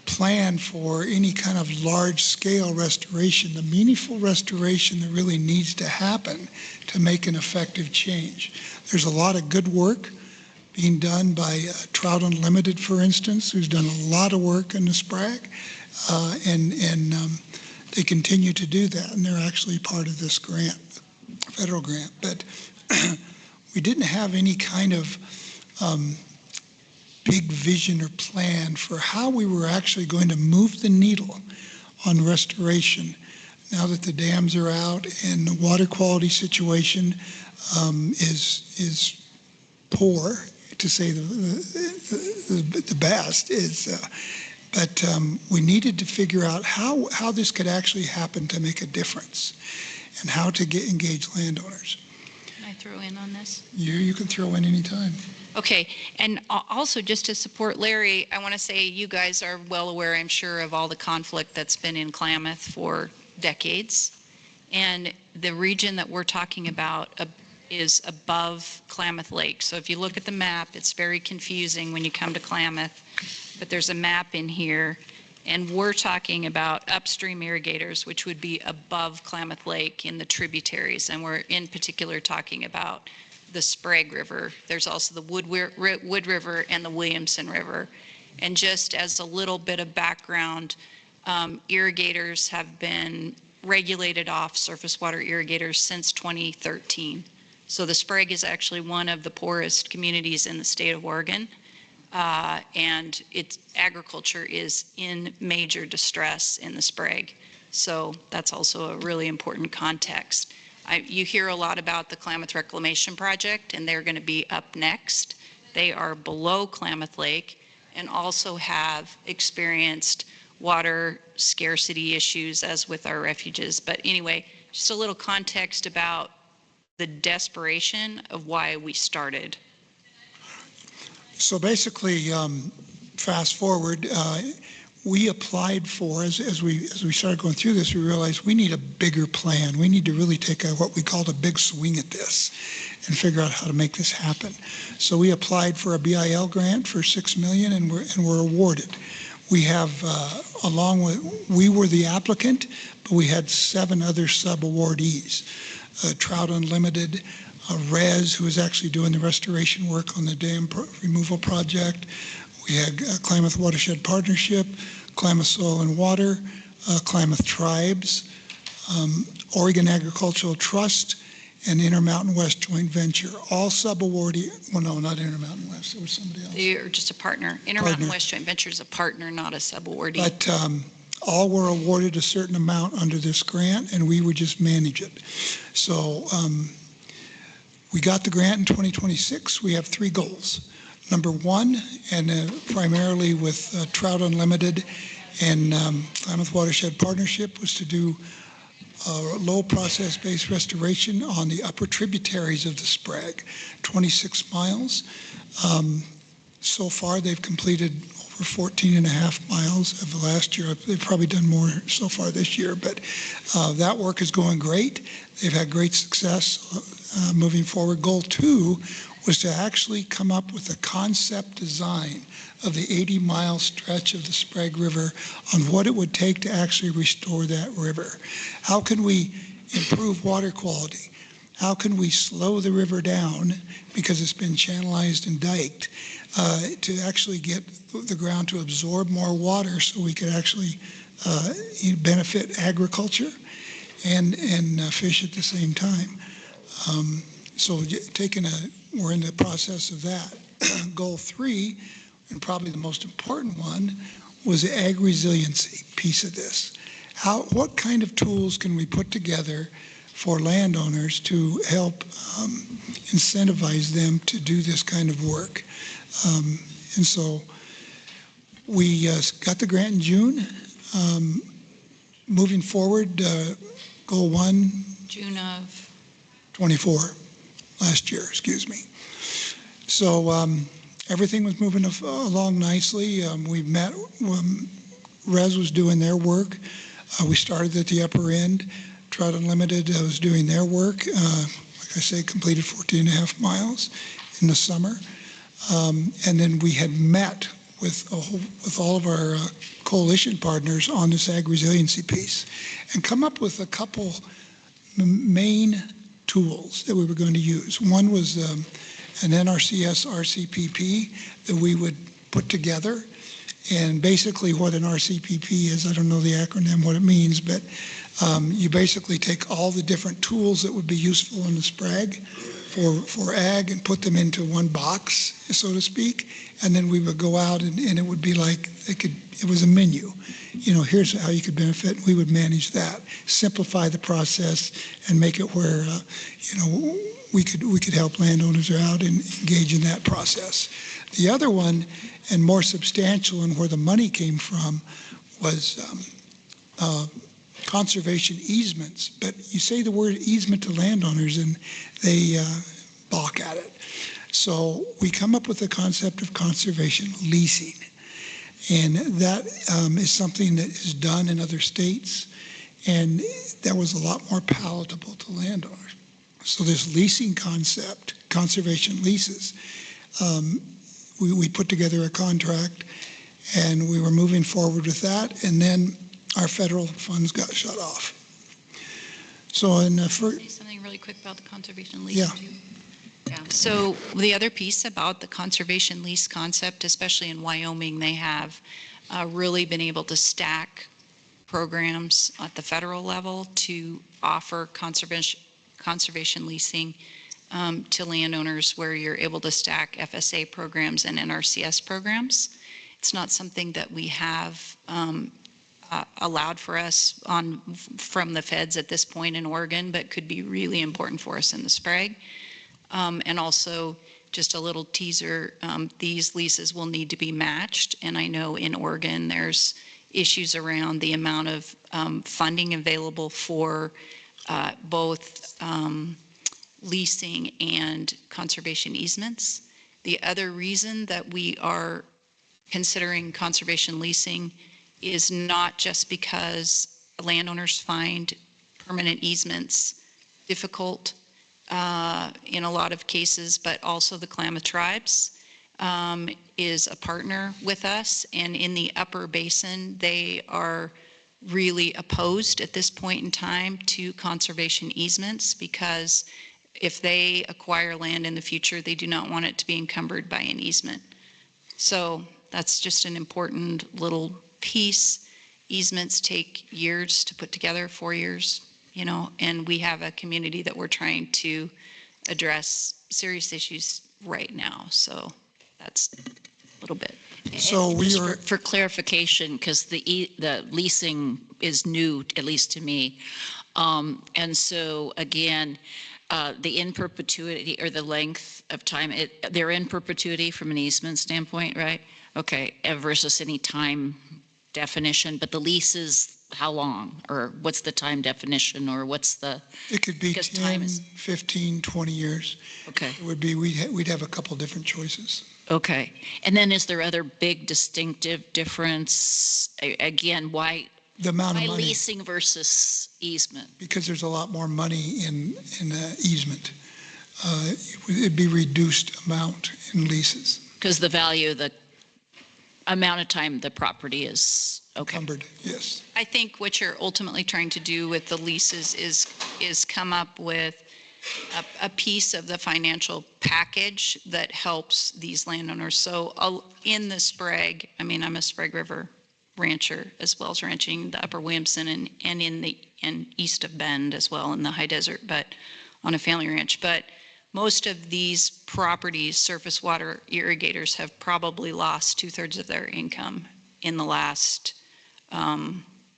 plan for any kind of large-scale restoration, the meaningful restoration that really needs to happen to make an effective change. There's a lot of good work being done by Trout Unlimited, for instance, who's done a lot of work in the Sprague, and they continue to do that, and they're actually part of this grant, federal grant. But we didn't have any kind of big vision or plan for how we were actually going to move the needle on restoration now that the dams are out and the water quality situation is poor, to say the best. But we needed to figure out how this could actually happen to make a difference and how to engage landowners. Can I throw in on this? You can throw in anytime. Okay, and also just to support Larry, I want to say you guys are well aware, I'm sure, of all the conflict that's been in Klamath for decades. And the region that we're talking about is above Klamath Lake. So if you look at the map, it's very confusing when you come to Klamath, but there's a map in here, and we're talking about upstream irrigators, which would be above Klamath Lake in the tributaries, and we're in particular talking about the Sprague River. There's also the Wood River and the Williamson River. And just as a little bit of background, irrigators have been regulated off, surface water irrigators, since 2013. So the Sprague is actually one of the poorest communities in the state of Oregon, and its agriculture is in major distress in the Sprague. So that's also a really important context. You hear a lot about the Klamath Reclamation Project, and they're going to be up next. They are below Klamath Lake and also have experienced water scarcity issues as with our refuges. But anyway, just a little context about the desperation of why we started. So basically, fast forward, we applied for, as we started going through this, we realized we need a bigger plan. We need to really take what we called a big swing at this and figure out how to make this happen. So we applied for a BIL grant for $6 million, and we're awarded. We have, we were the applicant, but we had 7 other sub-awardees. Trout Unlimited, RES, who is actually doing the restoration work on the dam removal project. We had Klamath Watershed Partnership, Klamath Soil and Water, Klamath Tribes, Oregon Agricultural Trust, and Intermountain West Joint Venture, all sub-awardee. Well, no, not Intermountain West. There was somebody else. They are just a partner. Intermountain West Joint Venture is a partner, not a sub-awardee. But all were awarded a certain amount under this grant, and we would just manage it. So we got the grant in 2026. We have 3 goals. Number 1, and primarily with Trout Unlimited and Klamath Watershed Partnership, was to do low process-based restoration on the upper tributaries of the Sprague, 26 miles. So far, they've completed over 14 and a half miles of the last year. They've probably done more so far this year, but that work is going great. They've had great success moving forward. Goal 2 was to actually come up with a concept design of the 80-mile stretch of the Sprague River on what it would take to actually restore that river. How can we improve water quality? How can we slow the river down because it's been channelized and diked to actually get the ground to absorb more water so we could actually benefit agriculture and fish at the same time. So we're in the process of that. Goal 3, and probably the most important one, was the ag resiliency piece of this. What kind of tools can we put together for landowners to help incentivize them to do this kind of work? And so we got the grant in June. Moving forward, goal 1, June of 24, last year, excuse me. So everything was moving along nicely. We met, RES was doing their work. We started at the upper end. Trout Unlimited was doing their work. Like I say, completed 14 and a half miles in the summer. And then we had met with all of our coalition partners on this ag resiliency piece and come up with a couple main tools that we were going to use. One was an NRCS RCPP that we would put together. And basically what an RCPP is, I don't know the acronym, what it means, but you basically take all the different tools that would be useful in the Sprague, for ag and put them into one box, so to speak. And then we would go out and it would be like it was a menu. Here's how you could benefit. We would manage that, simplify the process, and make it where we could help landowners out and engage in that process. The other one, and more substantial, and where the money came from, was conservation easements. But you say the word easement to landowners and they balk at it. So we come up with the concept of conservation leasing. And that is something that is done in other states. And that was a lot more palatable to landowners. So this leasing concept, conservation leases, we put together a contract and we were moving forward with that. And then our federal funds got shut off. So Say something really quick about the conservation lease. Yeah. Too. Yeah. So the other piece about the conservation lease concept, especially in Wyoming, they have really been able to stack programs at the federal level to offer conservation leasing to landowners, where you're able to stack FSA programs and NRCS programs. It's not something that we have allowed for us from the feds at this point in Oregon, but could be really important for us in the Sprague. And also, just a little teaser, these leases will need to be matched. And I know in Oregon, there's issues around the amount of funding available for both leasing and conservation easements. The other reason that we are considering conservation leasing is not just because landowners find permanent easements difficult in a lot of cases, but also the Klamath tribes is a partner with us. And in the upper basin, they are really opposed at this point in time to conservation easements, because if they acquire land in the future, they do not want it to be encumbered by an easement. So that's just an important little piece. Easements take years to put together, 4 years, and we have a community that we're trying to address serious issues right now. So that's a little bit. So And we just are- for clarification, because the leasing is new, at least to me. And so again, the in perpetuity, or the length of time, they're in perpetuity from an easement standpoint, right? Okay, versus any time definition, but the leases, how long, or what's the time definition, or what's the? It could be Because 10, time is- 15, 20 years. Okay. It would be, we'd have a couple different choices. Okay, and then is there other big distinctive difference? Again, why The amount of money, leasing versus easement? because there's a lot more money in easement. It'd be reduced amount in leases. Because the value, the amount of time the property is, okay. Encumbered, yes. I think what you're ultimately trying to do with the leases is come up with a piece of the financial package that helps these landowners. So in the Sprague, I mean, I'm a Sprague River rancher, as well as ranching the Upper Williamson and in east of Bend as well, in the high desert, but on a family ranch. But most of these properties, surface water irrigators have probably lost 2/3 of their income in the last,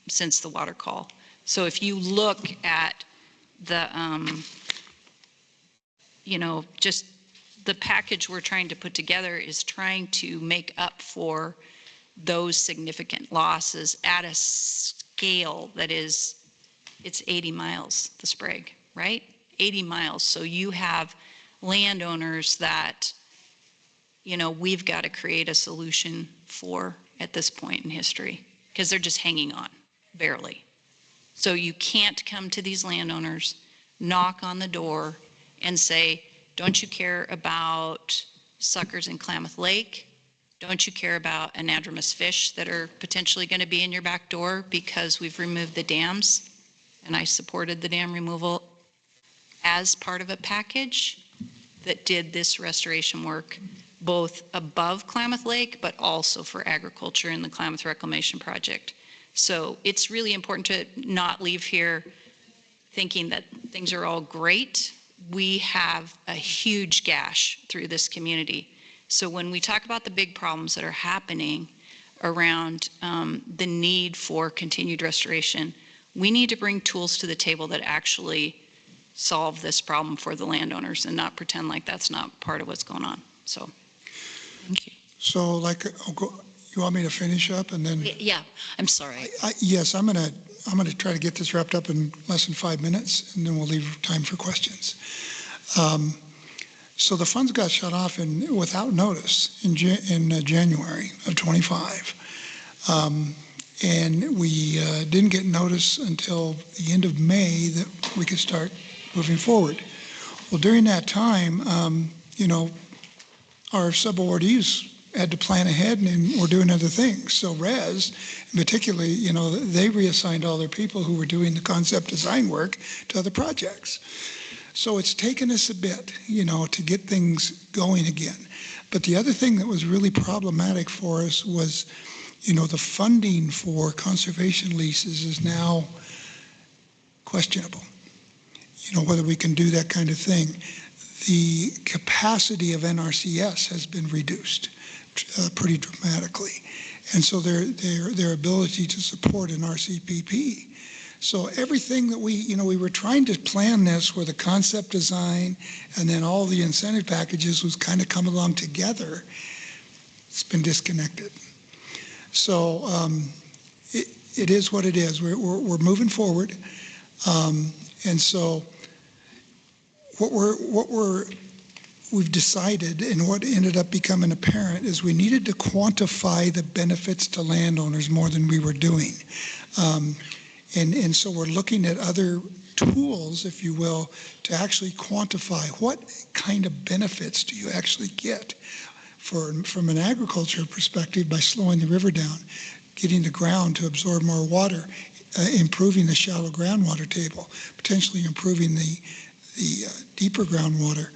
since the water call. So if you look at the, just the package we're trying to put together is trying to make up for those significant losses at a scale that is, it's 80 miles, the Sprague, right? 80 miles. So you have landowners that, we've got to create a solution for at this point in history, because they're just hanging on, barely. So you can't come to these landowners, knock on the door, and say, don't you care about suckers in Klamath Lake? Don't you care about anadromous fish that are potentially going to be in your back door because we've removed the dams? And I supported the dam removal as part of a package that did this restoration work, both above Klamath Lake, but also for agriculture in the Klamath Reclamation Project. So it's really important to not leave here thinking that things are all great. we have a huge gash through this community. So when we talk about the big problems that are happening around the need for continued restoration, we need to bring tools to the table that actually solve this problem for the landowners and not pretend like that's not part of what's going on. So, thank you. So like, you want me to finish up and then? Yeah, I'm sorry. Yes, I'm gonna try to get this wrapped up in less than 5 minutes, and then we'll leave time for questions. So the funds got shut off without notice in January of 25. And we didn't get notice until the end of May that we could start moving forward. Well, during that time, our subawardees had to plan ahead and were doing other things. So RES, particularly, they reassigned all their people who were doing the concept design work to other projects. So it's taken us a bit, to get things going again. But the other thing that was really problematic for us was, the funding for conservation leases is now questionable. Whether we can do that kind of thing. The capacity of NRCS has been reduced pretty dramatically. And so their ability to support an RCPP. So everything that we were trying to plan this where the concept design and then all the incentive packages was kind of come along together, it's been disconnected. So it is what it is. We're moving forward. And so we've decided, and what ended up becoming apparent, is we needed to quantify the benefits to landowners more than we were doing. And so we're looking at other tools, if you will, to actually quantify what kind of benefits do you actually get from an agriculture perspective by slowing the river down, getting the ground to absorb more water, improving the shallow groundwater table, potentially improving the deeper groundwater.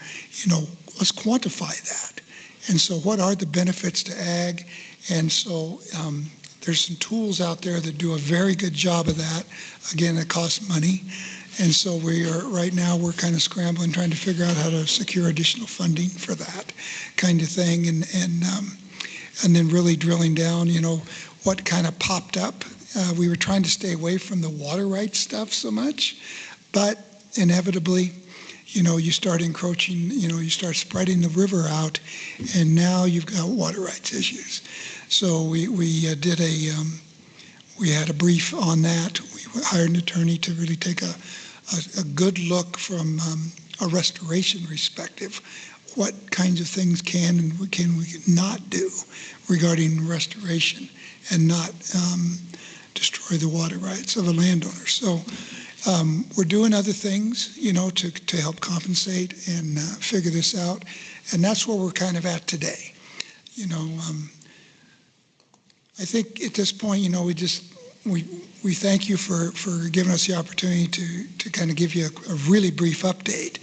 Let's quantify that. And so what are the benefits to ag? And so there's some tools out there that do a very good job of that. Again, it costs money. And so right now we're kind of scrambling, trying to figure out how to secure additional funding for that kind of thing. And then really drilling down, what kind of popped up. We were trying to stay away from the water rights stuff so much, but inevitably, you start encroaching, you start spreading the river out, and now you've got water rights issues. So we had a brief on that. We hired an attorney to really take a good look from a restoration perspective. What kinds of things can we not do regarding restoration and not destroy the water rights of a landowner. So we're doing other things, to help compensate and figure this out. And that's where we're kind of at today. I think at this point, we thank you for giving us the opportunity to kind of give you a really brief update,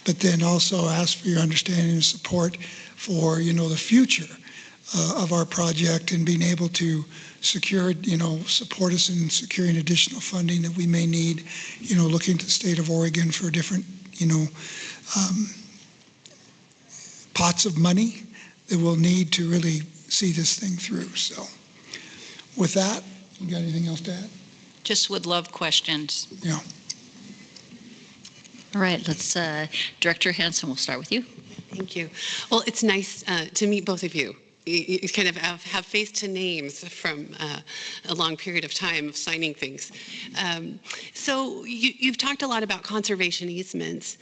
but then also ask for your understanding and support for, the future of our project and being able to secure, support us in securing additional funding that we may need, looking to the state of Oregon for different, pots of money that we'll need to really see this thing through. So with that, you got anything else to add? Just would love questions. Yeah. All right, Director Hansen, we'll start with you. Thank you. Well, it's nice to meet both of you. You kind of have face to names from a long period of time of signing things. So you've talked a lot about conservation easements.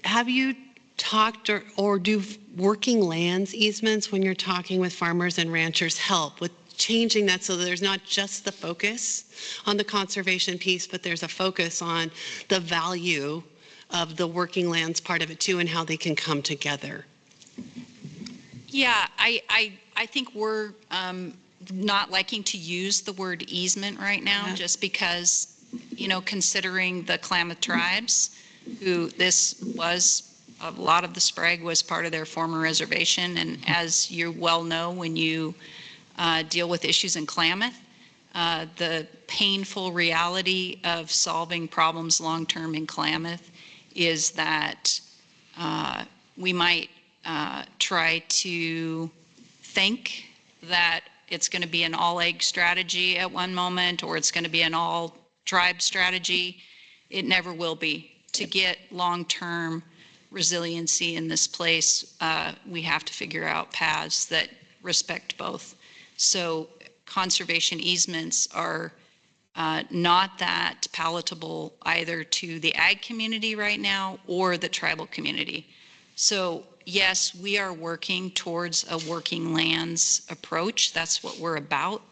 Have you talked or do working lands easements when you're talking with farmers and ranchers help with changing that so that there's not just the focus on the conservation piece, but there's a focus on the value of the working lands part of it too and how they can come together? Yeah, I think we're not liking to use the word easement right now, just because, considering the Klamath tribes, who a lot of the Sprague was part of their former reservation. And as you well know, when you deal with issues in Klamath, the painful reality of solving problems long-term in Klamath is that we might try to think that it's going to be an all egg strategy at one moment, or it's going to be an all tribe strategy. It never will be. To get long-term resiliency in this place, we have to figure out paths that respect both. So conservation easements are not that palatable either to the ag community right now or the tribal community. So yes, we are working towards a working lands approach. That's what we're about.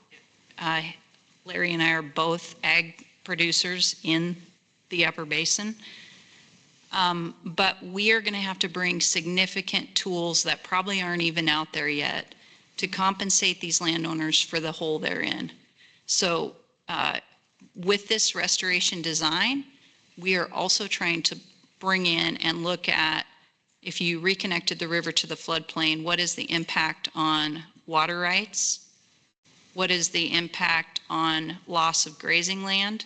Larry and I are both ag producers in the Upper Basin. But we are going to have to bring significant tools that probably aren't even out there yet to compensate these landowners for the hole they're in. So with this restoration design, we are also trying to bring in and look at, if you reconnected the river to the floodplain, what is the impact on water rights? What is the impact on loss of grazing land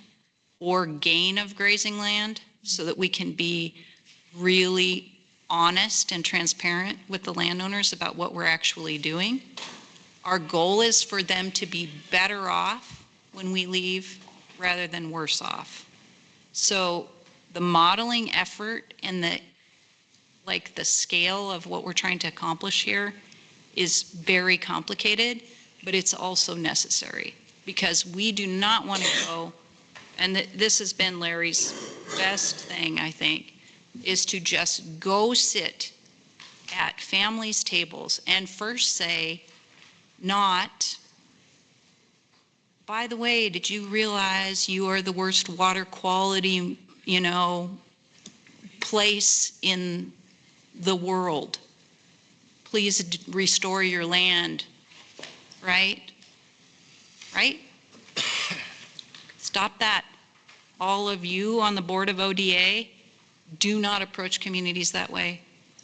or gain of grazing land, so that we can be really honest and transparent with the landowners about what we're actually doing. Our goal is for them to be better off when we leave rather than worse off. So the modeling effort and the scale of what we're trying to accomplish here is very complicated, but it's also necessary, because we do not want to go, and this has been Larry's best thing, I think, is to just go sit at families' tables and first say, not, by the way, did you realize you are the worst water quality, place in the world? Please restore your land, right? Right? Stop that. All of you on the board of ODA, do not approach communities that way.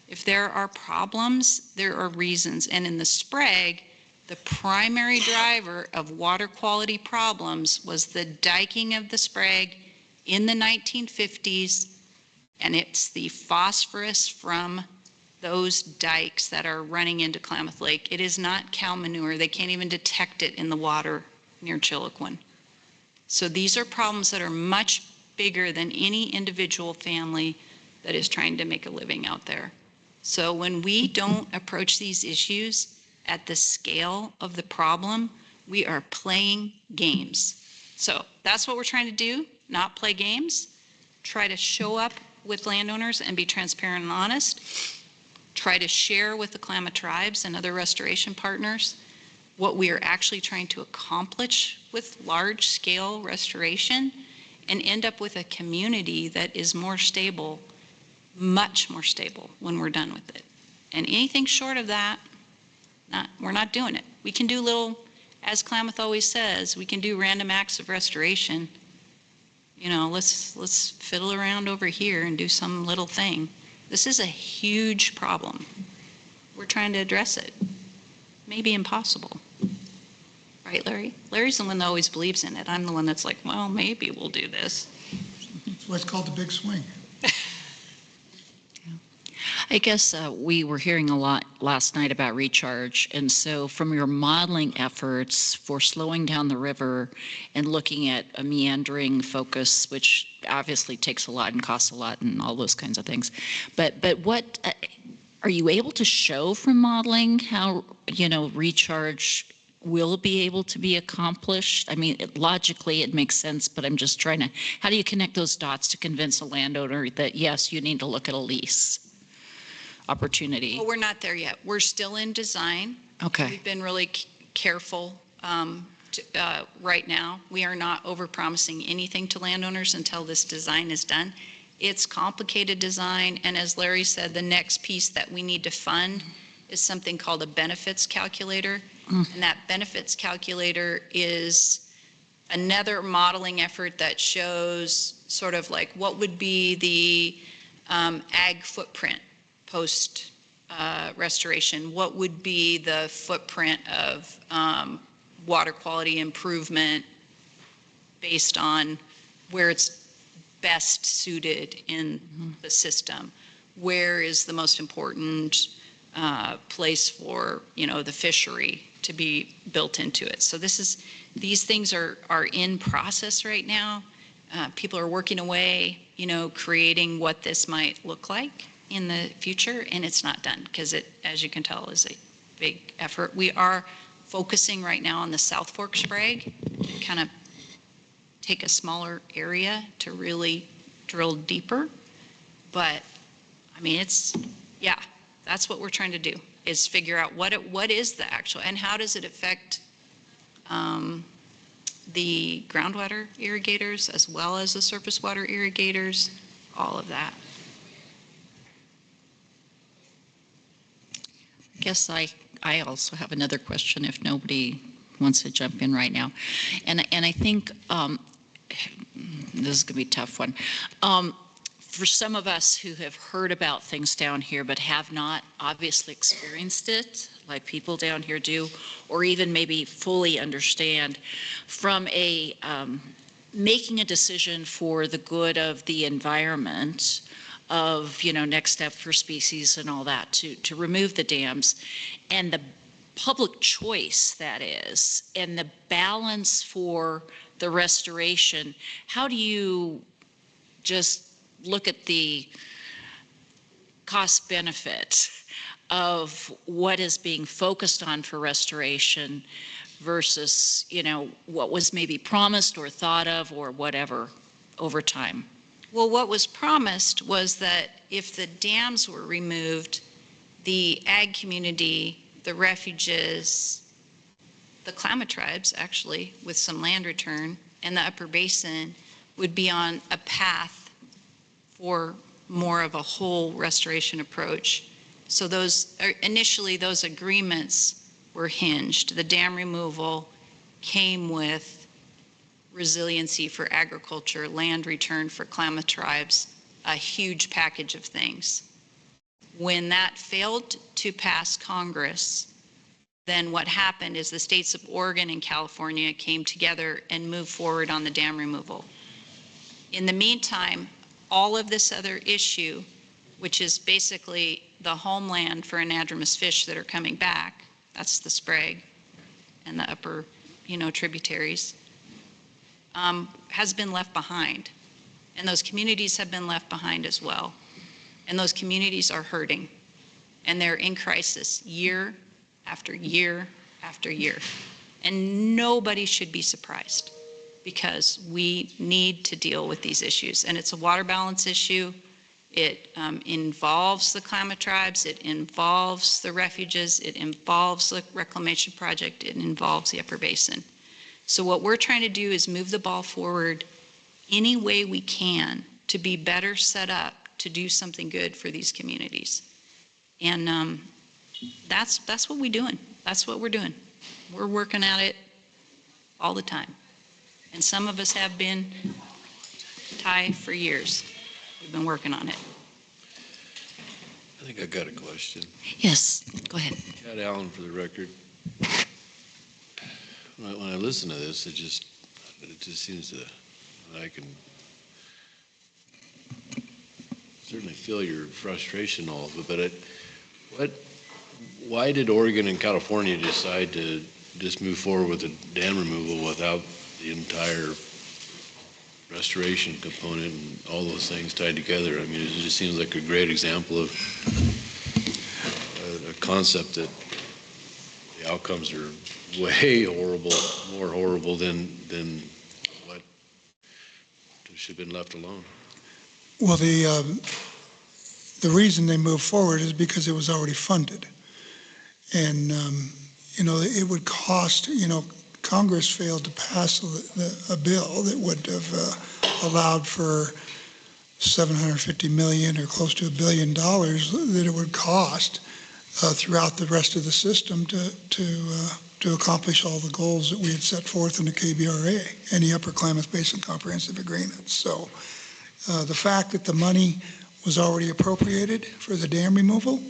If there are problems, there are reasons. And in the Sprague, the primary driver of water quality problems was the diking of the Sprague in the 1950s, and it's the phosphorus from those dikes that are running into Klamath Lake. It is not cow manure. They can't even detect it in the water near Chiloquin. So these are problems that are much bigger than any individual family that is trying to make a living out there. So when we don't approach these issues at the scale of the problem, we are playing games. So that's what we're trying to do, not play games. Try to show up with landowners and be transparent and honest. Try to share with the Klamath tribes and other restoration partners what we are actually trying to accomplish with large-scale restoration, and end up with a community that is more stable, much more stable when we're done with it. And anything short of that, we're not doing it. We can do little, as Klamath always says, we can do random acts of restoration. Let's fiddle around over here and do some little thing. This is a huge problem. We're trying to address it. Maybe impossible. Right, Larry? Larry's the one that always believes in it. I'm the one that's like, well, maybe we'll do this. That's what's called the big swing. I guess we were hearing a lot last night about recharge. And so from your modeling efforts for slowing down the river and looking at a meandering focus, which obviously takes a lot and costs a lot and all those kinds of things. But what are you able to show from modeling how, recharge will be able to be accomplished? I mean, logically it makes sense, but I'm just trying to, how do you connect those dots to convince a landowner that, yes, you need to look at a lease opportunity? Well, we're not there yet. We're still in design. Okay. We've been really careful right now. We are not overpromising anything to landowners until this design is done. It's complicated design, and as Larry said, the next piece that we need to fund is something called a benefits calculator. And that benefits calculator is another modeling effort that shows sort of like what would be the ag footprint post restoration, what would be the footprint of water quality improvement based on where it's best suited in the system? Where is the most important place for, the fishery to be built into it? So these things are in process right now. People are working away, creating what this might look like in the future, and it's not done because it, as you can tell, is a big effort. We are focusing right now on the South Fork Sprague, kind of take a smaller area to really drill deeper. But I mean, that's what we're trying to do, is figure out what is the actual, and how does it affect the groundwater irrigators as well as the surface water irrigators, all of that. I guess I also have another question if nobody wants to jump in right now. And I think this is going to be a tough one. For some of us who have heard about things down here but have not obviously experienced it, like people down here do, or even maybe fully understand, from a making a decision for the good of the environment, of next step for species and all that, to remove the dams, and the public choice that is, and the balance for the restoration. How do you just look at the cost benefit of what is being focused on for restoration versus, what was maybe promised or thought of or whatever over time? Well, what was promised was that if the dams were removed, the ag community, the refuges, the Klamath tribes, actually, with some land return, and the upper basin would be on a path for more of a whole restoration approach. So initially those agreements were hinged. The dam removal came with resiliency for agriculture, land return for Klamath tribes, a huge package of things. When that failed to pass Congress, then what happened is the states of Oregon and California came together and moved forward on the dam removal. In the meantime, all of this other issue, which is basically the homeland for anadromous fish that are coming back, that's the Sprague and the upper, tributaries, has been left behind. And those communities have been left behind as well. And those communities are hurting. And they're in crisis year after year after year. And nobody should be surprised, because we need to deal with these issues. And it's a water balance issue. It involves the Klamath tribes, it involves the refuges, it involves the reclamation project, it involves the upper basin. So what we're trying to do is move the ball forward any way we can to be better set up to do something good for these communities. And that's what we're doing. That's what we're doing. We're working at it all the time. And some of us have been, Ty, for years. We've been working on it. I think I got a question. Yes, go ahead. Chad Allen, for the record. When I listen to this, it just seems that I can certainly feel your frustration, all of it. But why did Oregon and California decide to just move forward with the dam removal without the entire restoration component and all those things tied together? I mean, it just seems like a great example of a concept that the outcomes are way horrible, more horrible than what should have been left alone. Well, the reason they moved forward is because it was already funded. And, it would cost, Congress failed to pass a bill that would have allowed for $750 million or close to $1 billion that it would cost throughout the rest of the system to accomplish all the goals that we had set forth in the KBRA and the Upper Klamath Basin Comprehensive Agreement. So the fact that the money was already appropriated for the dam removal,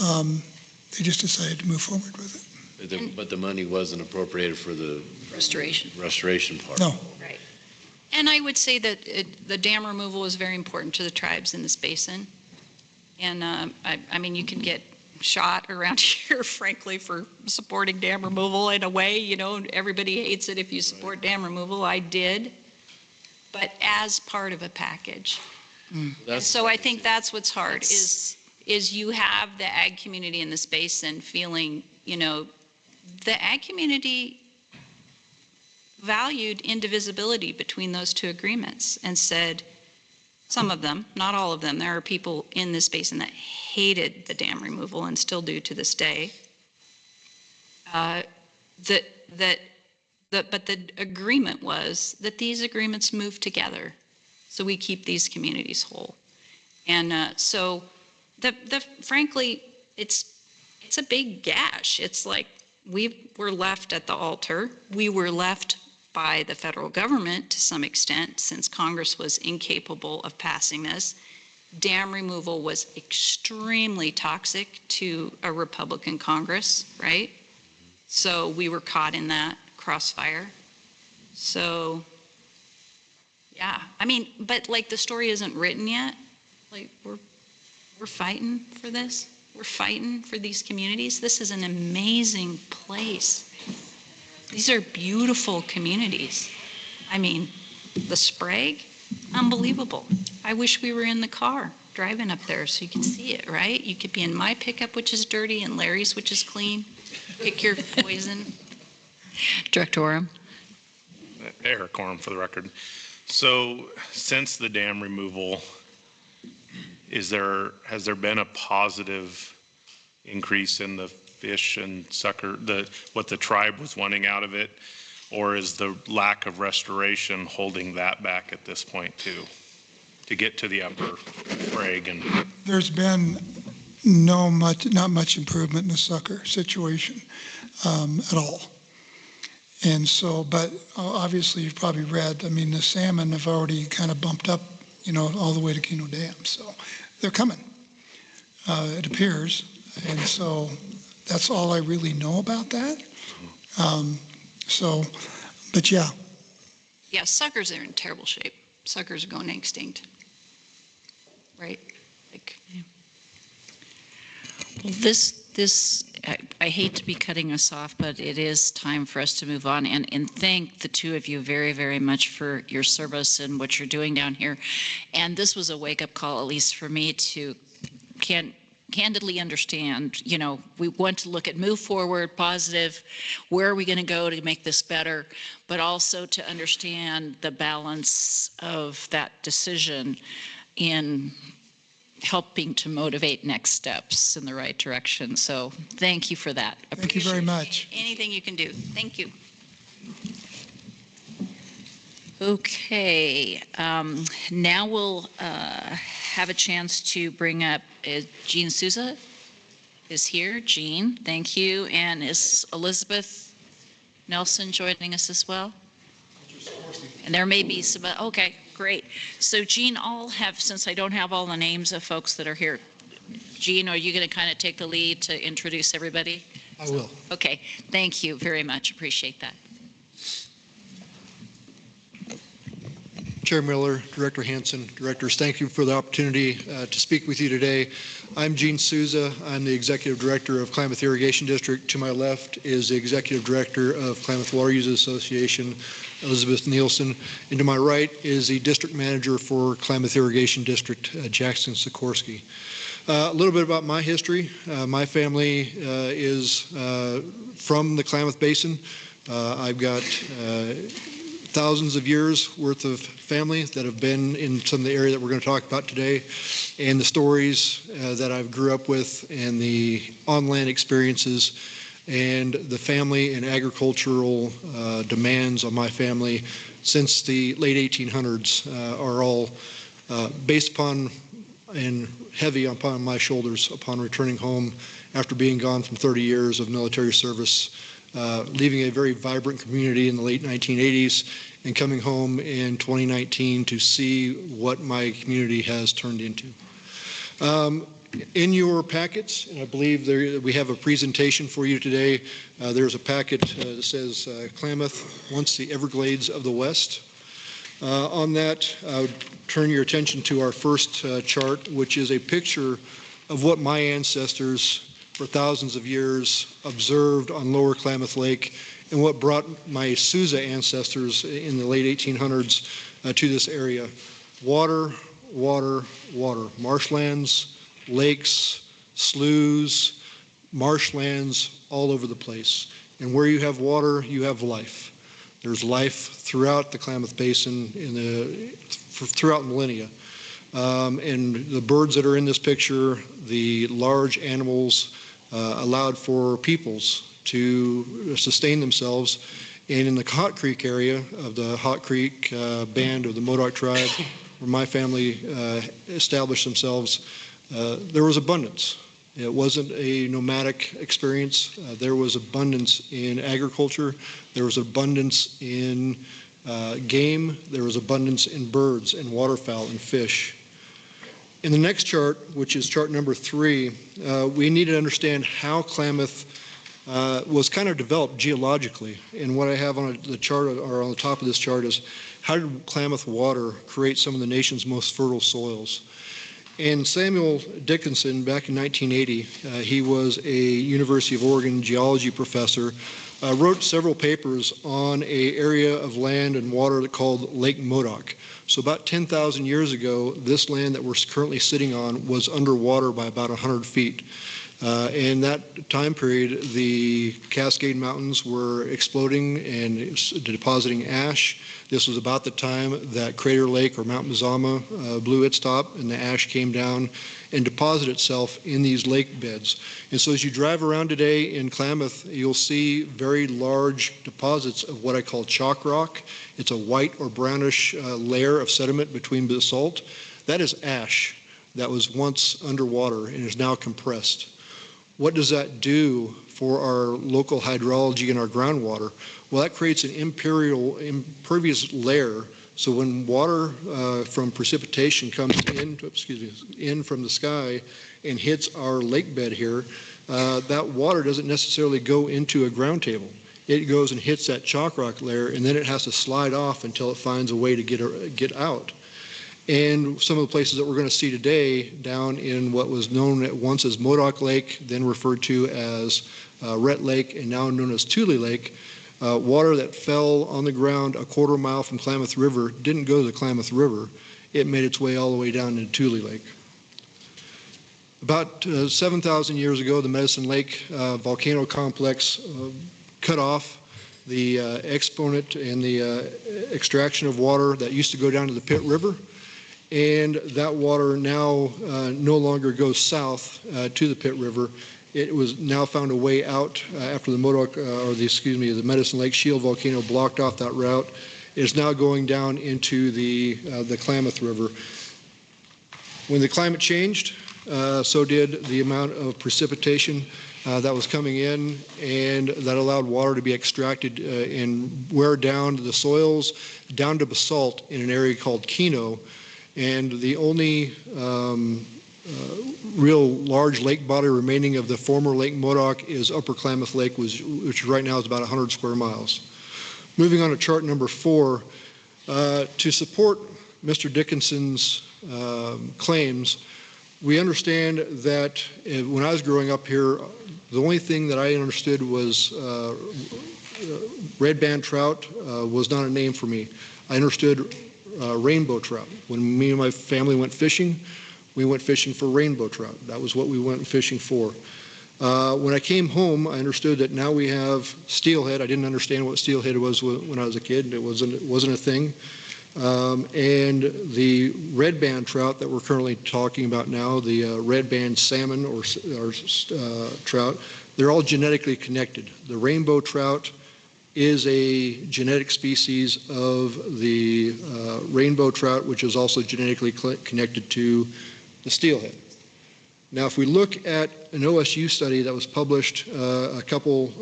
they just decided to move forward with it. But the money wasn't appropriated for the Restoration. restoration part. No. Right. And I would say that the dam removal is very important to the tribes in this basin. And I mean, you can get shot around here, frankly, for supporting dam removal in a way. You know, everybody hates it if you support dam removal. I did, but as part of a package. And so I think that's what's hard is you have the ag community in this basin feeling, you know, the ag community valued indivisibility between those two agreements and said, some of them, not all of them, there are people in this basin that hated the dam removal and still do to this day. But the agreement was that these agreements move together, so we keep these communities whole. And so, frankly, it's a big gash. It's like we were left at the altar. We were left by the federal government to some extent, since Congress was incapable of passing this. Dam removal was extremely toxic to a Republican Congress, right? So we were caught in that crossfire. So, yeah, I mean, but like the story isn't written yet. Like we're fighting for this. We're fighting for these communities. This is an amazing place. These are beautiful communities. I mean, the Sprague, unbelievable. I wish we were in the car driving up there so you could see it, right? You could be in my pickup, which is dirty, and Larry's, which is clean. Pick your poison. Director Orem. Eric Orem for the record. So since the dam removal, has there been a positive increase in the fish and sucker, what the tribe was wanting out of it, or is the lack of restoration holding that back at this point too, to get to the upper Sprague? And There's been not much improvement in the sucker situation at all. And so, but obviously you've probably read, I mean, the salmon have already kind of bumped up, you know, all the way to Keno Dam. So they're coming, it appears. And so that's all I really know about that. But yeah. Yeah, suckers are in terrible shape. Suckers are going extinct. Right? Like, yeah. Well, I hate to be cutting us off, but it is time for us to move on. And thank the two of you very, very much for your service and what you're doing down here. And this was a wake-up call, at least for me, to candidly understand, you know, we want to look at move forward, positive, where are we going to go to make this better, but also to understand the balance of that decision in helping to motivate next steps in the right direction. So thank you for that. Thank you very much. Anything you can do. Thank you. Okay, now we'll have a chance to bring up Jean Souza is here. Jean, thank you. And is Elizabeth Nelson joining us as well? And there may be some, okay, great. So Jean, I'll have, since I don't have all the names of folks that are here, Jean, are you going to kind of take the lead to introduce everybody? I will. Okay, thank you very much. Appreciate that. Chair Miller, Director Hansen, Directors, thank you for the opportunity to speak with you today. I'm Gene Souza. I'm the Executive Director of Klamath Irrigation District. To my left is the Executive Director of Klamath Water Users Association, Elizabeth Nielsen. And to my right is the District Manager for Klamath Irrigation District, Jackson Sikorsky. A little bit about my history. My family is from the Klamath Basin. I've got thousands of years worth of family that have been in some of the area that we're going to talk about today, and the stories that I've grew up with, and the on-land experiences, and the family and agricultural demands on my family since the late 1800s are all based upon and heavy upon my shoulders upon returning home after being gone from 30 years of military service, leaving a very vibrant community in the late 1980s and coming home in 2019 to see what my community has turned into. In your packets, and I believe we have a presentation for you today, there's a packet that says Klamath, once the Everglades of the West. On that, I would turn your attention to our first chart, which is a picture of what my ancestors for thousands of years observed on Lower Klamath Lake and what brought my Sousa ancestors in the late 1800s to this area. Water, water, water. Marshlands, lakes, sloughs, marshlands all over the place. And where you have water, you have life. There's life throughout the Klamath Basin throughout millennia. And the birds that are in this picture, the large animals, allowed for peoples to sustain themselves. And in the Hot Creek area of the Hot Creek band of the Modoc tribe, where my family established themselves, there was abundance. It wasn't a nomadic experience. There was abundance in agriculture. There was abundance in game. There was abundance in birds and waterfowl and fish. In the next chart, which is chart number 3, we need to understand how Klamath was kind of developed geologically. And what I have on the chart, or on the top of this chart, is how did Klamath water create some of the nation's most fertile soils? And Samuel Dickinson, back in 1980, he was a University of Oregon geology professor, wrote several papers on an area of land and water called Lake Modoc. So about 10,000 years ago, this land that we're currently sitting on was underwater by about 100 feet. In that time period, the Cascade Mountains were exploding and depositing ash. This was about the time that Crater Lake or Mount Mazama blew its top, and the ash came down and deposited itself in these lake beds. And so as you drive around today in Klamath, you'll see very large deposits of what I call chalk rock. It's a white or brownish layer of sediment between basalt. That is ash that was once underwater and is now compressed. What does that do for our local hydrology and our groundwater? Well, that creates an impervious layer. So when water from precipitation comes in from the sky and hits our lake bed here, that water doesn't necessarily go into a ground table. It goes and hits that chalk rock layer, and then it has to slide off until it finds a way to get out. And some of the places that we're going to see today down in what was known at once as Modoc Lake, then referred to as Rhett Lake, and now known as Tule Lake, water that fell on the ground a quarter mile from Klamath River didn't go to the Klamath River. It made its way all the way down into Tule Lake. About 7,000 years ago, the Medicine Lake volcano complex cut off the exponent and the extraction of water that used to go down to the Pitt River. And that water now no longer goes south to the Pitt River. It was now found a way out after the the Medicine Lake Shield volcano blocked off that route. It is now going down into the Klamath River. When the climate changed, so did the amount of precipitation that was coming in, and that allowed water to be extracted and wear down the soils, down to basalt in an area called Keno. And the only real large lake body remaining of the former Lake Modoc is Upper Klamath Lake, which right now is about 100 square miles. Moving on to chart number 4, to support Mr. Dickinson's claims, we understand that when I was growing up here, the only thing that I understood was red band trout was not a name for me. I understood rainbow trout. When me and my family went fishing, we went fishing for rainbow trout. That was what we went fishing for. When I came home, I understood that now we have steelhead. I didn't understand what steelhead was when I was a kid. It wasn't a thing. And the red band trout that we're currently talking about now, the red band salmon or trout, they're all genetically connected. The rainbow trout is a genetic species of the rainbow trout, which is also genetically connected to the steelhead. Now, if we look at an OSU study that was published a couple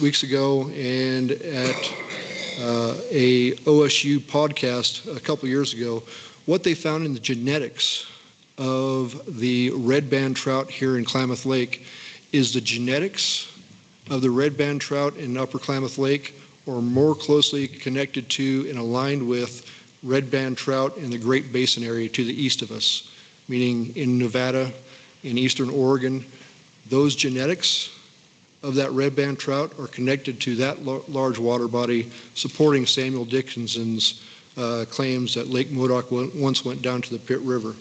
weeks ago and at a OSU podcast a couple years ago, what they found in the genetics of the red band trout here in Klamath Lake is the genetics of the red band trout in Upper Klamath Lake are more closely connected to and aligned with red band trout in the Great Basin area to the east of us, meaning in Nevada, in eastern Oregon. Those genetics of that red band trout are connected to that large water body, supporting Samuel Dickinson's claims that Lake Modoc once went down to the Pitt River.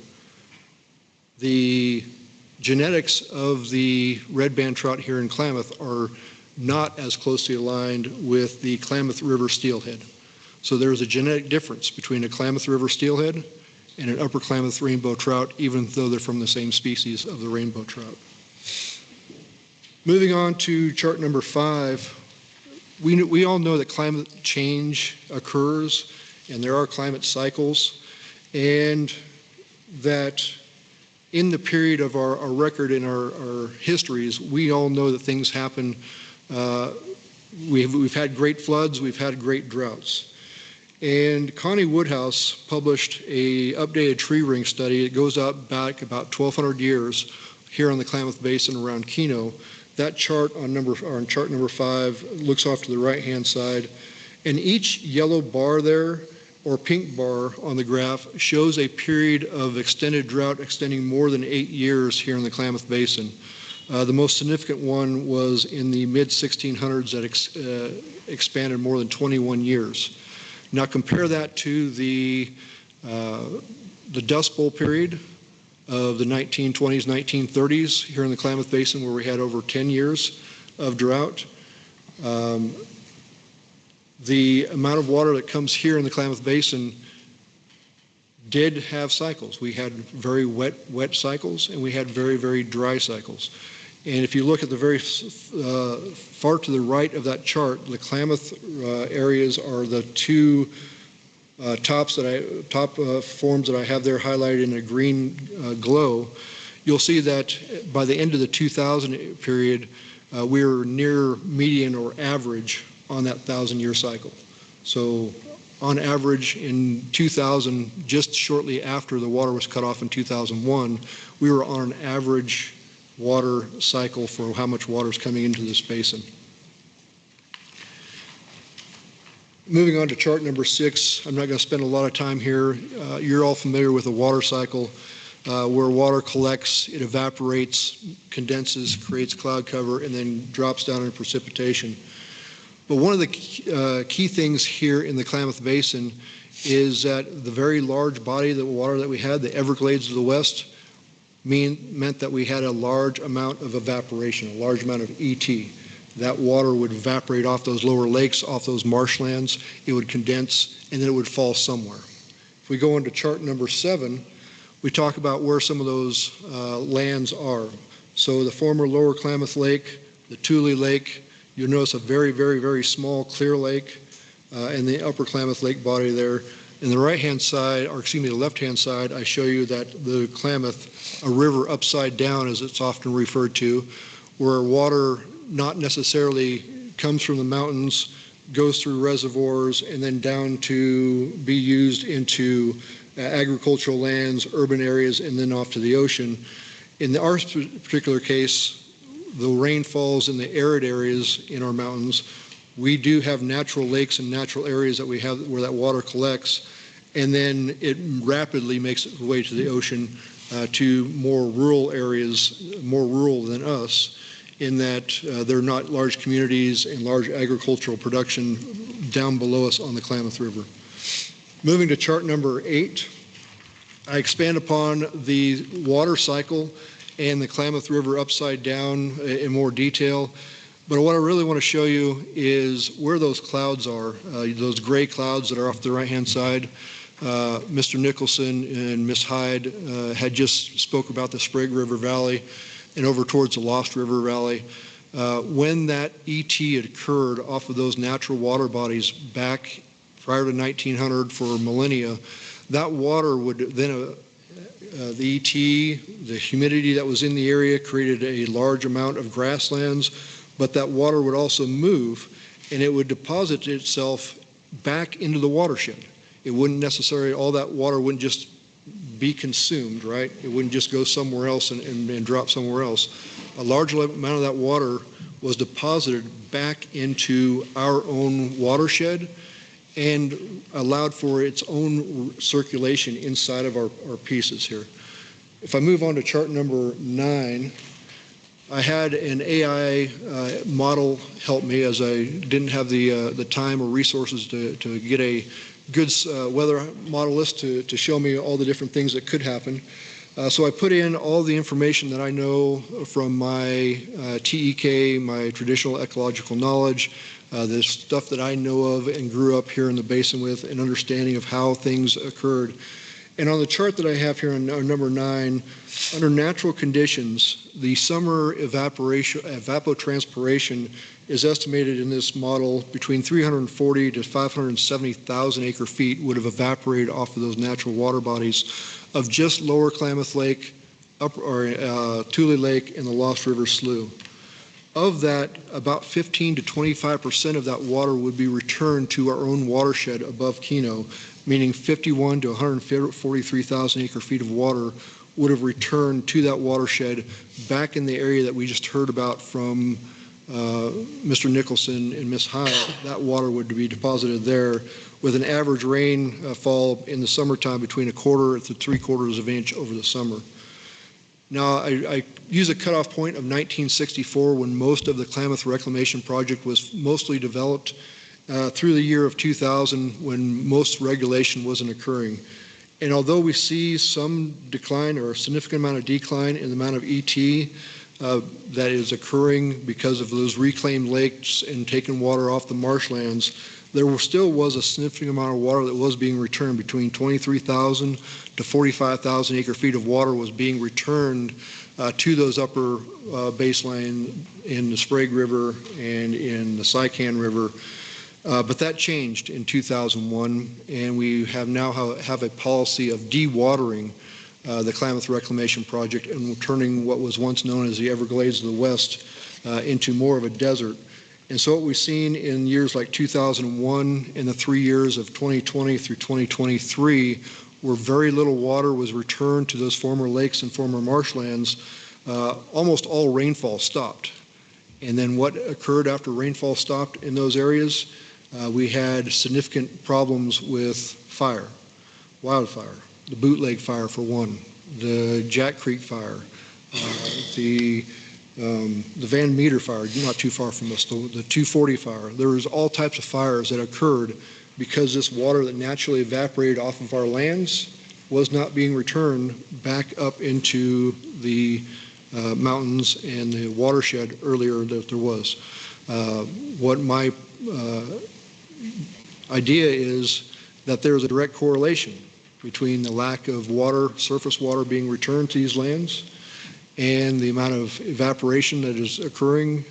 The genetics of the red band trout here in Klamath are not as closely aligned with the Klamath River steelhead. So there's a genetic difference between a Klamath River steelhead and an upper Klamath rainbow trout, even though they're from the same species of the rainbow trout. Moving on to chart number 5, we all know that climate change occurs and there are climate cycles, and that in the period of our record in our histories, we all know that things happen. We've had great floods, we've had great droughts. And Connie Woodhouse published a updated tree ring study. It goes back about 1,200 years here on the Klamath Basin around Keno. That chart on chart number 5 looks off to the right-hand side, and each yellow bar there, or pink bar on the graph, shows a period of extended drought extending more than 8 years here in the Klamath Basin. The most significant one was in the mid-1600s that expanded more than 21 years. Now compare that to the Dust Bowl period of the 1920s, 1930s here in the Klamath Basin, where we had over 10 years of drought. The amount of water that comes here in the Klamath Basin did have cycles. We had very wet cycles, and we had very, very dry cycles. And if you look at the very far to the right of that chart, the Klamath areas are the two top forms that I have there highlighted in a green glow. You'll see that by the end of the 2000 period, we were near median or average on that 1,000-year cycle. So on average in 2000, just shortly after the water was cut off in 2001, we were on an average water cycle for how much water is coming into this basin. Moving on to chart number 6, I'm not going to spend a lot of time here. You're all familiar with a water cycle where water collects, it evaporates, condenses, creates cloud cover, and then drops down in precipitation. But one of the key things here in the Klamath Basin is that the very large body of water that we had, the Everglades of the West, meant that we had a large amount of evaporation, a large amount of ET. That water would evaporate off those lower lakes, off those marshlands. It would condense, and then it would fall somewhere. If we go into chart number 7, we talk about where some of those lands are. So the former Lower Klamath Lake, the Tule Lake, you'll notice a very, very, very small clear lake, and the Upper Klamath Lake body there. In the right-hand side, or excuse me, the left-hand side, I show you that the Klamath, a river upside down as it's often referred to, where water not necessarily comes from the mountains, goes through reservoirs, and then down to be used into agricultural lands, urban areas, and then off to the ocean. In our particular case, the rain falls in the arid areas in our mountains. We do have natural lakes and natural areas that we have where that water collects, and then it rapidly makes its way to the ocean to more rural areas, more rural than us, in that there are not large communities and large agricultural production down below us on the Klamath River. Moving to chart number 8, I expand upon the water cycle and the Klamath River upside down in more detail. But what I really want to show you is where those clouds are, those gray clouds that are off the right-hand side. Mr. Nicholson and Ms. Hyde had just spoke about the Sprague River Valley and over towards the Lost River Valley. When that ET had occurred off of those natural water bodies back prior to 1900 for millennia, that water would then, the ET, the humidity that was in the area created a large amount of grasslands, but that water would also move and it would deposit itself back into the watershed. It wouldn't necessarily, all that water wouldn't just be consumed, right? It wouldn't just go somewhere else and drop somewhere else. A large amount of that water was deposited back into our own watershed, and allowed for its own circulation inside of our pieces here. If I move on to chart number 9, I had an AI model help me as I didn't have the time or resources to get a good weather model list to show me all the different things that could happen. So I put in all the information that I know from my TEK, my traditional ecological knowledge, the stuff that I know of and grew up here in the basin with, an understanding of how things occurred. And on the chart that I have here on number 9, under natural conditions, the summer evapotranspiration is estimated in this model between 340 to 570,000 acre feet would have evaporated off of those natural water bodies of just lower Klamath Lake, Tule Lake, and the Lost River Slough. Of that, about 15 to 25% of that water would be returned to our own watershed above Keno, meaning 51 to 143,000 acre feet of water would have returned to that watershed back in the area that we just heard about from Mr. Nicholson and Ms. Hyatt. That water would be deposited there with an average rainfall in the summertime between 1/4 to 3/4 of an inch over the summer. Now, I use a cutoff point of 1964 when most of the Klamath Reclamation Project was mostly developed through the year of 2000 when most regulation wasn't occurring. And although we see some decline or a significant amount of decline in the amount of ET that is occurring because of those reclaimed lakes and taking water off the marshlands, there still was a significant amount of water that was being returned. Between 23,000 to 45,000 acre feet of water was being returned to those upper baseline in the Sprague River and in the Sycan River. But that changed in 2001, and we now have a policy of dewatering the Klamath Reclamation Project and turning what was once known as the Everglades of the West into more of a desert. And so what we've seen in years like 2001 and the 3 years of 2020 through 2023, where very little water was returned to those former lakes and former marshlands, almost all rainfall stopped. And then what occurred after rainfall stopped in those areas? We had significant problems with fire, wildfire, the Bootleg Fire for one, the Jack Creek Fire, the Van Meter Fire, not too far from us, the 240 Fire. There was all types of fires that occurred because this water that naturally evaporated off of our lands was not being returned back up into the mountains and the watershed earlier that there was. What my idea is that there's a direct correlation between the lack of water, surface water being returned to these lands and the amount of evaporation that is occurring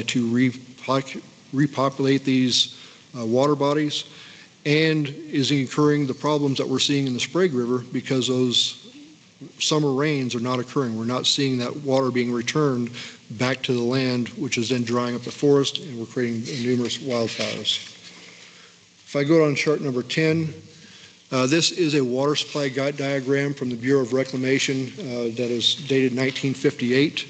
to repopulate these water bodies, and is incurring the problems that we're seeing in the Sprague River because those summer rains are not occurring. We're not seeing that water being returned back to the land, which is then drying up the forest, and we're creating numerous wildfires. If I go on chart number 10, this is a water supply guide diagram from the Bureau of Reclamation that is dated 1958.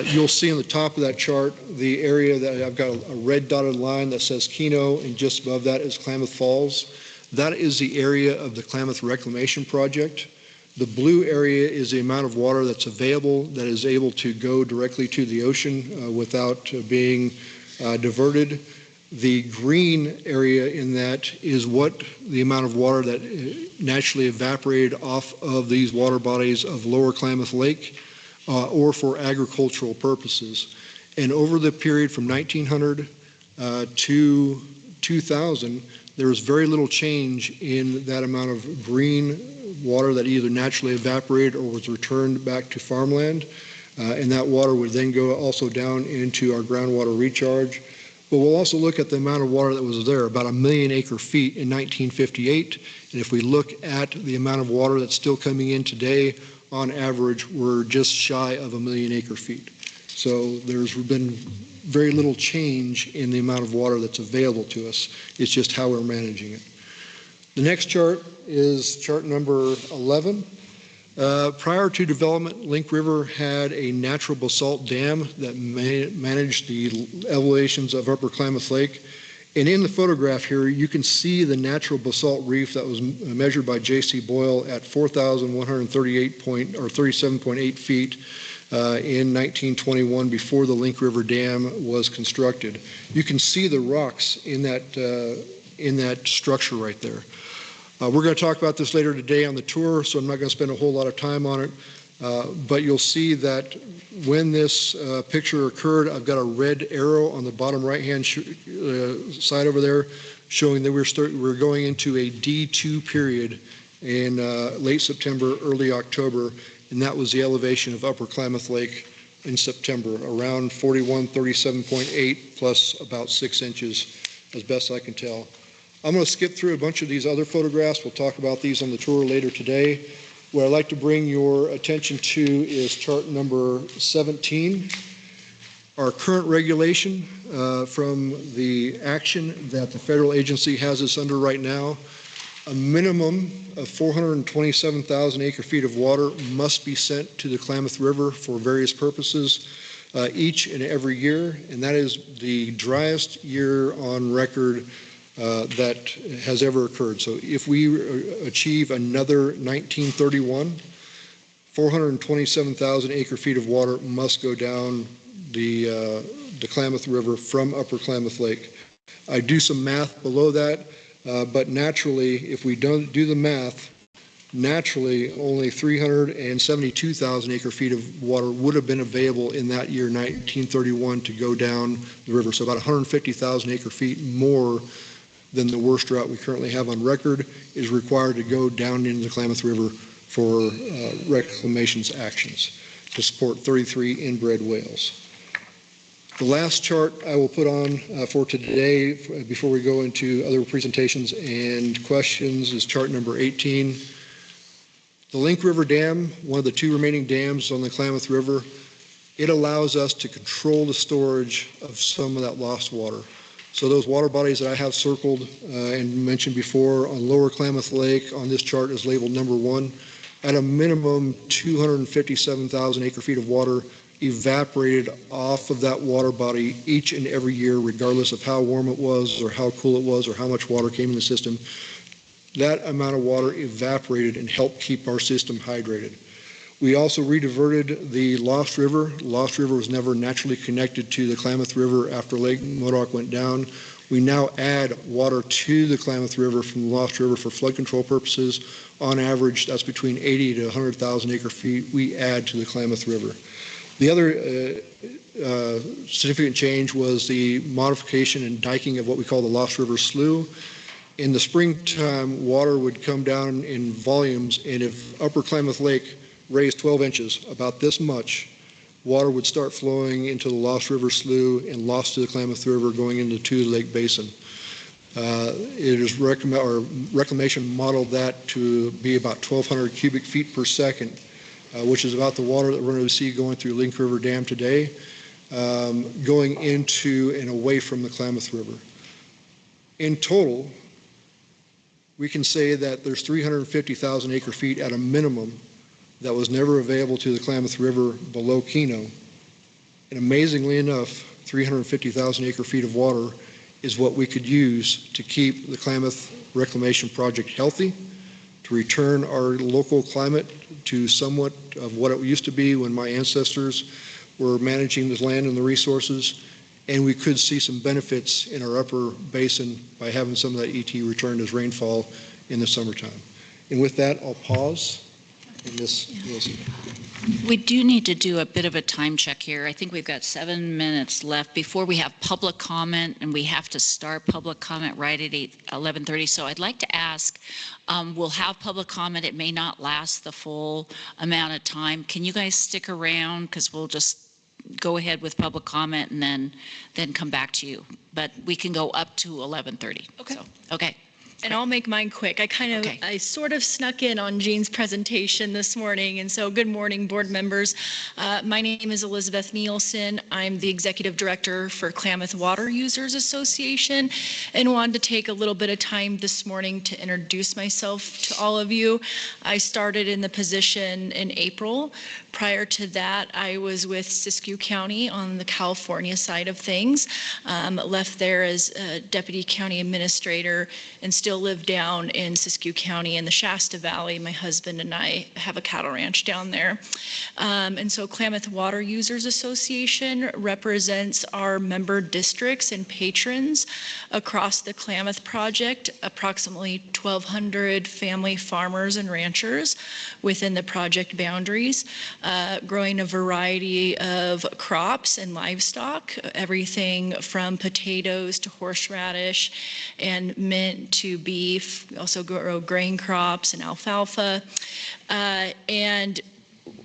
You'll see on the top of that chart the area that I've got a red dotted line that says Keno, and just above that is Klamath Falls. That is the area of the Klamath Reclamation Project. The blue area is the amount of water that's available that is able to go directly to the ocean without being diverted. The green area in that is what the amount of water that naturally evaporated off of these water bodies of lower Klamath Lake or for agricultural purposes. And over the period from 1900 to 2000, there was very little change in that amount of green water that either naturally evaporated or was returned back to farmland. And that water would then go also down into our groundwater recharge. But we'll also look at the amount of water that was there, about 1 million acre feet in 1958. And if we look at the amount of water that's still coming in today, on average, we're just shy of 1 million acre feet. So there's been very little change in the amount of water that's available to us. It's just how we're managing it. The next chart is chart number 11. Prior to development, Link River had a natural basalt dam that managed the elevations of Upper Klamath Lake. And in the photograph here, you can see the natural basalt reef that was measured by J.C. Boyle at 4,138.37.8 feet in 1921 before the Link River Dam was constructed. You can see the rocks in that structure right there. We're going to talk about this later today on the tour, so I'm not going to spend a whole lot of time on it. But you'll see that when this picture occurred, I've got a red arrow on the bottom right-hand side over there showing that we're going into a D2 period in late September, early October, and that was the elevation of Upper Klamath Lake in September, around 4137.8 plus about 6 inches, as best I can tell. I'm going to skip through a bunch of these other photographs. We'll talk about these on the tour later today. What I'd like to bring your attention to is chart number 17. Our current regulation from the action that the federal agency has us under right now, a minimum of 427,000 acre-feet of water must be sent to the Klamath River for various purposes each and every year, and that is the driest year on record that has ever occurred. So if we achieve another 1931, 427,000 acre-feet of water must go down the Klamath River from Upper Klamath Lake. I do some math below that, but naturally, if we don't do the math, naturally only 372,000 acre-feet of water would have been available in that year, 1931, to go down the river. So about 150,000 acre-feet more than the worst drought we currently have on record is required to go down into the Klamath River for reclamation's actions to support 33 inbred whales. The last chart I will put on for today before we go into other presentations and questions is chart number 18. The Link River Dam, one of the 2 remaining dams on the Klamath River, it allows us to control the storage of some of that lost water. So those water bodies that I have circled and mentioned before on Lower Klamath Lake on this chart is labeled number 1. At a minimum, 257,000 acre-feet of water evaporated off of that water body each and every year, regardless of how warm it was or how cool it was or how much water came in the system. That amount of water evaporated and helped keep our system hydrated. We also rediverted the Lost River. Lost River was never naturally connected to the Klamath River after Lake Modoc went down. We now add water to the Klamath River from the Lost River for flood control purposes. On average, that's between 80 to 100,000 acre-feet we add to the Klamath River. The other significant change was the modification and diking of what we call the Lost River Slough. In the springtime, water would come down in volumes, and if Upper Klamath Lake raised 12 inches, about this much, water would start flowing into the Lost River Slough and lost to the Klamath River going into the Two Lake Basin. It is reclamation modeled that to be about 1,200 cubic feet per second, which is about the water that we're going to see going through Link River Dam today, going into and away from the Klamath River. In total, we can say that there's 350,000 acre-feet at a minimum that was never available to the Klamath River below Keno. And amazingly enough, 350,000 acre-feet of water is what we could use to keep the Klamath Reclamation Project healthy, to return our local climate to somewhat of what it used to be when my ancestors were managing this land and the resources, and we could see some benefits in our upper basin by having some of that ET returned as rainfall in the summertime. And with that, I'll pause. We do need to do a bit of a time check here. I think we've got 7 minutes left before we have public comment, and we have to start public comment right at 11:30. So I'd like to ask, we'll have public comment. It may not last the full amount of time. Can you guys stick around? Because we'll just go ahead with public comment and then come back to you. But we can go up to 11:30. Okay. So, okay. And I'll make mine quick. I sort of snuck in on Jean's presentation this morning. And so good morning, board members. My name is Elizabeth Nielsen. I'm the executive director for Klamath Water Users Association, and wanted to take a little bit of time this morning to introduce myself to all of you. I started in the position in April. Prior to that, I was with Siskiyou County on the California side of things. Left there as a deputy county administrator and still live down in Siskiyou County in the Shasta Valley. My husband and I have a cattle ranch down there. And so Klamath Water Users Association represents our member districts and patrons across the Klamath project, approximately 1,200 family farmers and ranchers within the project boundaries, growing a variety of crops and livestock, everything from potatoes to horseradish and mint to beef. We also grow grain crops and alfalfa. And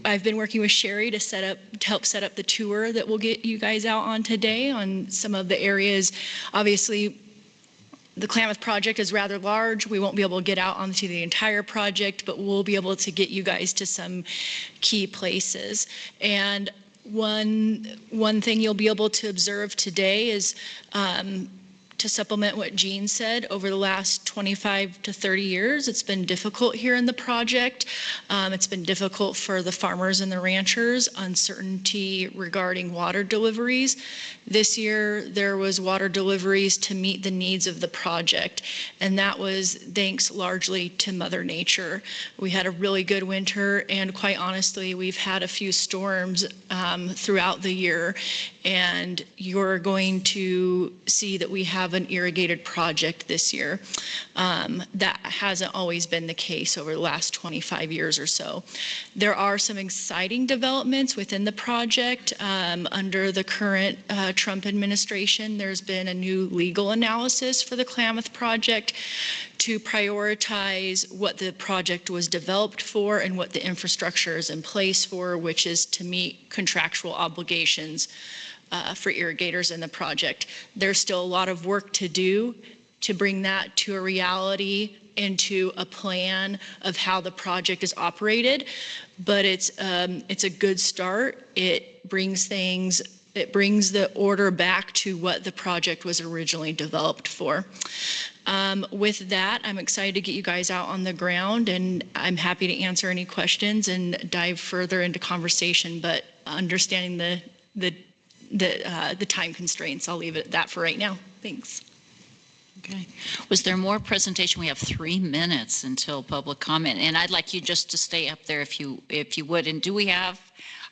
I've been working with Sherry to help set up the tour that we'll get you guys out on today on some of the areas. Obviously, the Klamath project is rather large. We won't be able to get out onto the entire project, but we'll be able to get you guys to some key places. And one thing you'll be able to observe today is to supplement what Jean said, over the last 25 to 30 years, it's been difficult here in the project. It's been difficult for the farmers and the ranchers, uncertainty regarding water deliveries. This year, there was water deliveries to meet the needs of the project, and that was thanks largely to Mother Nature. We had a really good winter, and quite honestly, we've had a few storms throughout the year, and you're going to see that we have an irrigated project this year. That hasn't always been the case over the last 25 years or so. There are some exciting developments within the project. Under the current Trump administration, there's been a new legal analysis for the Klamath project to prioritize what the project was developed for and what the infrastructure is in place for, which is to meet contractual obligations for irrigators in the project. There's still a lot of work to do to bring that to a reality, into a plan of how the project is operated, but it's a good start. It brings the order back to what the project was originally developed for. With that, I'm excited to get you guys out on the ground, and I'm happy to answer any questions and dive further into conversation, but understanding the time constraints, I'll leave it at that for right now. Thanks. Okay. Was there more presentation? We have 3 minutes until public comment, and I'd like you just to stay up there if you would. And do we have?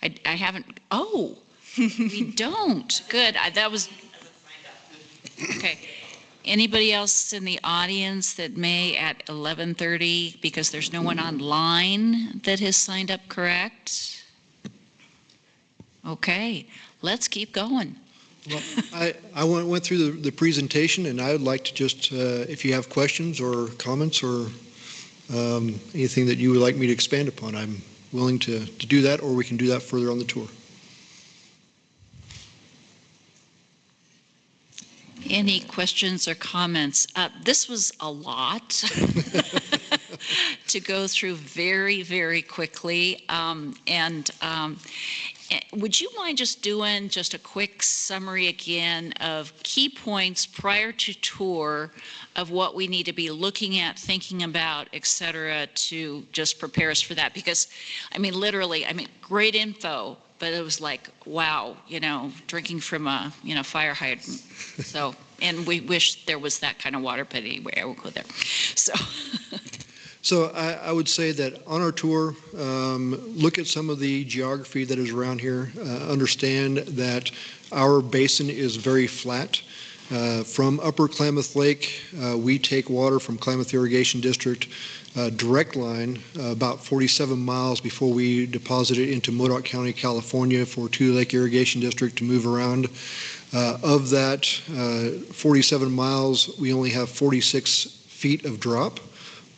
I haven't. Oh, we don't. Good. That was. Okay. Anybody else in the audience that may at 11:30, because there's no one online that has signed up, correct? Okay. Let's keep going. Well, I went through the presentation, and I would like to just, if you have questions or comments or anything that you would like me to expand upon, I'm willing to do that, or we can do that further on the tour. Any questions or comments? This was a lot to go through very, very quickly. Would you mind just doing just a quick summary again of key points prior to tour of what we need to be looking at, thinking about, et cetera, to just prepare us for that? Because, I mean, literally, great info, but it was like, wow, drinking from a, fire hydrant. So, and we wish there was that kind of water, but anyway, I won't go there. So I would say that on our tour, look at some of the geography that is around here. Understand that our basin is very flat. From Upper Klamath Lake, we take water from Klamath Irrigation District, direct line, about 47 miles before we deposit it into Modoc County, California for Two Lake Irrigation District to move around. Of that 47 miles, we only have 46 feet of drop.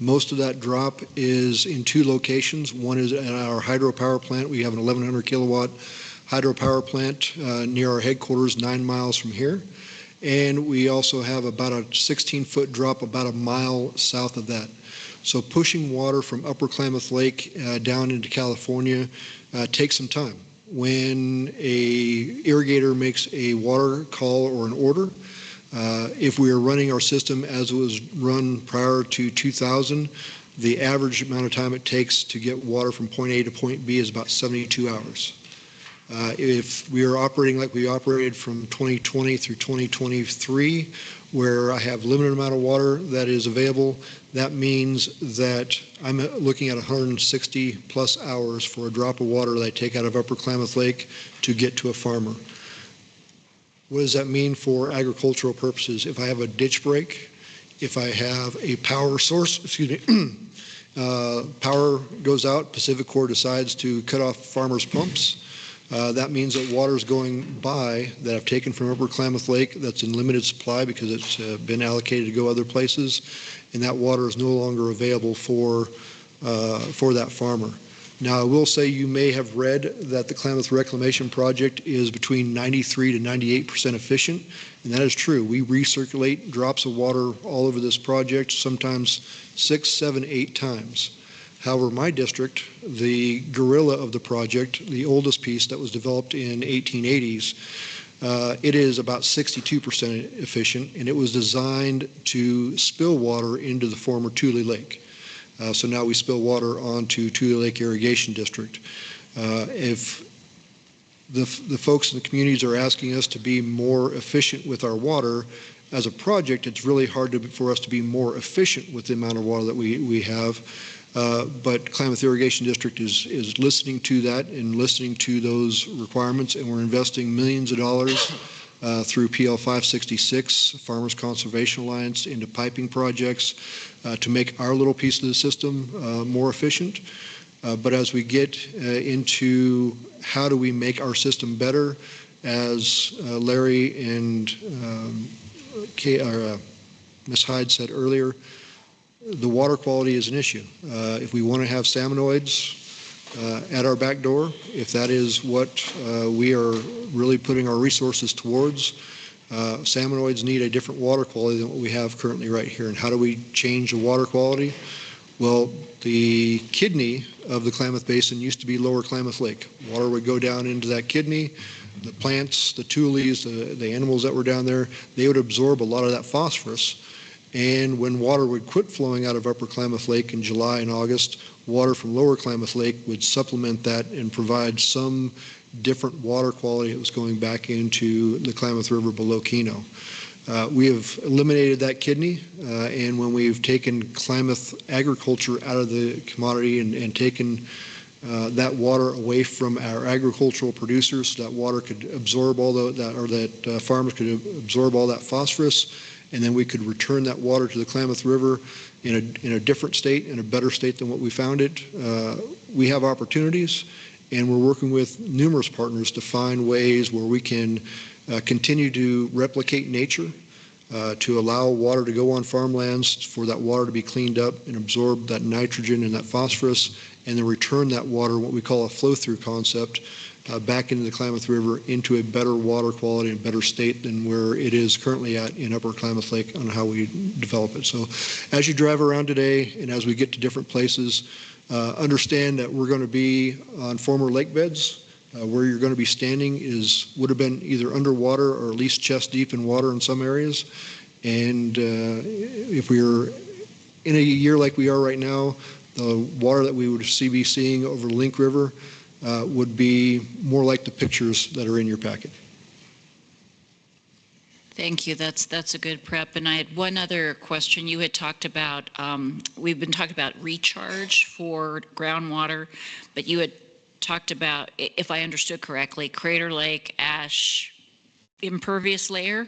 Most of that drop is in 2 locations. One is at our hydropower plant. We have an 1,100 kilowatt hydropower plant near our headquarters, 9 miles from here. And we also have about a 16-foot drop about a mile south of that. So pushing water from Upper Klamath Lake down into California takes some time. When a irrigator makes a water call or an order, if we are running our system as it was run prior to 2000, the average amount of time it takes to get water from point A to point B is about 72 hours. If we are operating like we operated from 2020 through 2023, where I have limited amount of water that is available, that means that I'm looking at 160 plus hours for a drop of water that I take out of Upper Klamath Lake to get to a farmer. What does that mean for agricultural purposes? If I have a ditch break, if I have a power source, power goes out, Pacific Corps decides to cut off farmers' pumps, that means that water is going by that I've taken from Upper Klamath Lake that's in limited supply because it's been allocated to go other places, and that water is no longer available for that farmer. Now, I will say you may have read that the Klamath Reclamation Project is between 93 to 98% efficient, and that is true. We recirculate drops of water all over this project, sometimes 6, 7, 8 times. However, my district, the gorilla of the project, the oldest piece that was developed in 1880s, it is about 62% efficient, and it was designed to spill water into the former Tule Lake. So now we spill water onto Tule Lake Irrigation District. If the folks in the communities are asking us to be more efficient with our water, as a project, it's really hard for us to be more efficient with the amount of water that we have. But Klamath Irrigation District is listening to that and listening to those requirements, and we're investing millions of dollars through PL 566, Farmers Conservation Alliance, into piping projects to make our little piece of the system more efficient. But as we get into how do we make our system better, as Larry and Ms. Hyde said earlier, the water quality is an issue. If we want to have salmonoids at our back door, if that is what we are really putting our resources towards, salmonoids need a different water quality than what we have currently right here. And how do we change the water quality? Well, the kidney of the Klamath Basin used to be Lower Klamath Lake. Water would go down into that kidney. The plants, the tules, the animals that were down there, they would absorb a lot of that phosphorus. And when water would quit flowing out of Upper Klamath Lake in July and August, water from Lower Klamath Lake would supplement that and provide some different water quality that was going back into the Klamath River below Keno. We have eliminated that kidney, and when we've taken Klamath agriculture out of the commodity and taken that water away from our agricultural producers, so that water could absorb all that, or that farmers could absorb all that phosphorus, and then we could return that water to the Klamath River in a different state, in a better state than what we found it. We have opportunities, and we're working with numerous partners to find ways where we can continue to replicate nature, to allow water to go on farmlands, for that water to be cleaned up and absorb that nitrogen and that phosphorus, and then return that water, what we call a flow-through concept, back into the Klamath River into a better water quality and better state than where it is currently at in Upper Klamath Lake on how we develop it. So as you drive around today and as we get to different places, understand that we're going to be on former lake beds. Where you're going to be standing would have been either underwater or at least chest deep in water in some areas. And if we're in a year like we are right now, the water that we would be seeing over the Link River would be more like the pictures that are in your packet. Thank you. That's a good prep. And I had one other question. You had talked about, we've been talking about recharge for groundwater, but you had talked about, if I understood correctly, Crater Lake ash impervious layer.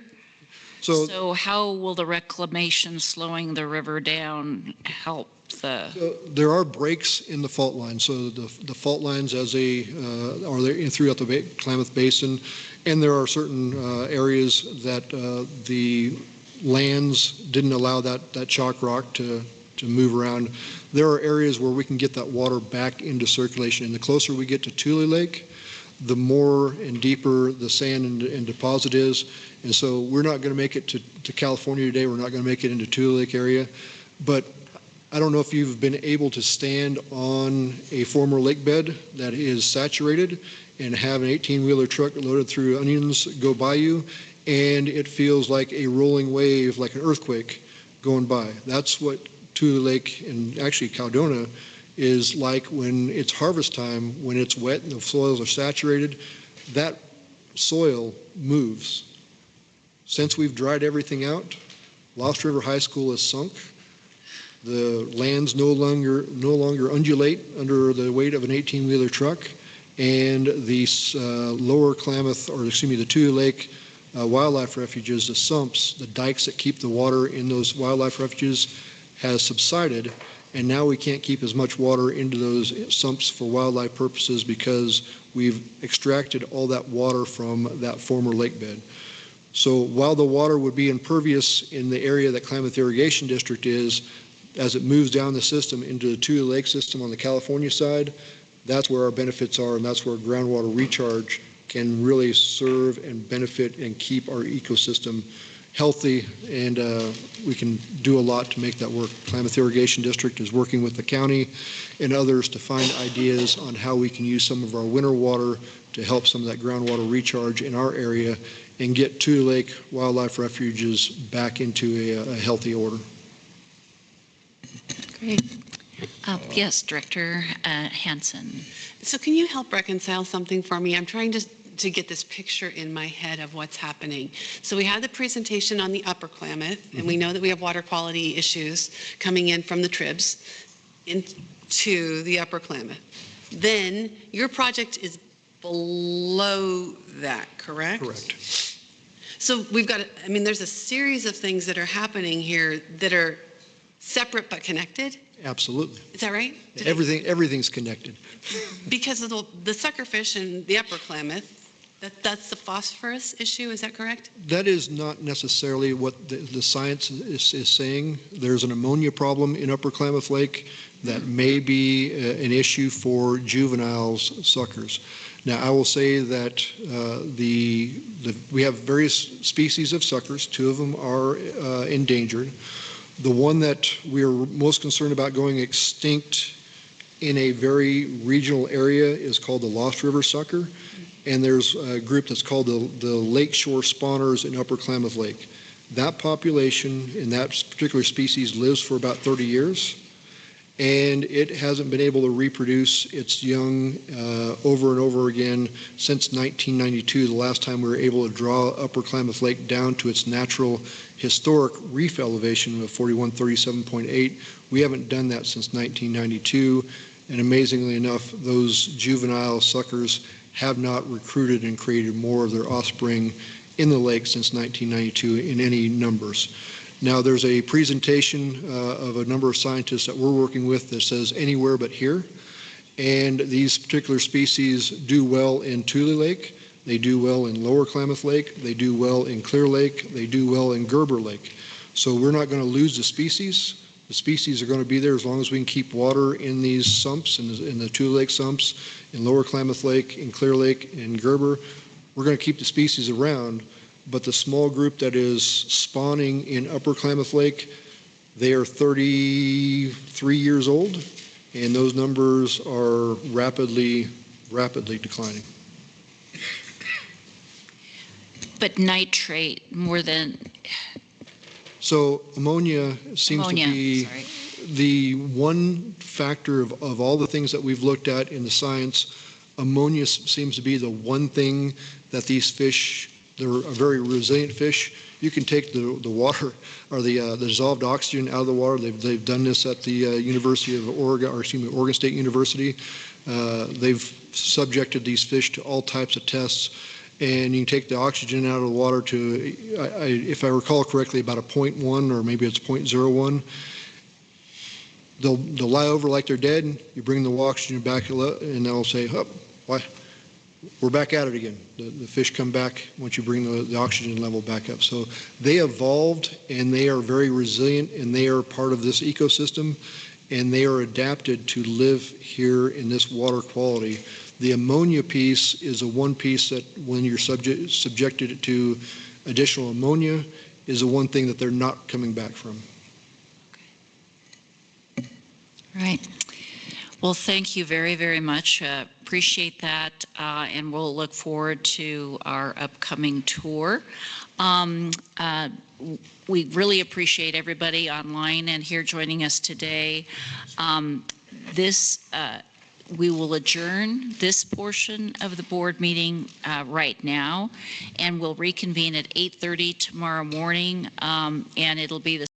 So how will the reclamation slowing the river down help the? So there are breaks in the fault line. So the fault lines as they are there throughout the Klamath Basin, and there are certain areas that the lands didn't allow that chalk rock to move around. There are areas where we can get that water back into circulation. And the closer we get to Tule Lake, the more and deeper the sand and deposit is. And so we're not going to make it to California today. We're not going to make it into Tule Lake area. But I don't know if you've been able to stand on a former lake bed that is saturated and have an 18-wheeler truck loaded through onions go by you, and it feels like a rolling wave, like an earthquake going by. That's what Tule Lake and actually Caldona is like when it's harvest time, when it's wet and the soils are saturated. That soil moves. Since we've dried everything out, Lost River High School is sunk. The lands no longer undulate under the weight of an 18-wheeler truck, and the lower Klamath, or excuse me, the Tule Lake wildlife refuges, the sumps, the dikes that keep the water in those wildlife refuges, has subsided, and now we can't keep as much water into those sumps for wildlife purposes because we've extracted all that water from that former lake bed. So while the water would be impervious in the area that Klamath Irrigation District is, as it moves down the system into the Tule Lake system on the California side, that's where our benefits are, and that's where groundwater recharge can really serve and benefit and keep our ecosystem healthy, and we can do a lot to make that work. Klamath Irrigation District is working with the county and others to find ideas on how we can use some of our winter water to help some of that groundwater recharge in our area and get Tule Lake wildlife refuges back into a healthy order. Great. Yes, Director Hansen. So can you help reconcile something for me? I'm trying to get this picture in my head of what's happening. So we had the presentation on the Upper Klamath, and we know that we have water quality issues coming in from the Tribs into the Upper Klamath. Then your project is below that, correct? Correct. So we've got, I mean, there's a series of things that are happening here that are separate but connected. Absolutely. Is that right? Everything's connected. Because of the suckerfish in the Upper Klamath, that's the phosphorus issue, is that correct? That is not necessarily what the science is saying. There's an ammonia problem in Upper Klamath Lake that may be an issue for juveniles suckers. Now, I will say that we have various species of suckers. 2 of them are endangered. The one that we are most concerned about going extinct in a very regional area is called the Lost River sucker, and there's a group that's called the lakeshore spawners in Upper Klamath Lake. That population in that particular species lives for about 30 years, and it hasn't been able to reproduce its young over and over again since 1992, the last time we were able to draw Upper Klamath Lake down to its natural historic reef elevation of 4137.8. We haven't done that since 1992, and amazingly enough, those juvenile suckers have not recruited and created more of their offspring in the lake since 1992 in any numbers. Now, there's a presentation of a number of scientists that we're working with that says anywhere but here, and these particular species do well in Tule Lake, they do well in Lower Klamath Lake, they do well in Clear Lake, they do well in Gerber Lake. So we're not going to lose the species. The species are going to be there as long as we can keep water in these sumps, in the Tule Lake sumps, in Lower Klamath Lake, in Clear Lake, in Gerber. We're going to keep the species around, but the small group that is spawning in Upper Klamath Lake, they are 33 years old, and those numbers are rapidly declining. But nitrate more than... So ammonia seems to be the one factor of all the things that we've looked at in the science. Ammonia seems to be the one thing that these fish, they're a very resilient fish. You can take the water or the dissolved oxygen out of the water. They've done this at the University of Oregon, or excuse me, Oregon State University. They've subjected these fish to all types of tests. And you can take the oxygen out of the water to, if I recall correctly, about a 0.1 or maybe it's 0.01. They'll lie over like they're dead. You bring the oxygen back and they'll say, oh, why? We're back at it again. The fish come back once you bring the oxygen level back up. So they evolved and they are very resilient and they are part of this ecosystem and they are adapted to live here in this water quality. The ammonia piece is a one piece that when you're subjected to additional ammonia is the one thing that they're not coming back from. Right. Well, thank you very, very much. Appreciate that, and we'll look forward to our upcoming tour. We really appreciate everybody online and here joining us today. We will adjourn this portion of the board meeting right now, and we'll reconvene at 8:30 tomorrow morning, and it'll be the